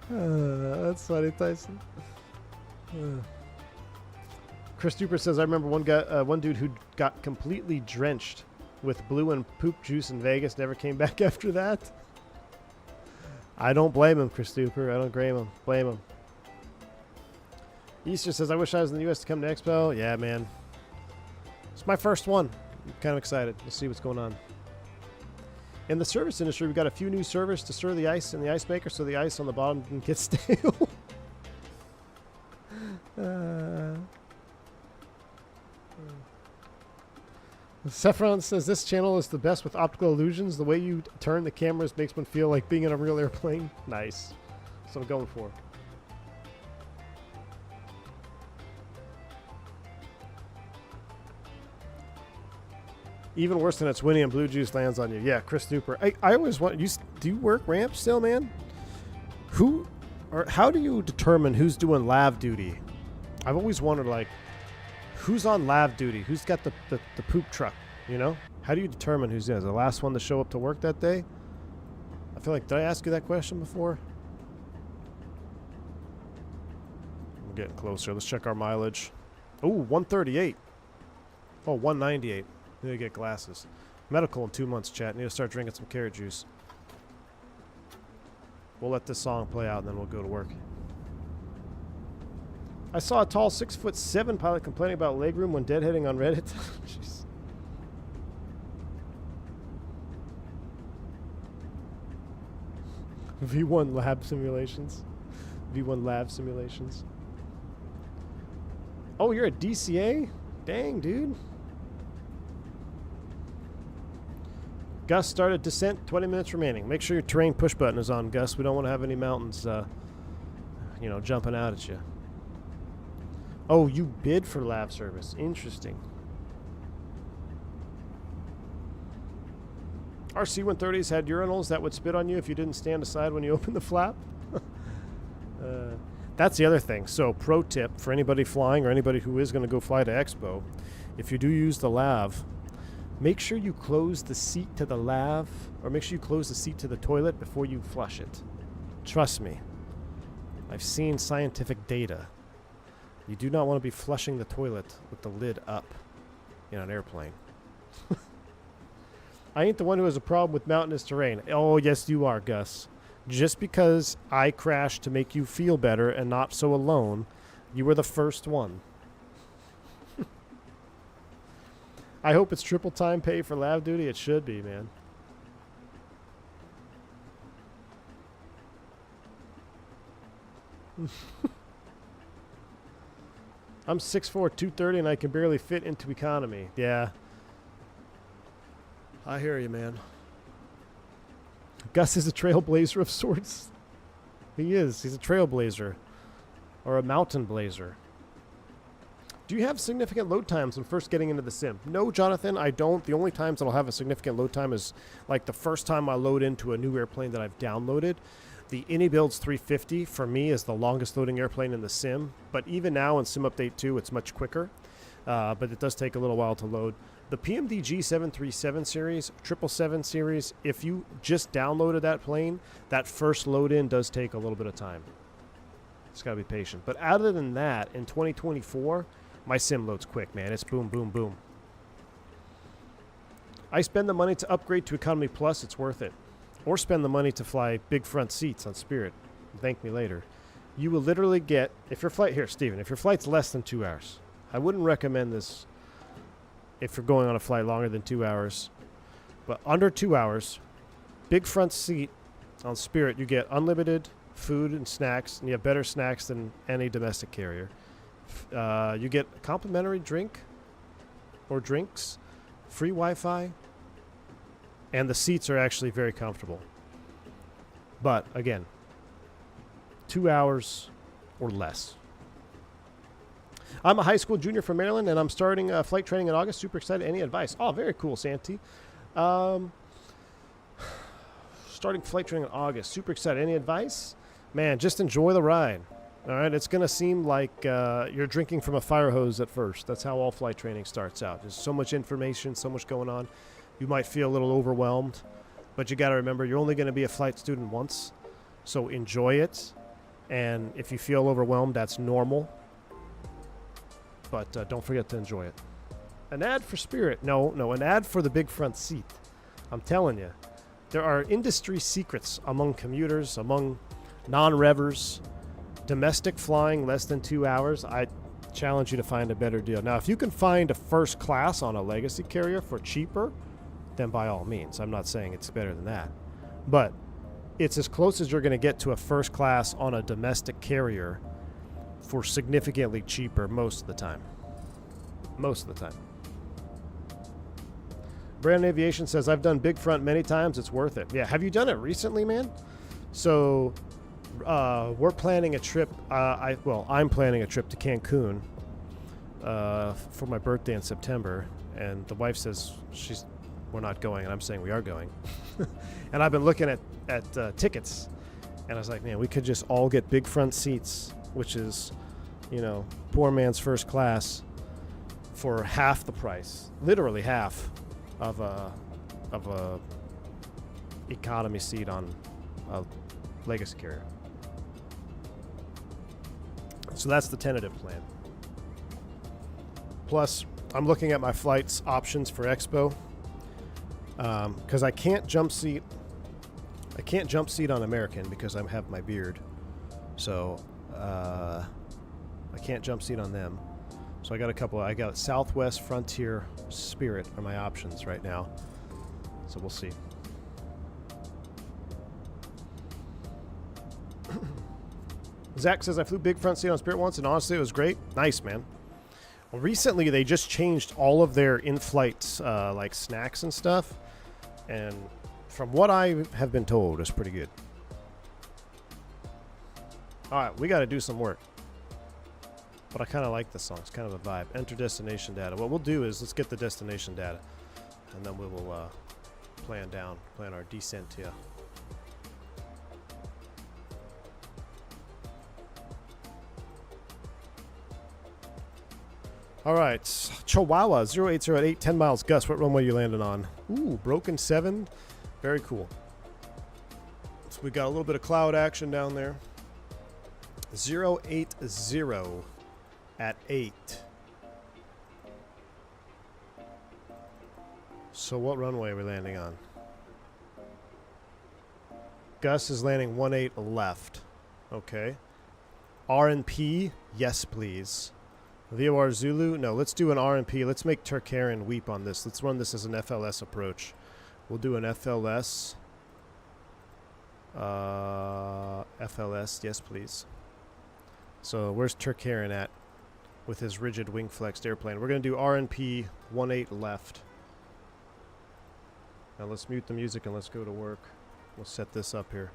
That's funny, Tyson. Chris Duper says, I remember one dude who got completely drenched with blue and poop juice in Vegas, never came back after that. I don't blame him, Chris Duper. I don't blame him. Easter says, I wish I was in the U.S. to come to Expo. Yeah, man. It's my first one. I'm kind of excited. We'll see what's going on. In the service industry, we've got a few new servers to stir the ice in the ice maker so the ice on the bottom can get stale. Saffron says, this channel is the best with optical illusions. The way you turn the cameras makes one feel like being in a real airplane. Nice. That's what I'm going for. Even worse than it's windy and blue juice lands on you. Yeah, Chris Duper. I always want you. Do you work ramps still, man? Who or how do you determine who's doing lav duty? I've always wondered, like, who's on lav duty? Who's got the poop truck? You know? How do you determine who's the last one to show up to work that day? I feel like, did I ask you that question before? We're getting closer. Let's check our mileage. Ooh, 138. Oh, 198. Need to get glasses. Medical in 2 months, chat. Need to start drinking some carrot juice. We'll let this song play out and then we'll go to work. I saw a tall 6'7" pilot complaining about legroom when deadheading on Reddit. Jeez. V1 lab simulations. V1 lab simulations. Oh, you're at DCA? Dang, dude. Gus started descent, 20 minutes remaining. Make sure your terrain push button is on, Gus. We don't want to have any mountains, you know, jumping out at you. Oh, you bid for lab service. Interesting. Our C-130s had urinals that would spit on you if you didn't stand aside when you opened the flap. That's the other thing. So, pro tip for anybody flying or anybody who is going to go fly to Expo, if you do use the lav, make sure you close the seat to the lav, or make sure you close the seat to the toilet before you flush it. Trust me. I've seen scientific data. You do not want to be flushing the toilet with the lid up in an airplane. I ain't the one who has a problem with mountainous terrain. Oh, yes, you are, Gus. Just because I crashed to make you feel better and not so alone, you were the first one. I hope it's triple time pay for lab duty. It should be, man. I'm 6'4", 230, and I can barely fit into economy. Yeah. I hear you, man. Gus is a trailblazer of sorts. He is. He's a trailblazer. Or a mountain blazer. Do you have significant load times when first getting into the sim? No, Jonathan, I don't. The only times that I'll have a significant load time is like the first time I load into a new airplane that I've downloaded. The IndyBuilds 350 for me is the longest loading airplane in the sim. But even now in Sim Update 2, it's much quicker. But it does take a little while to load. The PMDG 737 series, 777 series, if you just downloaded that plane, that first load in does take a little bit of time. Just got to be patient. But other than that, in 2024, my sim loads quick, man. It's boom, boom, boom. I spend the money to upgrade to Economy Plus. It's worth it. Or spend the money to fly big front seats on Spirit. Thank me later. You will literally get, if your flight, here, Steven, if your flight's less than 2 hours, I wouldn't recommend this if you're going on a flight longer than 2 hours. But under 2 hours, big front seat on Spirit, you get unlimited food and snacks, and you have better snacks than any domestic carrier. You get a complimentary drink or drinks, free Wi-Fi, and the seats are actually very comfortable. But again, 2 hours or less. I'm a high school junior from Maryland, and I'm starting flight training in August. Super excited. Any advice? Oh, very cool, Santi. Starting flight training in August. Super excited. Any advice? Man, just enjoy the ride. All right, it's going to seem like you're drinking from a fire hose at first. That's how all flight training starts out. There's so much information, so much going on. You might feel a little overwhelmed, but you got to remember you're only going to be a flight student once, so enjoy it. And if you feel overwhelmed, that's normal. But don't forget to enjoy it. An ad for Spirit. No, an ad for the big front seat. I'm telling you, there are industry secrets among commuters, among non-revers, Domestic flying less than 2 hours, I challenge you to find a better deal. Now, if you can find a first class on a legacy carrier for cheaper, then by all means. I'm not saying it's better than that. But it's as close as you're going to get to a first class on a domestic carrier for significantly cheaper most of the time. Most of the time. Brandon Aviation says, I've done Big Front many times. It's worth it. Yeah, have you done it recently, man? So we're planning a trip. I'm planning a trip to Cancun for my birthday in September. And the wife says we're not going. And I'm saying we are going. And I've been looking at tickets. And I was like, man, we could just all get big front seats, which is, you know, poor man's first class for half the price. Literally half of a economy seat on a legacy carrier. So that's the tentative plan. Plus, I'm looking at my flights options for Expo because I can't jump seat. I can't jump seat on American because I have my beard, so I can't jump seat on them. So I got a couple. I got Southwest, Frontier, Spirit are my options right now. So we'll see. Zach says, I flew big front seat on Spirit once, and honestly, it was great. Nice, man. Well, recently, they just changed all of their in-flight like snacks and stuff. And from what I have been told, it's pretty good. All right, we got to do some work. But I kind of like this song. It's kind of a vibe. Enter destination data. What we'll do is let's get the destination data. And then we will plan our descent here. All right, Chihuahua 080 10 miles. Gus, what runway you landing on? Ooh, broken 7. Very cool. So we got a little bit of cloud action down there. 080 at 8. So what runway are we landing on? Gus is landing 18 left. Okay. R&P, yes please. VOR Zulu, no, let's do an R&P. Let's make Turkarian weep on this. Let's run this as an FLS approach. We'll do an FLS. FLS, yes please. So where's Turkarian at with his rigid wing flexed airplane? We're going to do R&P 18 left. Now let's mute the music and let's go to work. We'll set this up here.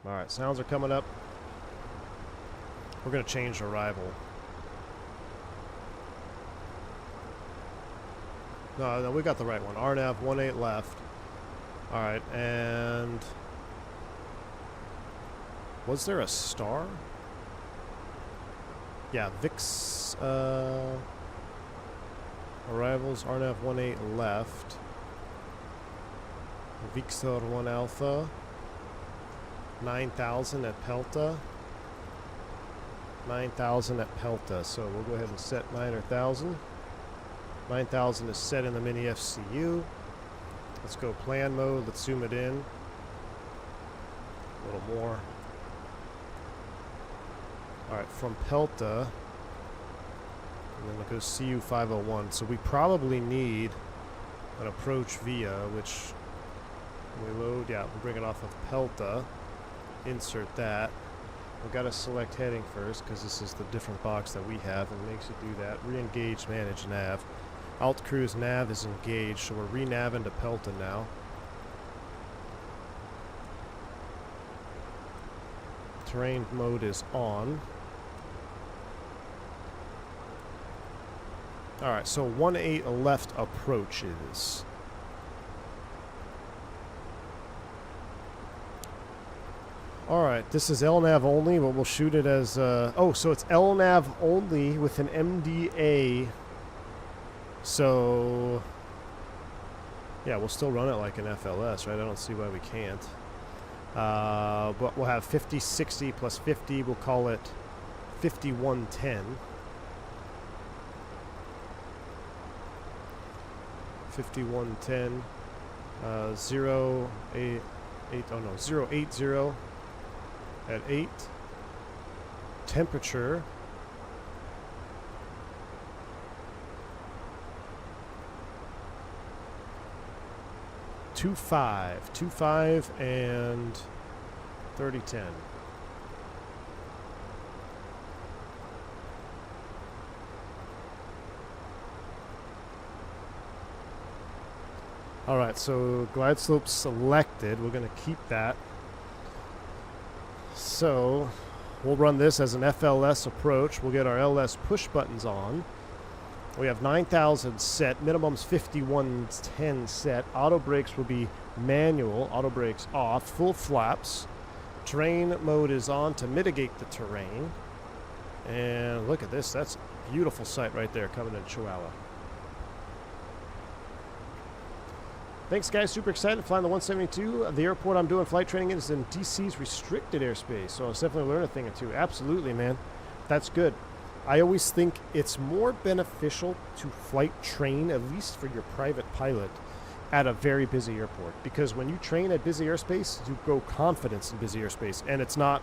Alright, sounds are coming up. We're going to change arrival. No, we got the right one. RNAV 18 left. Alright, and... was there a star? Yeah, VIX... arrivals, RNAV 18 left. Victor 1 Alpha. 9,000 at Pelta. 9,000 at Pelta, so we'll go ahead and set 9,000. 9,000 is set in the mini FCU. Let's go plan mode. Let's zoom it in a little more. Alright, from Pelta, and then we'll go CU 501. So we probably need an approach via, which we load, yeah, we'll bring it off of Pelta. Insert that. We've got to select heading first because this is the different box that we have and makes you do that. Re-engage, manage nav. Alt cruise nav is engaged, so we're re-naving to Pelta now. Terrain mode is on. Alright, so 18 left approaches. Alright, this is LNAV only, but we'll shoot it as... oh, so it's LNAV only with an MDA. So... yeah, we'll still run it like an FLS, right? I don't see why we can't. But we'll have 50, 60 plus 50. We'll call it 5110. 5110. 080. at 8. Temperature. Two five and 3010. All right, so glide slope selected. We're going to keep that. So we'll run this as an FLS approach. We'll get our LS push buttons on. We have 9,000 set. Minimum's 5110 set. Auto brakes will be manual. Auto brakes off. Full flaps. Terrain mode is on to mitigate the terrain. And look at this. That's a beautiful sight right there coming in Chihuahua. Thanks, guys. Super excited flying the 172. The airport I'm doing flight training in is in DC's restricted airspace, so I'll definitely learn a thing or two. Absolutely, man. That's good. I always think it's more beneficial to flight train, at least for your private pilot, at a very busy airport, because when you train at busy airspace, you grow confidence in busy airspace, and it's not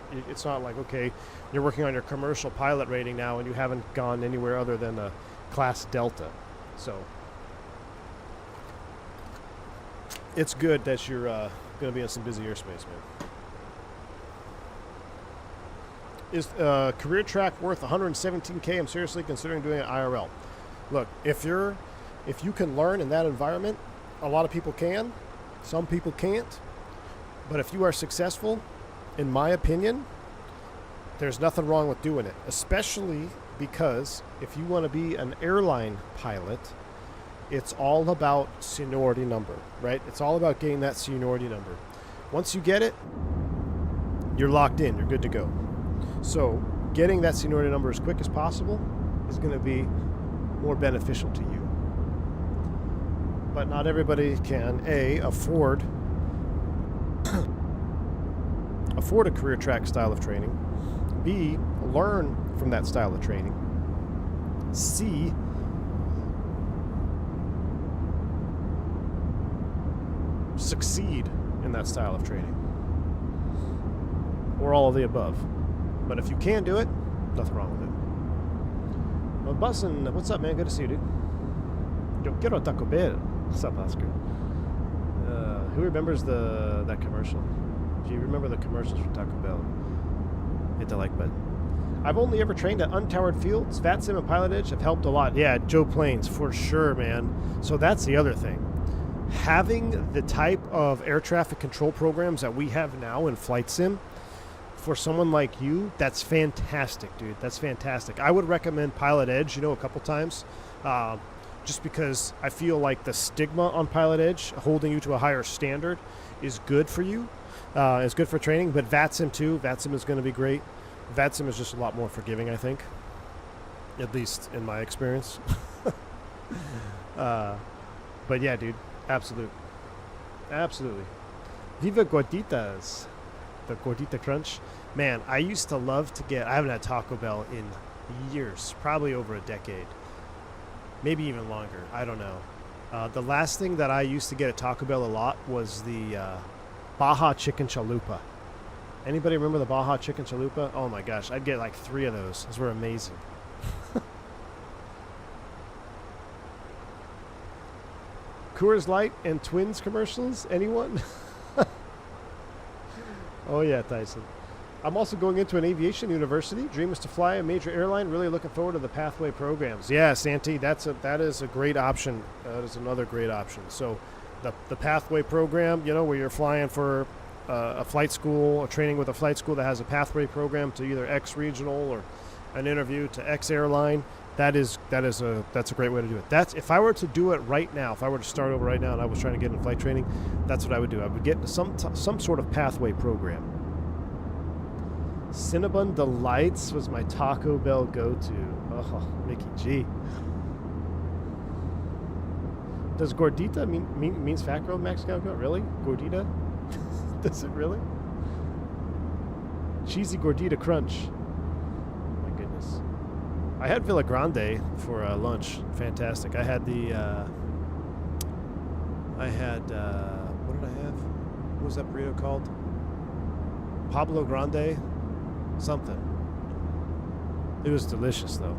like, okay, you're working on your commercial pilot rating now and you haven't gone anywhere other than a class Delta. So it's good that you're going to be in some busy airspace, man. Is career track worth 117K? I'm seriously considering doing an IRL. Look, if you can learn in that environment, a lot of people can. Some people can't. But if you are successful, in my opinion, there's nothing wrong with doing it. Especially because if you want to be an airline pilot, it's all about seniority number, right? It's all about getting that seniority number. Once you get it, you're locked in. You're good to go. So getting that seniority number as quick as possible is going to be more beneficial to you. But not everybody can, A, afford a career track style of training, B, learn from that style of training, C, succeed in that style of training, or all of the above. But if you can do it, nothing wrong with it. Well, Bussin', what's up, man? Good to see you, dude. Yo quiero Taco Bell. What's up, Oscar? Who remembers that commercial? Do you remember the commercials for Taco Bell? Hit the like button. I've only ever trained at untowered fields. VATSIM and Pilot Edge have helped a lot. Yeah, Joe Plains, for sure, man. So that's the other thing. Having the type of air traffic control programs that we have now in Flight Sim, for someone like you, that's fantastic, dude. That's fantastic. I would recommend Pilot Edge, a couple times, just because I feel like the stigma on Pilot Edge, holding you to a higher standard, is good for you. It's good for training, but VATSIM too. VATSIM is going to be great. VATSIM is just a lot more forgiving, I think, at least in my experience. But yeah, dude, absolutely. Viva Gorditas. The Gordita Crunch. Man, I used to love to get, I haven't had Taco Bell in years, probably over a decade, maybe even longer. I don't know. The last thing that I used to get at Taco Bell a lot was the Baja Chicken Chalupa. Anybody remember the Baja Chicken Chalupa? Oh my gosh, I'd get like 3 of those. Those were amazing. Coors Light and Twins commercials? Anyone? Oh yeah, Tyson. I'm also going into an aviation university. Dream is to fly a major airline. Really looking forward to the pathway programs. Yeah, Santi, that is a great option. That is another great option. So the pathway program, where you're flying for a flight school or training with a flight school that has a pathway program to either X regional or an interview to X airline. That's a great way to do it. That's, if I were to do it right now, if I were to start over right now and I was trying to get into flight training, that's what I would do. I would get into some sort of pathway program. Cinnabon Delights was my Taco Bell go-to. Oh, Mickey G. Does Gordita means fat girl Mexico? Really? Gordita? Does it really? Cheesy Gordita Crunch. My goodness. I had Villa Grande for lunch. Fantastic. I had the what did I have? What was that burrito called? Pablo Grande. something. It was delicious though.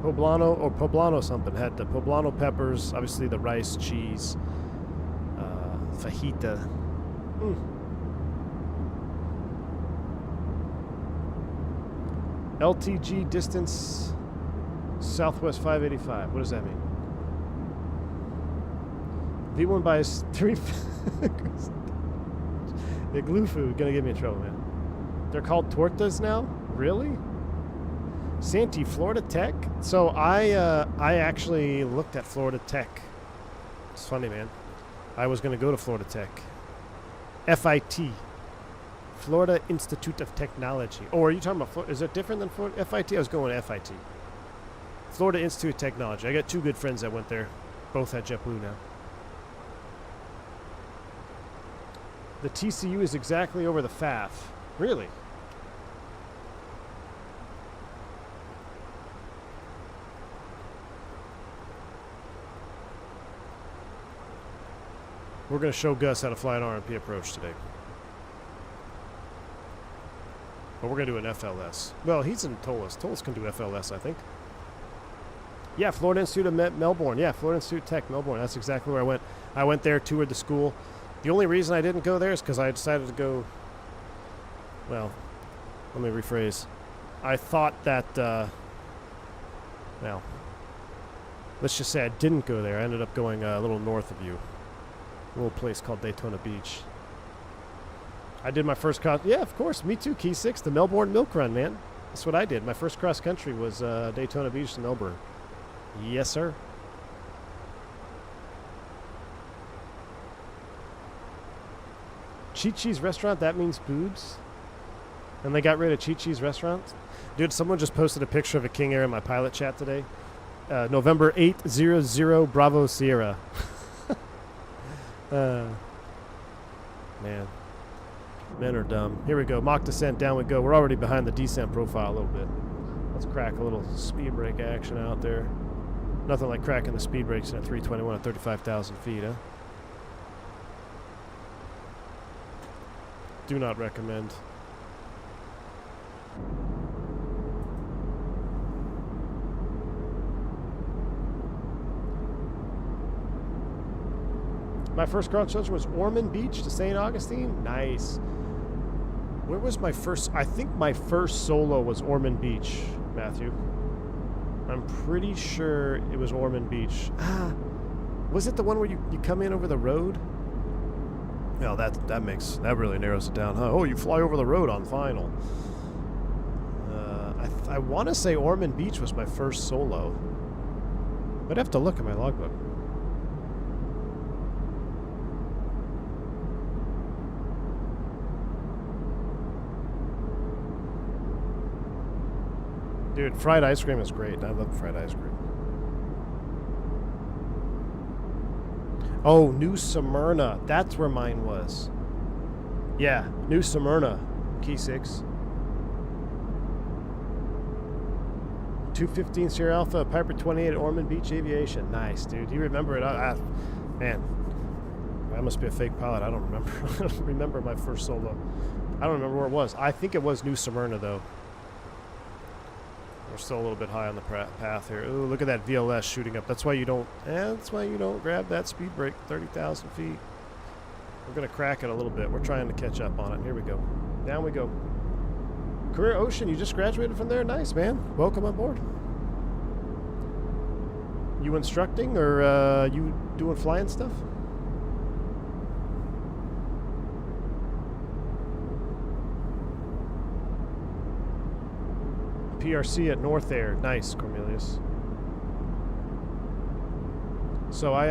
Poblano something. Had the poblano peppers, obviously the rice, cheese, fajita. LTG distance Southwest 585. What does that mean? V1 buys 3 Igloo food. Gonna get me in trouble, man. They're called tortas now? Really? Santee, Florida Tech? So I actually looked at Florida Tech. It's funny, man. I was gonna go to Florida Tech. FIT. Florida Institute of Technology. Oh, are you talking about Florida? Is it different than Florida? FIT? I was going to FIT. Florida Institute of Technology. I got 2 good friends that went there. Both at JetBlue now. The TCU is exactly over the FAF. Really? We're going to show Gus how to fly an RMP approach today. But we're going to do an FLS. Well, he's in Tolas. Tolas can do FLS, I think. Yeah, Florida Institute of Melbourne. Yeah, Florida Institute Tech, Melbourne. That's exactly where I went. I went there, toured the school. The only reason I didn't go there is because I decided to go... Well, let me rephrase. I thought that... well, let's just say I didn't go there. I ended up going a little north of you. A little place called Daytona Beach. I did my first cross... Yeah, of course. Me too. Key 6, the Melbourne Milk Run, man. That's what I did. My first cross country was Daytona Beach to Melbourne. Yes, sir. Chi-Chi's restaurant, that means boobs? And they got rid of Chi-Chi's restaurant? Dude, someone just posted a picture of a King Air in my pilot chat today. November 800 Bravo Sierra. Man. Men are dumb. Here we go. Mock descent. Down we go. We're already behind the descent profile a little bit. Let's crack a little speed brake action out there. Nothing like cracking the speed brakes in a 321 at 35,000 feet, huh? Do not recommend. My first cross country was Ormond Beach to St. Augustine. Nice. Where was my first? I think my first solo was Ormond Beach, Matthew. I'm pretty sure it was Ormond Beach. Ah, was it the one where you come in over the road? Well, that really narrows it down, huh? Oh, you fly over the road on final. I want to say Ormond Beach was my first solo. I'd have to look at my logbook. Dude, fried ice cream is great. I love fried ice cream. Oh, New Smyrna. That's where mine was. Yeah, New Smyrna. Key 6. 215 Sierra Alpha, Piper 28 at Ormond Beach Aviation. Nice, dude. You remember it? Man, I must be a fake pilot. I don't remember. I don't remember my first solo. I don't remember where it was. I think it was New Smyrna, though. We're still a little bit high on the path here. Ooh, look at that VLS shooting up. That's why you don't. That's why you don't grab that speed brake 30,000 feet. We're gonna crack it a little bit. We're trying to catch up on it. Here we go. Down we go. Career Ocean. You just graduated from there. Nice, man. Welcome on board. You instructing or you doing flying stuff? PRC at North Air. Nice, Cornelius. So I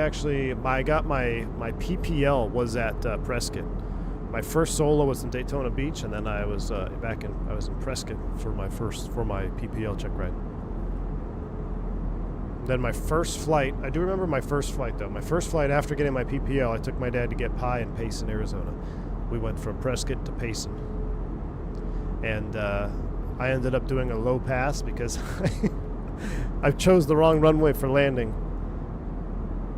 got my PPL was at Prescott. My first solo was in Daytona Beach, and then I was I was in Prescott for my PPL check ride. Then my first flight, I do remember my first flight though. My first flight after getting my PPL, I took my dad to get pie in Payson, Arizona. We went from Prescott to Payson. And I ended up doing a low pass because I chose the wrong runway for landing.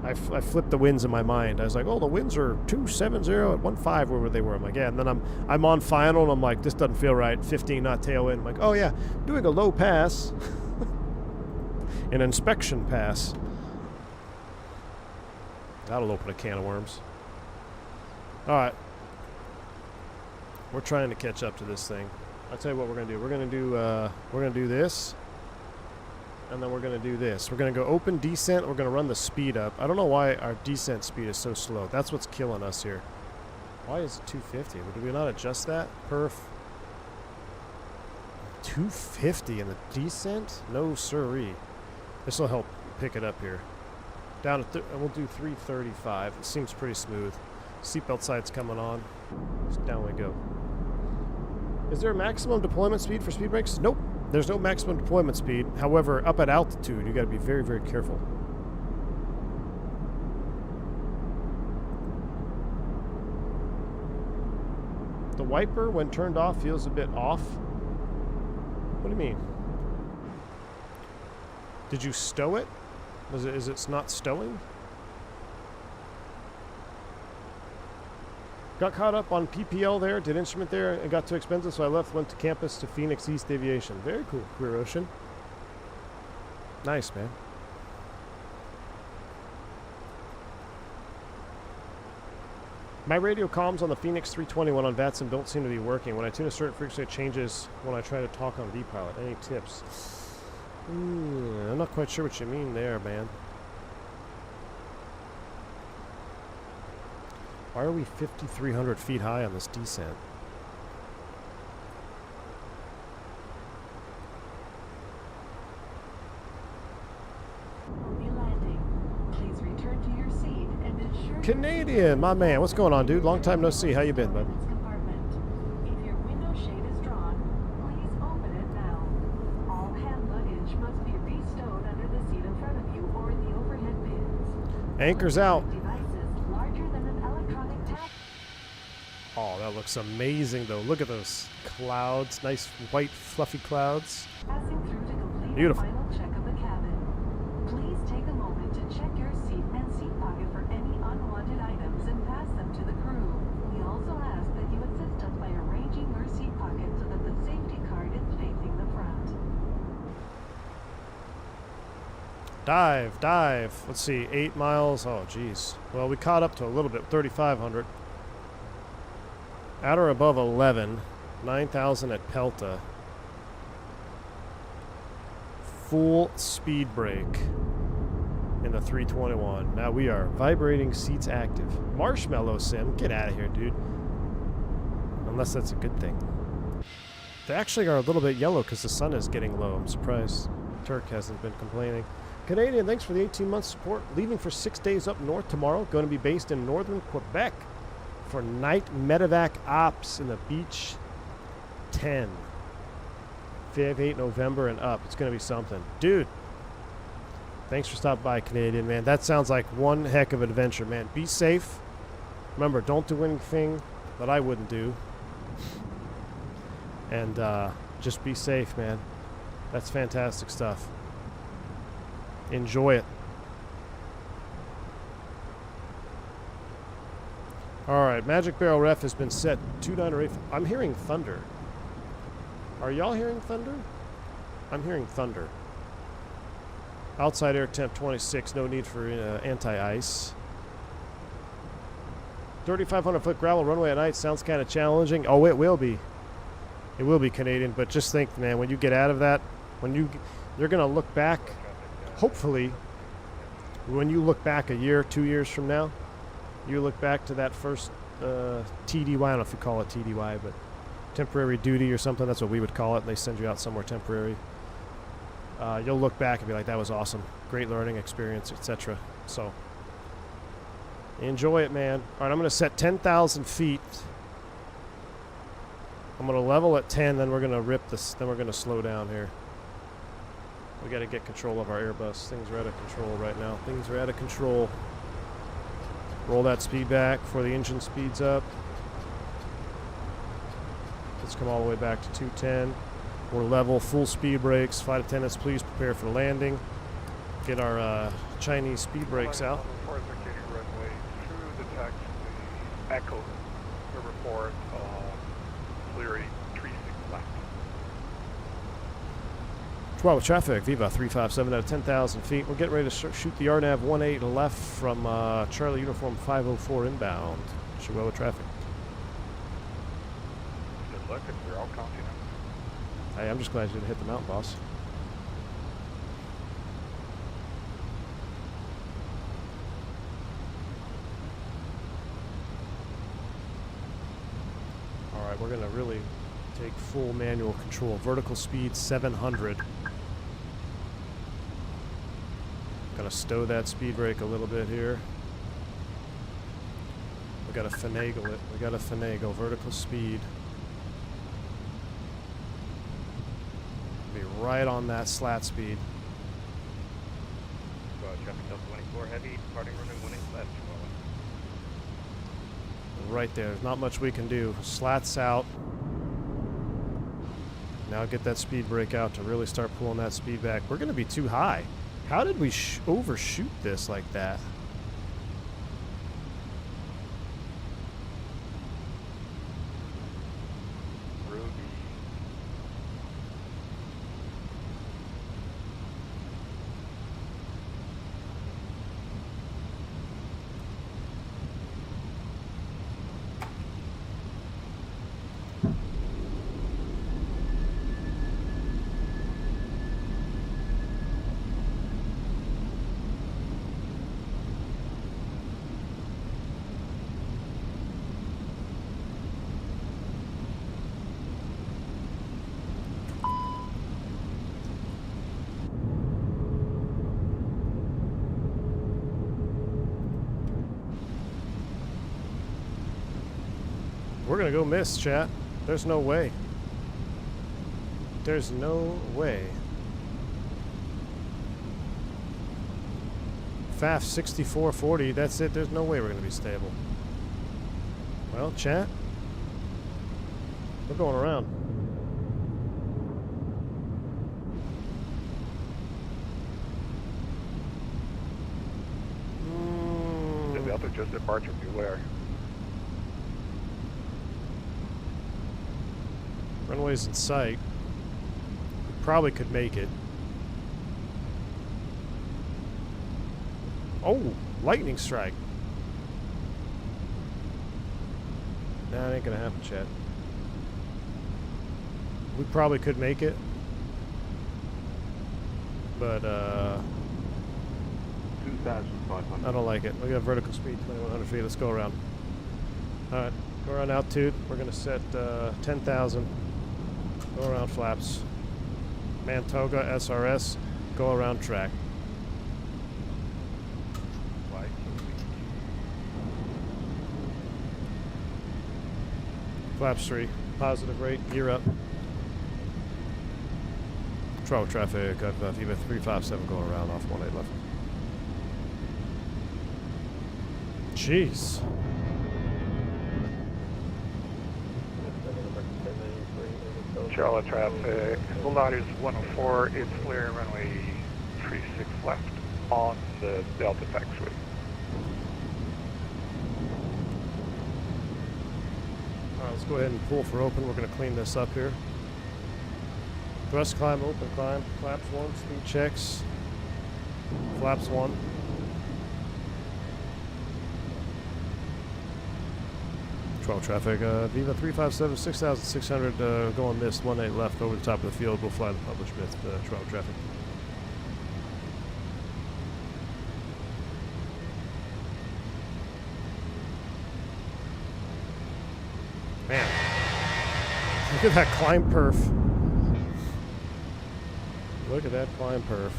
I flipped the winds in my mind. I was like, oh, the winds are 270 at 15, wherever they were. I'm like, yeah. And then I'm on final, and I'm like, this doesn't feel right. 15 knot tailwind. I'm like, oh yeah, doing a low pass, an inspection pass. That'll open a can of worms. All right, we're trying to catch up to this thing. I'll tell you what we're gonna do. We're gonna do this. And then we're going to do this. We're going to go open descent. We're going to run the speed up. I don't know why our descent speed is so slow. That's what's killing us here. Why is it 250? Did we not adjust that? Perf. 250 in the descent? No siree. This will help pick it up here. Down to we'll do 335. It seems pretty smooth. Seatbelt sight's coming on. Just down we go. Is there a maximum deployment speed for speed brakes? Nope. There's no maximum deployment speed. However, up at altitude, you got to be very, very careful. The wiper, when turned off, feels a bit off. What do you mean? Did you stow it? Is it not stowing? Got caught up on PPL there, did instrument there, and got too expensive, so I left, went to campus to Phoenix East Aviation. Very cool, Queer Ocean. Nice, man. My radio comms on the Phoenix 321 on VATSIM don't seem to be working. When I tune a certain frequency, it changes when I try to talk on V-Pilot. Any tips? I'm not quite sure what you mean there, man. Why are we 5,300 feet high on this descent? Will be landing. Please return to your seat and ensure Canadian, my man. What's going on, dude? Long time no see. How you been, bud? compartment. If your window shade is drawn, please open it now. All hand luggage must be restowed under the seat in front of you or in the overhead bins. Anchor's out. Devices larger than an electronic tag. Oh, that looks amazing, though. Look at those clouds. Nice white, fluffy clouds. Passing through to complete Beautiful. a final check of the cabin. Please take a moment to check your seat and seat pocket for any unwanted items and pass them to the crew. We also ask that you assist us by arranging your seat pocket so that the safety card is facing the front. Dive, dive. Let's see, 8 miles. Oh, geez. Well, we caught up to a little bit, 3,500. At or above 11, 9,000 at Pelta. Full speed brake in the 321. Now we are vibrating seats active. Marshmallow sim, get out of here, dude. Unless that's a good thing. They actually are a little bit yellow because the sun is getting low. I'm surprised Turk hasn't been complaining. Canadian, thanks for the 18-month support. Leaving for 6 days up north tomorrow. Going to be based in northern Quebec for night medevac ops in the Beach 10. 5-8 November and up. It's going to be something. Dude, thanks for stopping by, Canadian, man. That sounds like one heck of an adventure, man. Be safe. Remember, don't do anything that I wouldn't do. And just be safe, man. That's fantastic stuff. Enjoy it. Alright, Magic Barrel Ref has been set 298. I'm hearing thunder. Are y'all hearing thunder? I'm hearing thunder. Outside air temp 26, no need for anti-ice. 3,500 foot gravel runway at night sounds kind of challenging. Oh, it will be. It will be, Canadian, but just think, man, when you get out of that, you're going to look back, hopefully, when you look back a year, 2 years from now, you look back to that first TDY, I don't know if you call it TDY, but temporary duty or something, that's what we would call it. They send you out somewhere temporary. You'll look back and be like, that was awesome. Great learning experience, etc. So, enjoy it, man. All right, I'm going to set 10,000 feet. I'm going to level at 10, then we're going to rip this, then we're going to slow down here. We got to get control of our Airbus. Things are out of control right now. Things are out of control. Roll that speed back before the engine speeds up. Let's come all the way back to 210. We're level, full speed brakes. Flight attendants, please prepare for landing. Get our Chinese speed brakes out. Echo, River Fort, clear 36 left. Chihuahua traffic, Viva 357 out of 10,000 feet. We're getting ready to shoot the RNAV 18 left from Charlie Uniform 504 inbound. Chihuahua traffic. Good luck, we're all counting them. Hey, I'm just glad you didn't hit the mountain, boss. Alright, we're going to really take full manual control. Vertical speed 700. Gonna stow that speed brake a little bit here. We gotta finagle it. We gotta finagle. Vertical speed. Be right on that slat speed. Traffic Delta 24 heavy, departing runway 18 left. Right there. There's not much we can do. Slats out. Now get that speed brake out to really start pulling that speed back. We're gonna be too high. How did we overshoot this like that? Ruby. We're gonna go miss, chat. There's no way. There's no way. FAF 6440, that's it. There's no way we're gonna be stable. Well, chat, we're going around. The Delta just departure, beware. Runway's in sight. We probably could make it. Oh, lightning strike. Nah, it ain't gonna happen, chat. We probably could make it. But, 2,500. I don't like it. We got vertical speed, 2,100 feet. Let's go around. Alright, go around altitude. We're gonna set 10,000. Go around flaps. Man Toga, SRS, go around track. Flaps 3, positive rate, gear up. Control traffic, got Viva 357 going around off 18 left. Jeez. Charlotte traffic, Volaris 104, it's clear runway 36 left on the Delta taxiway. Alright, let's go ahead and pull for open. We're going to clean this up here. Thrust climb, open climb, flaps 1, speed checks. Flaps 1. Control traffic, Viva 357, 6,600 going missed, 18 left over the top of the field. We'll fly the published myth, control traffic. Man, look at that climb perf. Look at that climb perf.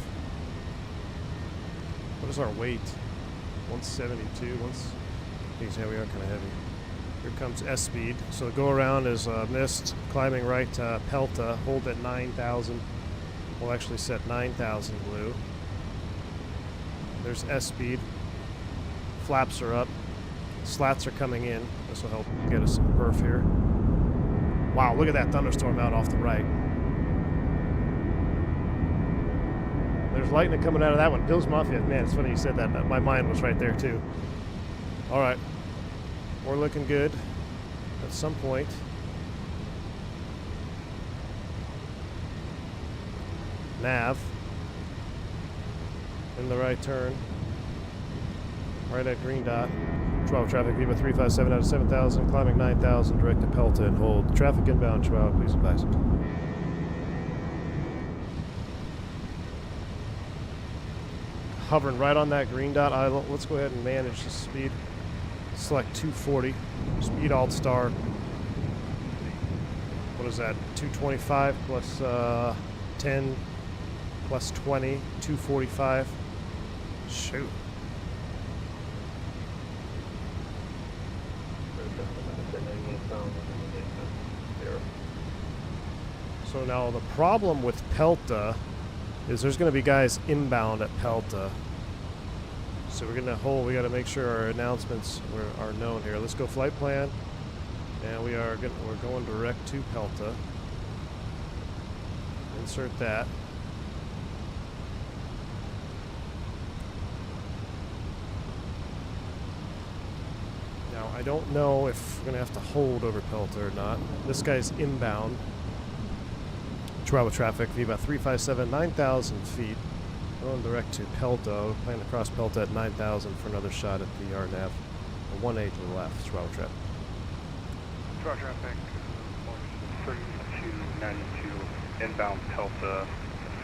What is our weight? 172. Yeah, we are kind of heavy. Here comes S speed. So the go around is missed. Climbing right to Pelta. Hold at 9,000. We'll actually set 9,000 blue. There's S speed. Flaps are up. Slats are coming in. This will help get us some perf here. Wow, look at that thunderstorm out off the right. There's lightning coming out of that one. Bill's Mafia. Man, it's funny you said that. My mind was right there too. All right. We're looking good at some point. Nav. In the right turn. Right at green dot. 12 traffic, Viva 357 out of 7,000, climbing 9,000, direct to Pelta and hold. Traffic inbound, 12, please advise. Hovering right on that green dot. Let's go ahead and manage the speed. Select 240. Speed alt star. What is that? 225 plus 10 plus 20. 245. Shoot. So now the problem with Pelta is there's going to be guys inbound at Pelta. So we're going to hold, we got to make sure our announcements are known here. Let's go flight plan. And we're going direct to Pelta. Insert that. Now I don't know if we're going to have to hold over Pelta or not. This guy's inbound. Chihuahua traffic, V about 357, 9,000 feet. Going direct to Pelta. Planning to cross Pelta at 9,000 for another shot at the RNAV. 18 to the left, Chihuahua traffic. Chihuahua traffic, 3292, inbound Pelta,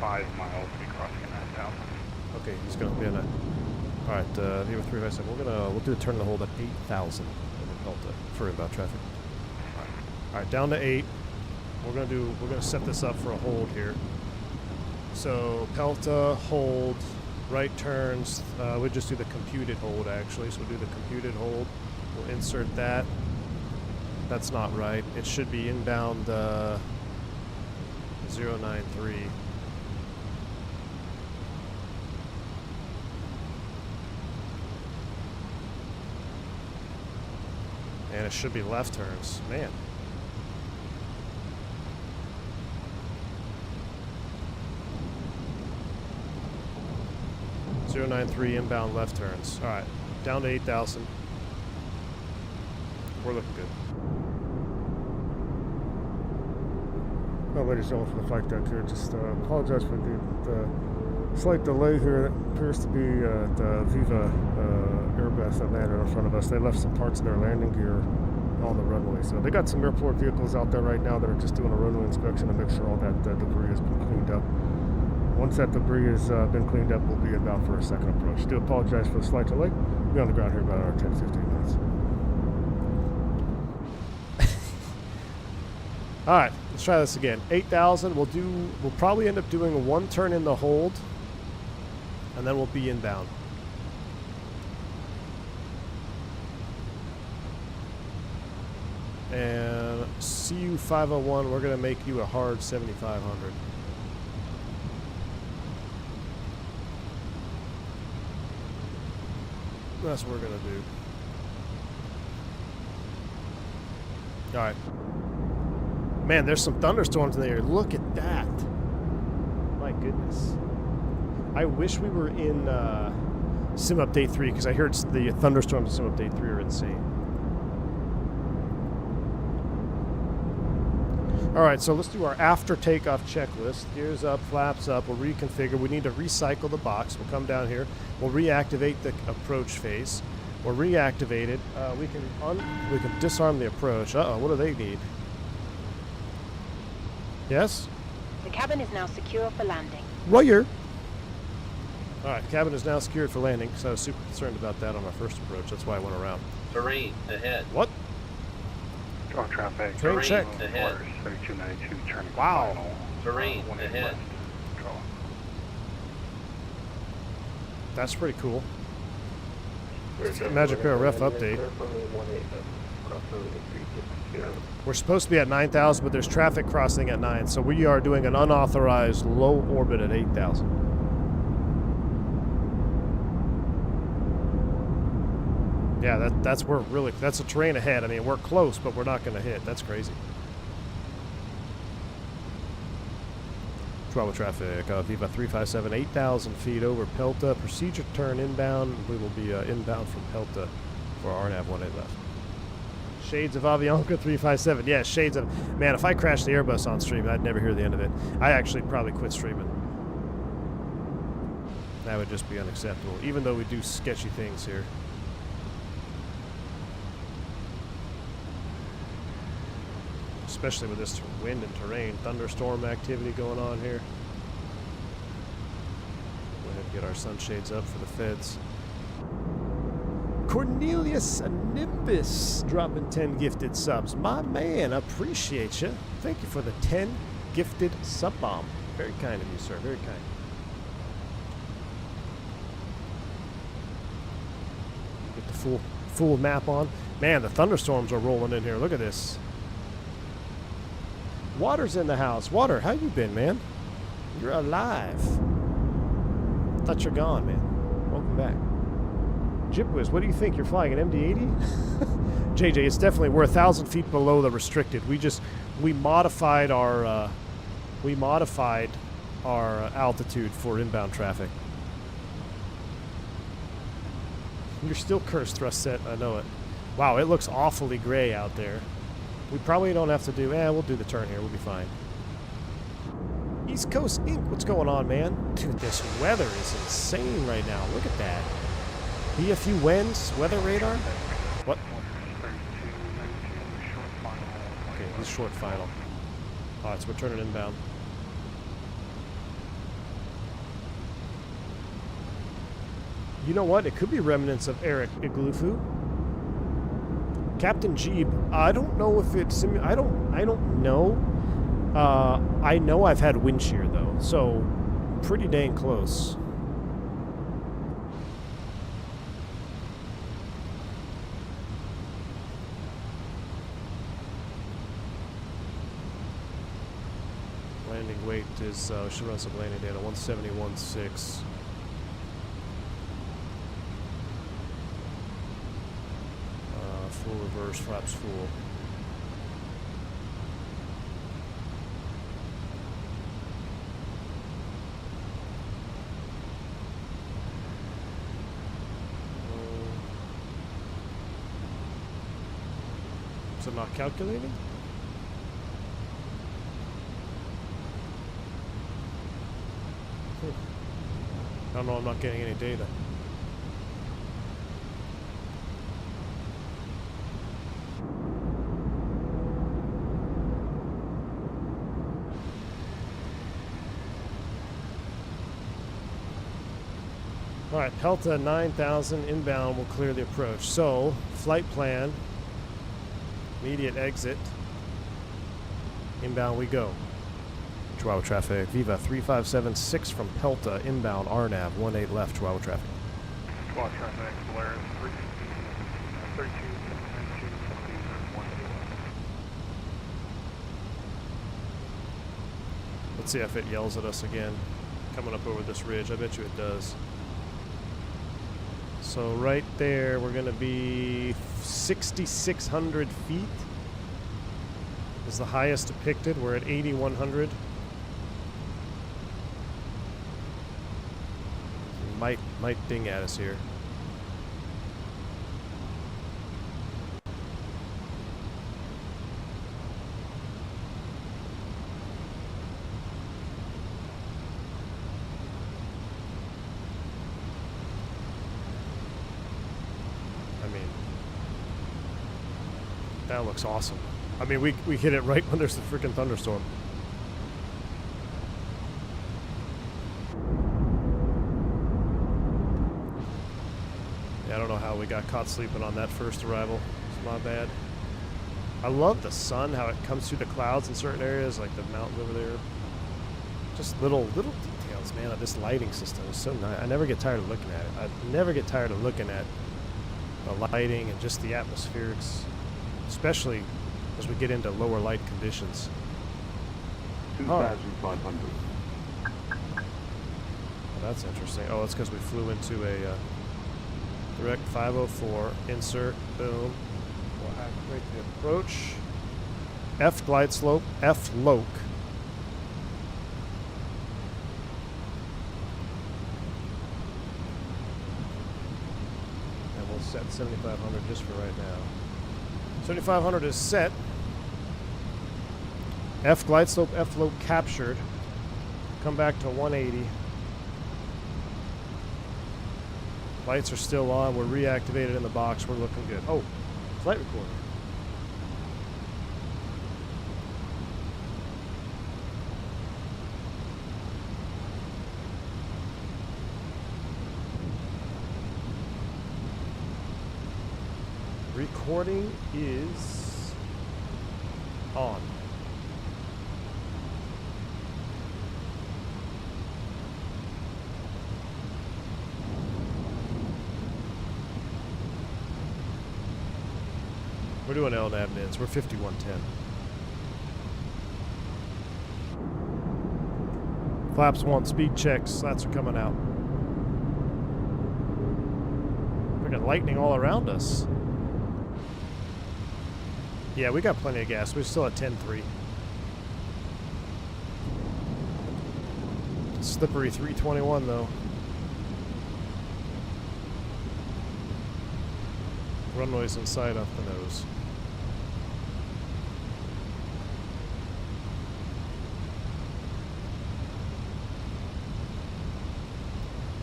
5 miles, be crossing at 9,000. Okay, he's going to be on that. Alright, Viva 357, we'll do a turn and hold at 8,000 over Pelta for inbound traffic. Alright, down to 8. We're gonna set this up for a hold here. So Pelta, hold, right turns. We'll just do the computed hold actually. So we'll do the computed hold. We'll insert that. That's not right. It should be inbound 093. And it should be left turns. Man. 093 inbound left turns. All right, down to 8,000. We're looking good. Well, ladies and gentlemen, from the flight deck here, just apologize for the slight delay here. It appears to be the Viva Airbus that landed in front of us. They left some parts of their landing gear on the runway. So they got some airport vehicles out there right now that are just doing a runway inspection to make sure all that debris has been cleaned up. Once that debris has been cleaned up, we'll be inbound for a second approach. Do apologize for the slight delay. We'll be on the ground here about 10-15 minutes. All right, let's try this again. 8,000. We'll probably end up doing one turn in the hold, and then we'll be inbound. And CU 501, we're gonna make you a hard 7,500. That's what we're gonna do. All right. Man, there's some thunderstorms in the air. Look at that. My goodness. I wish we were in Sim Update 3 because I heard the thunderstorms in Sim Update 3 are insane. All right, so let's do our after takeoff checklist. Gears up, flaps up, we'll reconfigure. We need to recycle the box. We'll come down here. We'll reactivate the approach phase. We'll reactivate it. We can disarm the approach. Uh-oh, what do they need? Yes? The cabin is now secure for landing. Roger. All right, cabin is now secured for landing. So I was super concerned about that on my first approach. That's why I went around. Terrain ahead. What? Chihuahua traffic, Terrain check. Force, 3292, turning Wow. final. Terrain 18 ahead. left. Control. That's pretty cool. Magic Bear ref update. We're supposed to be at 9,000, but there's traffic crossing at 9, so we are doing an unauthorized low orbit at 8,000. Yeah, that's a terrain ahead. I mean, we're close, but we're not going to hit. That's crazy. Chihuahua traffic, Viva 357, 8,000 feet over Pelta. Procedure turn inbound. We will be inbound from Pelta for RNAV 18 left. Shades of Avianca 357. Yeah, shades of... Man, if I crashed the Airbus on stream, I'd never hear the end of it. I actually probably quit streaming. That would just be unacceptable, even though we do sketchy things here. Especially with this wind and terrain, thunderstorm activity going on here. Go ahead and get our sunshades up for the feds. Cornelius Nimbus dropping 10 gifted subs. My man, appreciate you. Thank you for the 10 gifted sub bomb. Very kind of you, sir. Very kind. Get the full map on. Man, the thunderstorms are rolling in here. Look at this. Water's in the house. Water, how you been, man? You're alive. Thought you're gone, man. Welcome back. Jipwiz, what do you think? You're flying an MD-80? JJ, it's definitely, we're 1,000 feet below the restricted. We modified our altitude for inbound traffic. You're still cursed, thrust set. I know it. Wow, it looks awfully gray out there. We probably don't have to do... we'll do the turn here. We'll be fine. East Coast Inc. What's going on, man? Dude, this weather is insane right now. Look at that. BFU winds, weather radar? What? Okay, this short final. Alright, so we're turning inbound. You know what? It could be remnants of Eric Iglufu. Captain Jeeb, I don't know if it's... I don't know. I know I've had wind shear, though, so pretty dang close. Landing weight is, should run some landing data, 171.6. Full reverse, flaps full. Is it not calculating? I don't know, I'm not getting any data. Alright, Pelta 9000 inbound will clear the approach. So, flight plan, immediate exit, inbound we go. Chihuahua traffic, Viva 3576 from Pelta, inbound RNAV, 18 left, Chihuahua traffic. Chihuahua traffic, Polaris 32, 1. Let's see if it yells at us again. Coming up over this ridge, I bet you it does. So right there, we're going to be 6,600 feet is the highest depicted. We're at 8,100. Might ding at us here. That looks awesome. I mean, we hit it right when there's the freaking thunderstorm. Yeah, I don't know how we got caught sleeping on that first arrival. It's my bad. I love the sun, how it comes through the clouds in certain areas, like the mountains over there. Just little details, man, of this lighting system is so nice. I never get tired of looking at it. I never get tired of looking at the lighting and just the atmospherics. Especially as we get into lower light conditions. 2,500. Oh, that's interesting. Oh, that's because we flew into a direct 504. Insert. Boom. We'll activate the approach. F glide slope. F loc. And we'll set 7,500 just for right now. 7500 is set. F glide slope, F float captured. Come back to 180. Lights are still on. We're reactivated in the box. We're looking good. Oh, flight recorder. Recording is on. We're doing LNAV nins. We're 5110. Flaps 1, speed checks. Slats are coming out. We got lightning all around us. Yeah, we got plenty of gas. We're still at 10.3. Slippery 321 though. Runway's inside off the nose.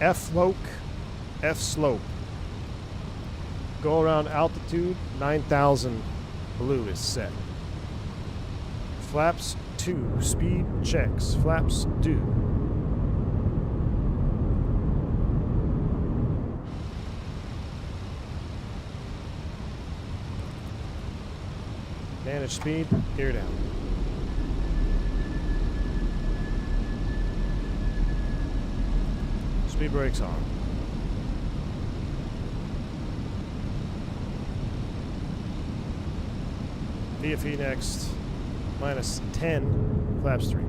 F slope, F slope. Go around altitude 9,000. Blue is set. Flaps 2, speed checks. Flaps do. Manage speed, gear down. Speed brakes on. VFE next, minus 10, flaps 3.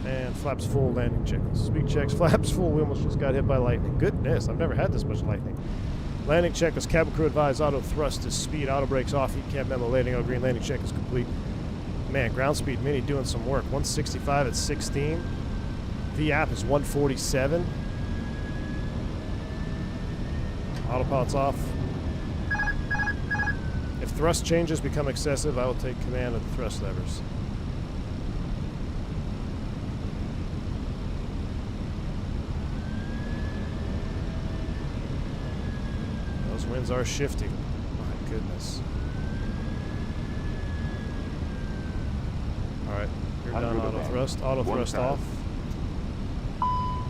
And flaps full, landing checks. Speed checks, flaps full. We almost just got hit by lightning. Goodness, I've never had this much lightning. Landing check is cabin crew advised. Auto thrust is speed. Auto brakes off. Heat cab memo. Landing on green. Landing check is complete. Man, ground speed mini doing some work. 165 at 16. VAP is 147. Autopilot's off. If thrust changes become excessive, I will take command of the thrust levers. Those winds are shifting. My goodness. Alright, you're done auto thrust. Auto thrust off.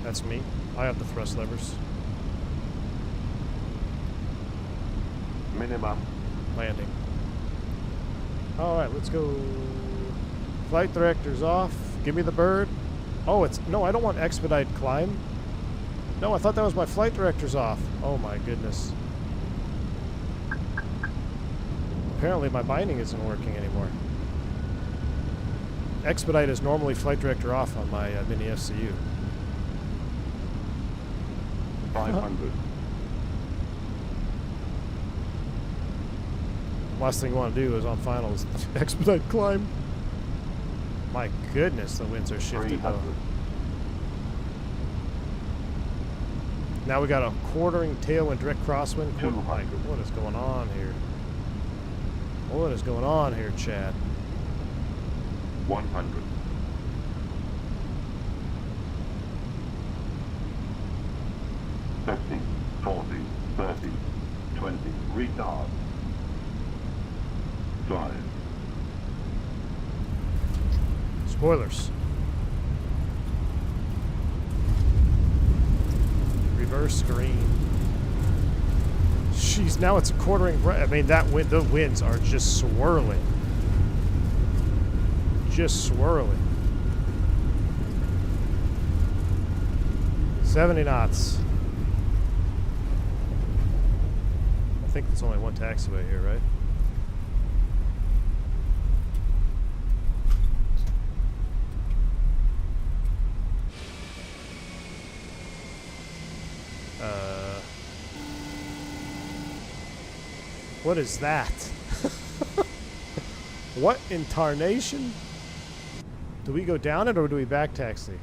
That's me. I have the thrust levers. Minimum. Landing. Alright, let's go. Flight director's off. Give me the bird. Oh, it's... No, I don't want expedite climb. No, I thought that was my flight director's off. Oh my goodness. Apparently my binding isn't working anymore. Expedite is normally flight director off on my mini FCU. 500. Last thing you want to do is on final is expedite climb. My goodness, the winds are shifted though. Now we got a quartering tailwind, direct crosswind. What is going on here? What is going on here, Chad? 100. Fifty, 40, 30, 20, retard. 5. Spoilers. Reverse screen. Jeez, now it's a quartering. I mean, that wind. The winds are just swirling. Just swirling. 70 knots. I think there's only one taxiway here, right? What is that? What in tarnation? Do we go down it or do we back taxi?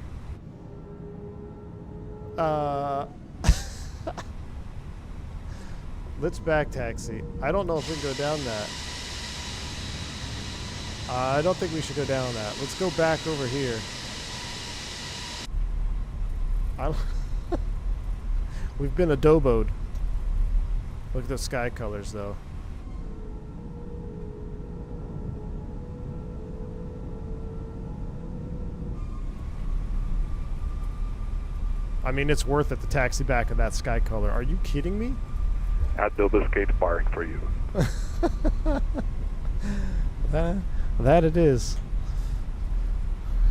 Let's back taxi. I don't know if we can go down that. I don't think we should go down that. Let's go back over here. We've been adoboed. Look at the sky colors, though. I mean, it's worth it to taxi back in that sky color. Are you kidding me? Adobe skate park for you. That it is.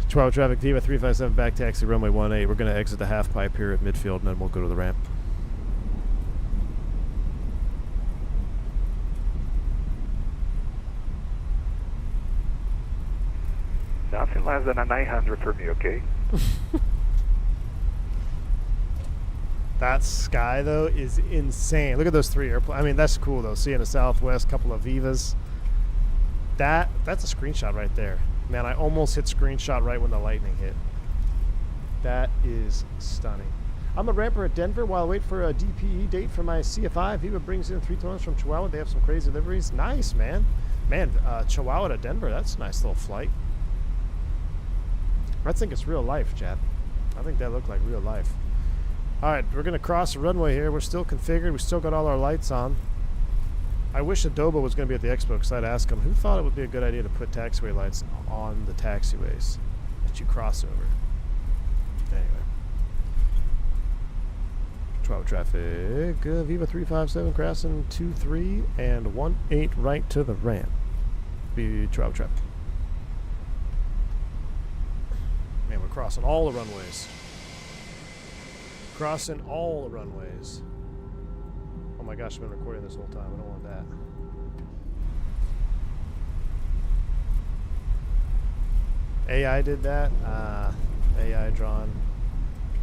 Chihuahua traffic, Viva 357 back taxi, runway 18. We're going to exit the half pipe here at midfield, and then we'll go to the ramp. Nothing less than a 900 for me, okay? That sky, though, is insane. Look at those three airplanes. I mean, that's cool, though. Seeing the Southwest, couple of Vivas. That's a screenshot right there. Man, I almost hit screenshot right when the lightning hit. That is stunning. I'm a ramper at Denver while I wait for a DPE date for my CFI. Viva brings in 321s from Chihuahua. They have some crazy liveries. Nice, man. Man, Chihuahua to Denver, that's a nice little flight. I think it's real life, Chad. I think that looked like real life. All right, we're going to cross the runway here. We're still configured. We still got all our lights on. I wish Adobo was going to be at the expo because I'd ask him, who thought it would be a good idea to put taxiway lights on the taxiways that you cross over? Anyway. Chihuahua traffic. Viva 357 crossing 23 and 18 right to the ramp. Be Chihuahua traffic. Man, we're crossing all the runways. Crossing all the runways. Oh my gosh, I've been recording this whole time. I don't want that. AI did that? AI drawn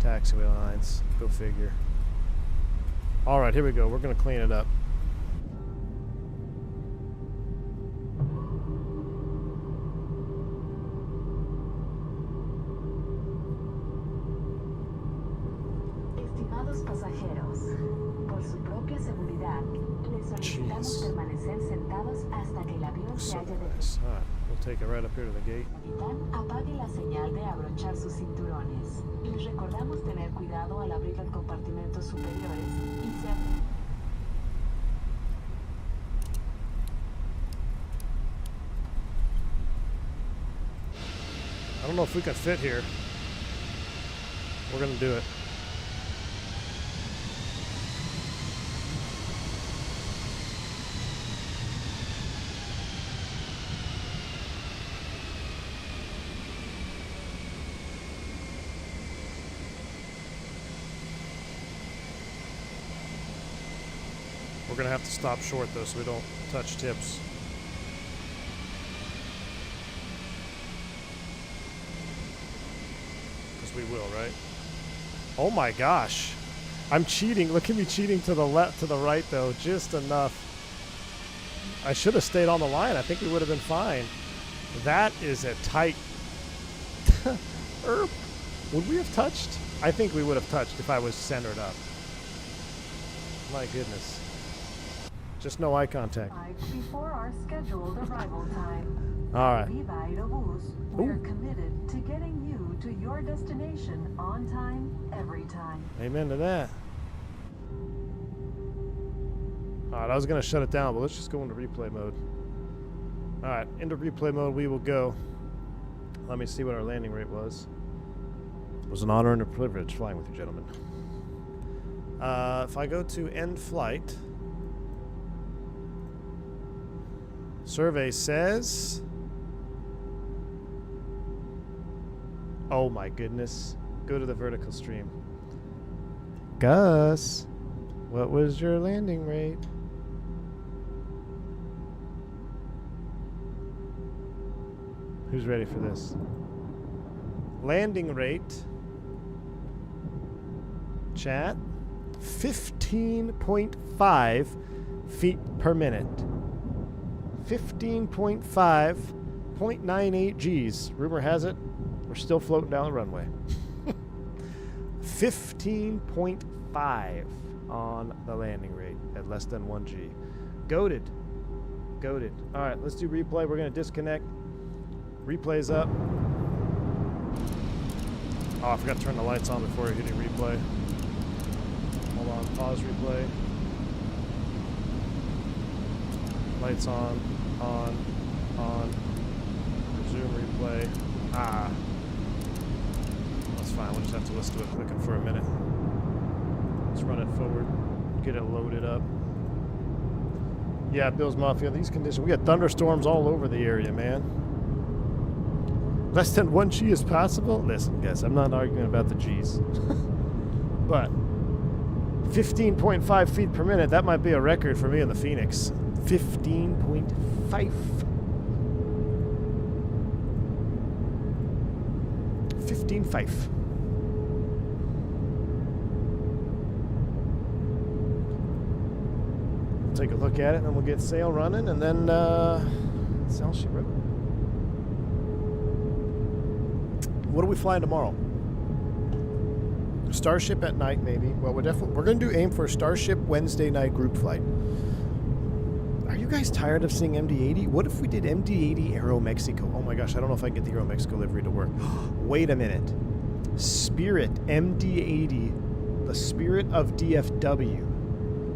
taxiway lines. Go figure. Alright, here we go. We're going to clean it up. Estimados pasajeros, por su propia seguridad, les solicitamos permanecer sentados hasta que el avión se haya detenido. Alright, we'll take it right up here to the gate. Capitán, apague la señal de abrochar sus cinturones. Les recordamos tener cuidado al abrir los compartimentos superiores y se... I don't know if we can fit here. We're going to do it. We're going to have to stop short, though, so we don't touch tips. Because we will, right? Oh my gosh. I'm cheating. Look at me cheating to the left, to the right, though. Just enough. I should have stayed on the line. I think we would have been fine. That is a tight... Erp. Would we have touched? I think we would have touched if I was centered up. My goodness. Just no eye contact. Before our scheduled arrival time. All right. Viva Aerobus, we're committed to getting you to your destination on time, every time. Amen to that. All right, I was going to shut it down, but let's just go into replay mode. All right, into replay mode we will go. Let me see what our landing rate was. It was an honor and a privilege flying with you, gentlemen. If I go to end flight, survey says, oh my goodness, go to the vertical stream. Gus, what was your landing rate? Who's ready for this? Landing rate, chat, 15.5 feet per minute. 15.5, 0.98 Gs. Rumor has it, we're still floating down the runway. 15.5 on the landing rate. at less than 1G. Goated. Goated. All right, let's do replay. We're going to disconnect. Replay's up. Oh, I forgot to turn the lights on before hitting replay. Hold on, pause replay. Lights on, resume replay. Ah. That's fine, we'll just have to listen to it clicking for a minute. Let's run it forward, get it loaded up. Yeah, Bill's Mafia, these conditions, we got thunderstorms all over the area, man. Less than 1G is possible? Listen, guys, I'm not arguing about the G's. But 15.5 feet per minute, that might be a record for me in the Fenix. 15.5. 15.5. Take a look at it, and then we'll get sail running, and then sail she wrote. What are we flying tomorrow? Starship at night, maybe. Well, we're going to aim for a Starship Wednesday night group flight. Are you guys tired of seeing MD-80? What if we did MD-80 Aeromexico? Oh my gosh, I don't know if I can get the Aeromexico livery to work. Wait a minute. Spirit MD-80, the Spirit of DFW.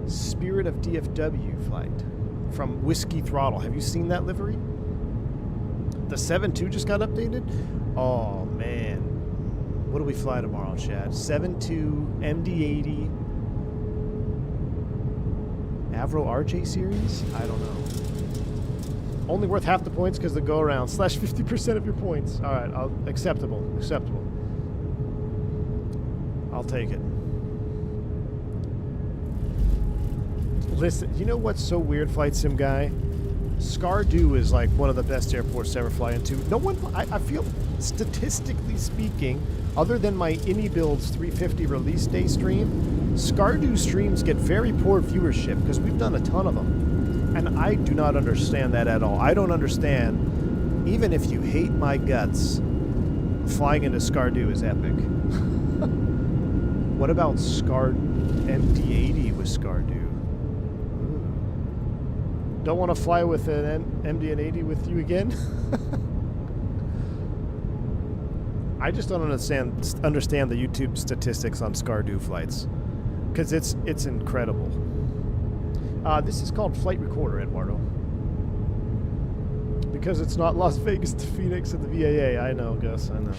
Spirit of DFW flight from Whiskey Throttle. Have you seen that livery? The 7.2 just got updated? Oh, man. What do we fly tomorrow, Chad? 7.2, MD-80, Avro RJ series? I don't know. Only worth half the points because the go-around. Slash 50% of your points. All right, acceptable. Acceptable. I'll take it. Listen, you know what's so weird, Flight Sim guy? Skardu is like one of the best airports to ever fly into. No one, I feel, statistically speaking, other than my IndyBuilds 350 release day stream, Skardu streams get very poor viewership because we've done a ton of them. And I do not understand that at all. I don't understand, even if you hate my guts, flying into Skardu is epic. What about MD-80 with Skardu? Don't want to fly with an MD-80 with you again? I just don't understand the YouTube statistics on Skardu flights, because it's incredible. This is called Flight Recorder, Eduardo, because it's not Las Vegas to Phoenix at the VAA. I know, Gus. I know.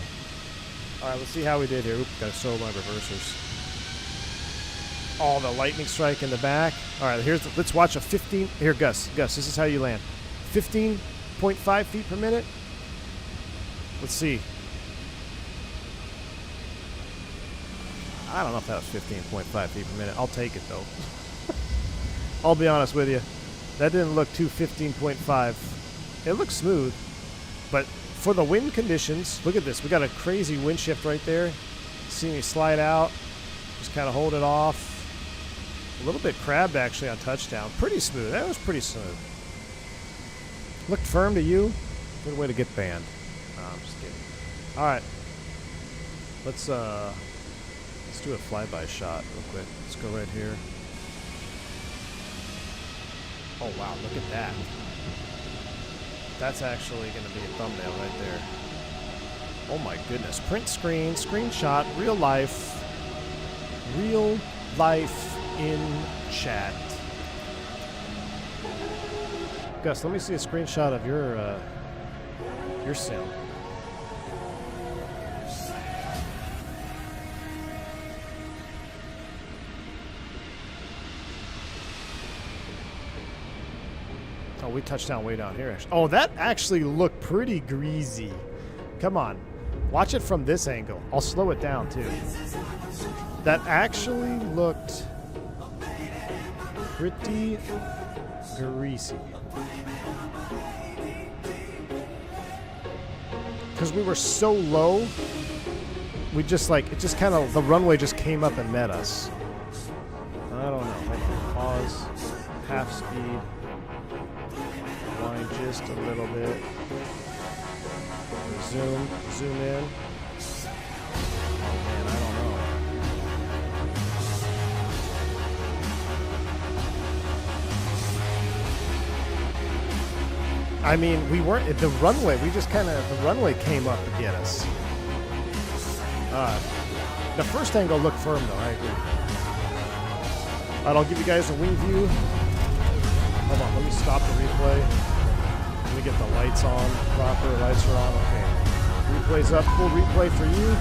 All right, let's see how we did here. Oop, gotta show my reversers. Oh, the lightning strike in the back. All right, let's watch a 15. Here, Gus, this is how you land. 15.5 feet per minute. Let's see. I don't know if that was 15.5 feet per minute. I'll take it, though. I'll be honest with you. That didn't look too 15.5. It looks smooth, but for the wind conditions, look at this. We got a crazy wind shift right there. See me slide out. Just kind of hold it off. A little bit crabbed, actually, on touchdown. Pretty smooth. That was pretty smooth. Looked firm to you. Good way to get banned. No, I'm just kidding. All right. Let's do a flyby shot real quick. Let's go right here. Oh, wow. Look at that. That's actually going to be a thumbnail right there. Oh, my goodness. Print screen, screenshot, real life. Real life in chat. Gus, let me see a screenshot of your sim. Oh, we touched down way down here, actually. Oh, that actually looked pretty greasy. Come on. Watch it from this angle. I'll slow it down, too. That actually looked pretty greasy. Because we were so low, we just like, it just kind of, the runway just came up and met us. I don't know. I can pause, half speed, wind just a little bit. Zoom in. Oh man, I don't know. I mean, we weren't at the runway. We just kind of, the runway came up to get us. The first angle looked firm, though. I agree. All right, I'll give you guys a wing view. Hold on, let me stop the replay. Let me get the lights on proper. Lights are on. Okay. Replay's up. Full replay for you.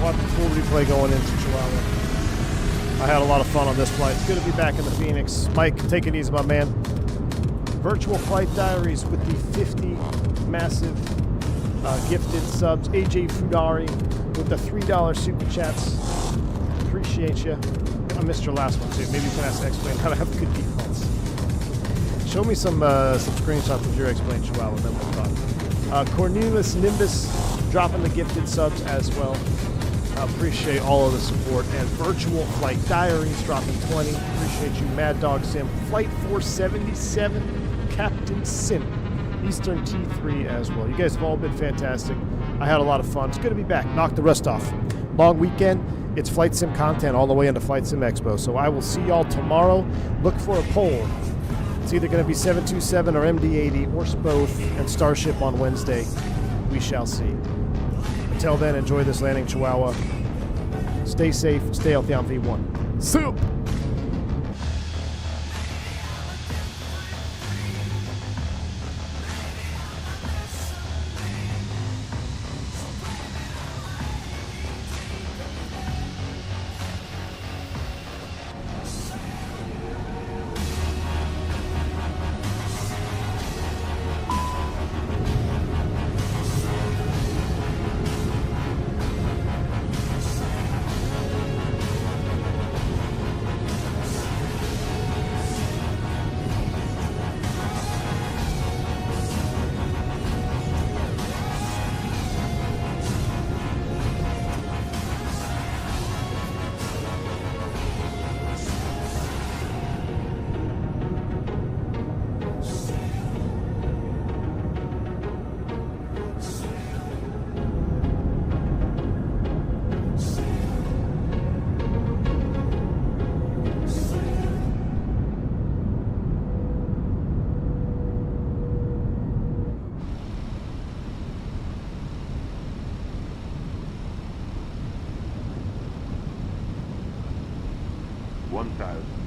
Watch the full replay going into Chihuahua. I had a lot of fun on this flight. It's good to be back in the Phoenix. Mike, take it easy, my man. Virtual flight diaries with the 50 massive gifted subs. AJ Fudari with the $3 super chats. Appreciate you. I missed your last one too. Maybe you can ask X-Plane how to have good defaults. Show me some screenshots of your X-Plane Chihuahua, then we'll talk. Cornelius Nimbus dropping the gifted subs as well. Appreciate all of the support. And Virtual Flight Diaries dropping 20. Appreciate you. Mad Dog Sim. Flight 477. Captain Sim. Eastern T3 as well. You guys have all been fantastic. I had a lot of fun. It's good to be back. Knock the rust off. Long weekend. It's Flight Sim content all the way into Flight Sim Expo. So I will see y'all tomorrow. Look for a poll. It's either going to be 727 or MD-80 or both, and Starship on Wednesday. We shall see. Until then, enjoy this landing, Chihuahua. Stay safe, stay healthy on V1. Soup! One thousand.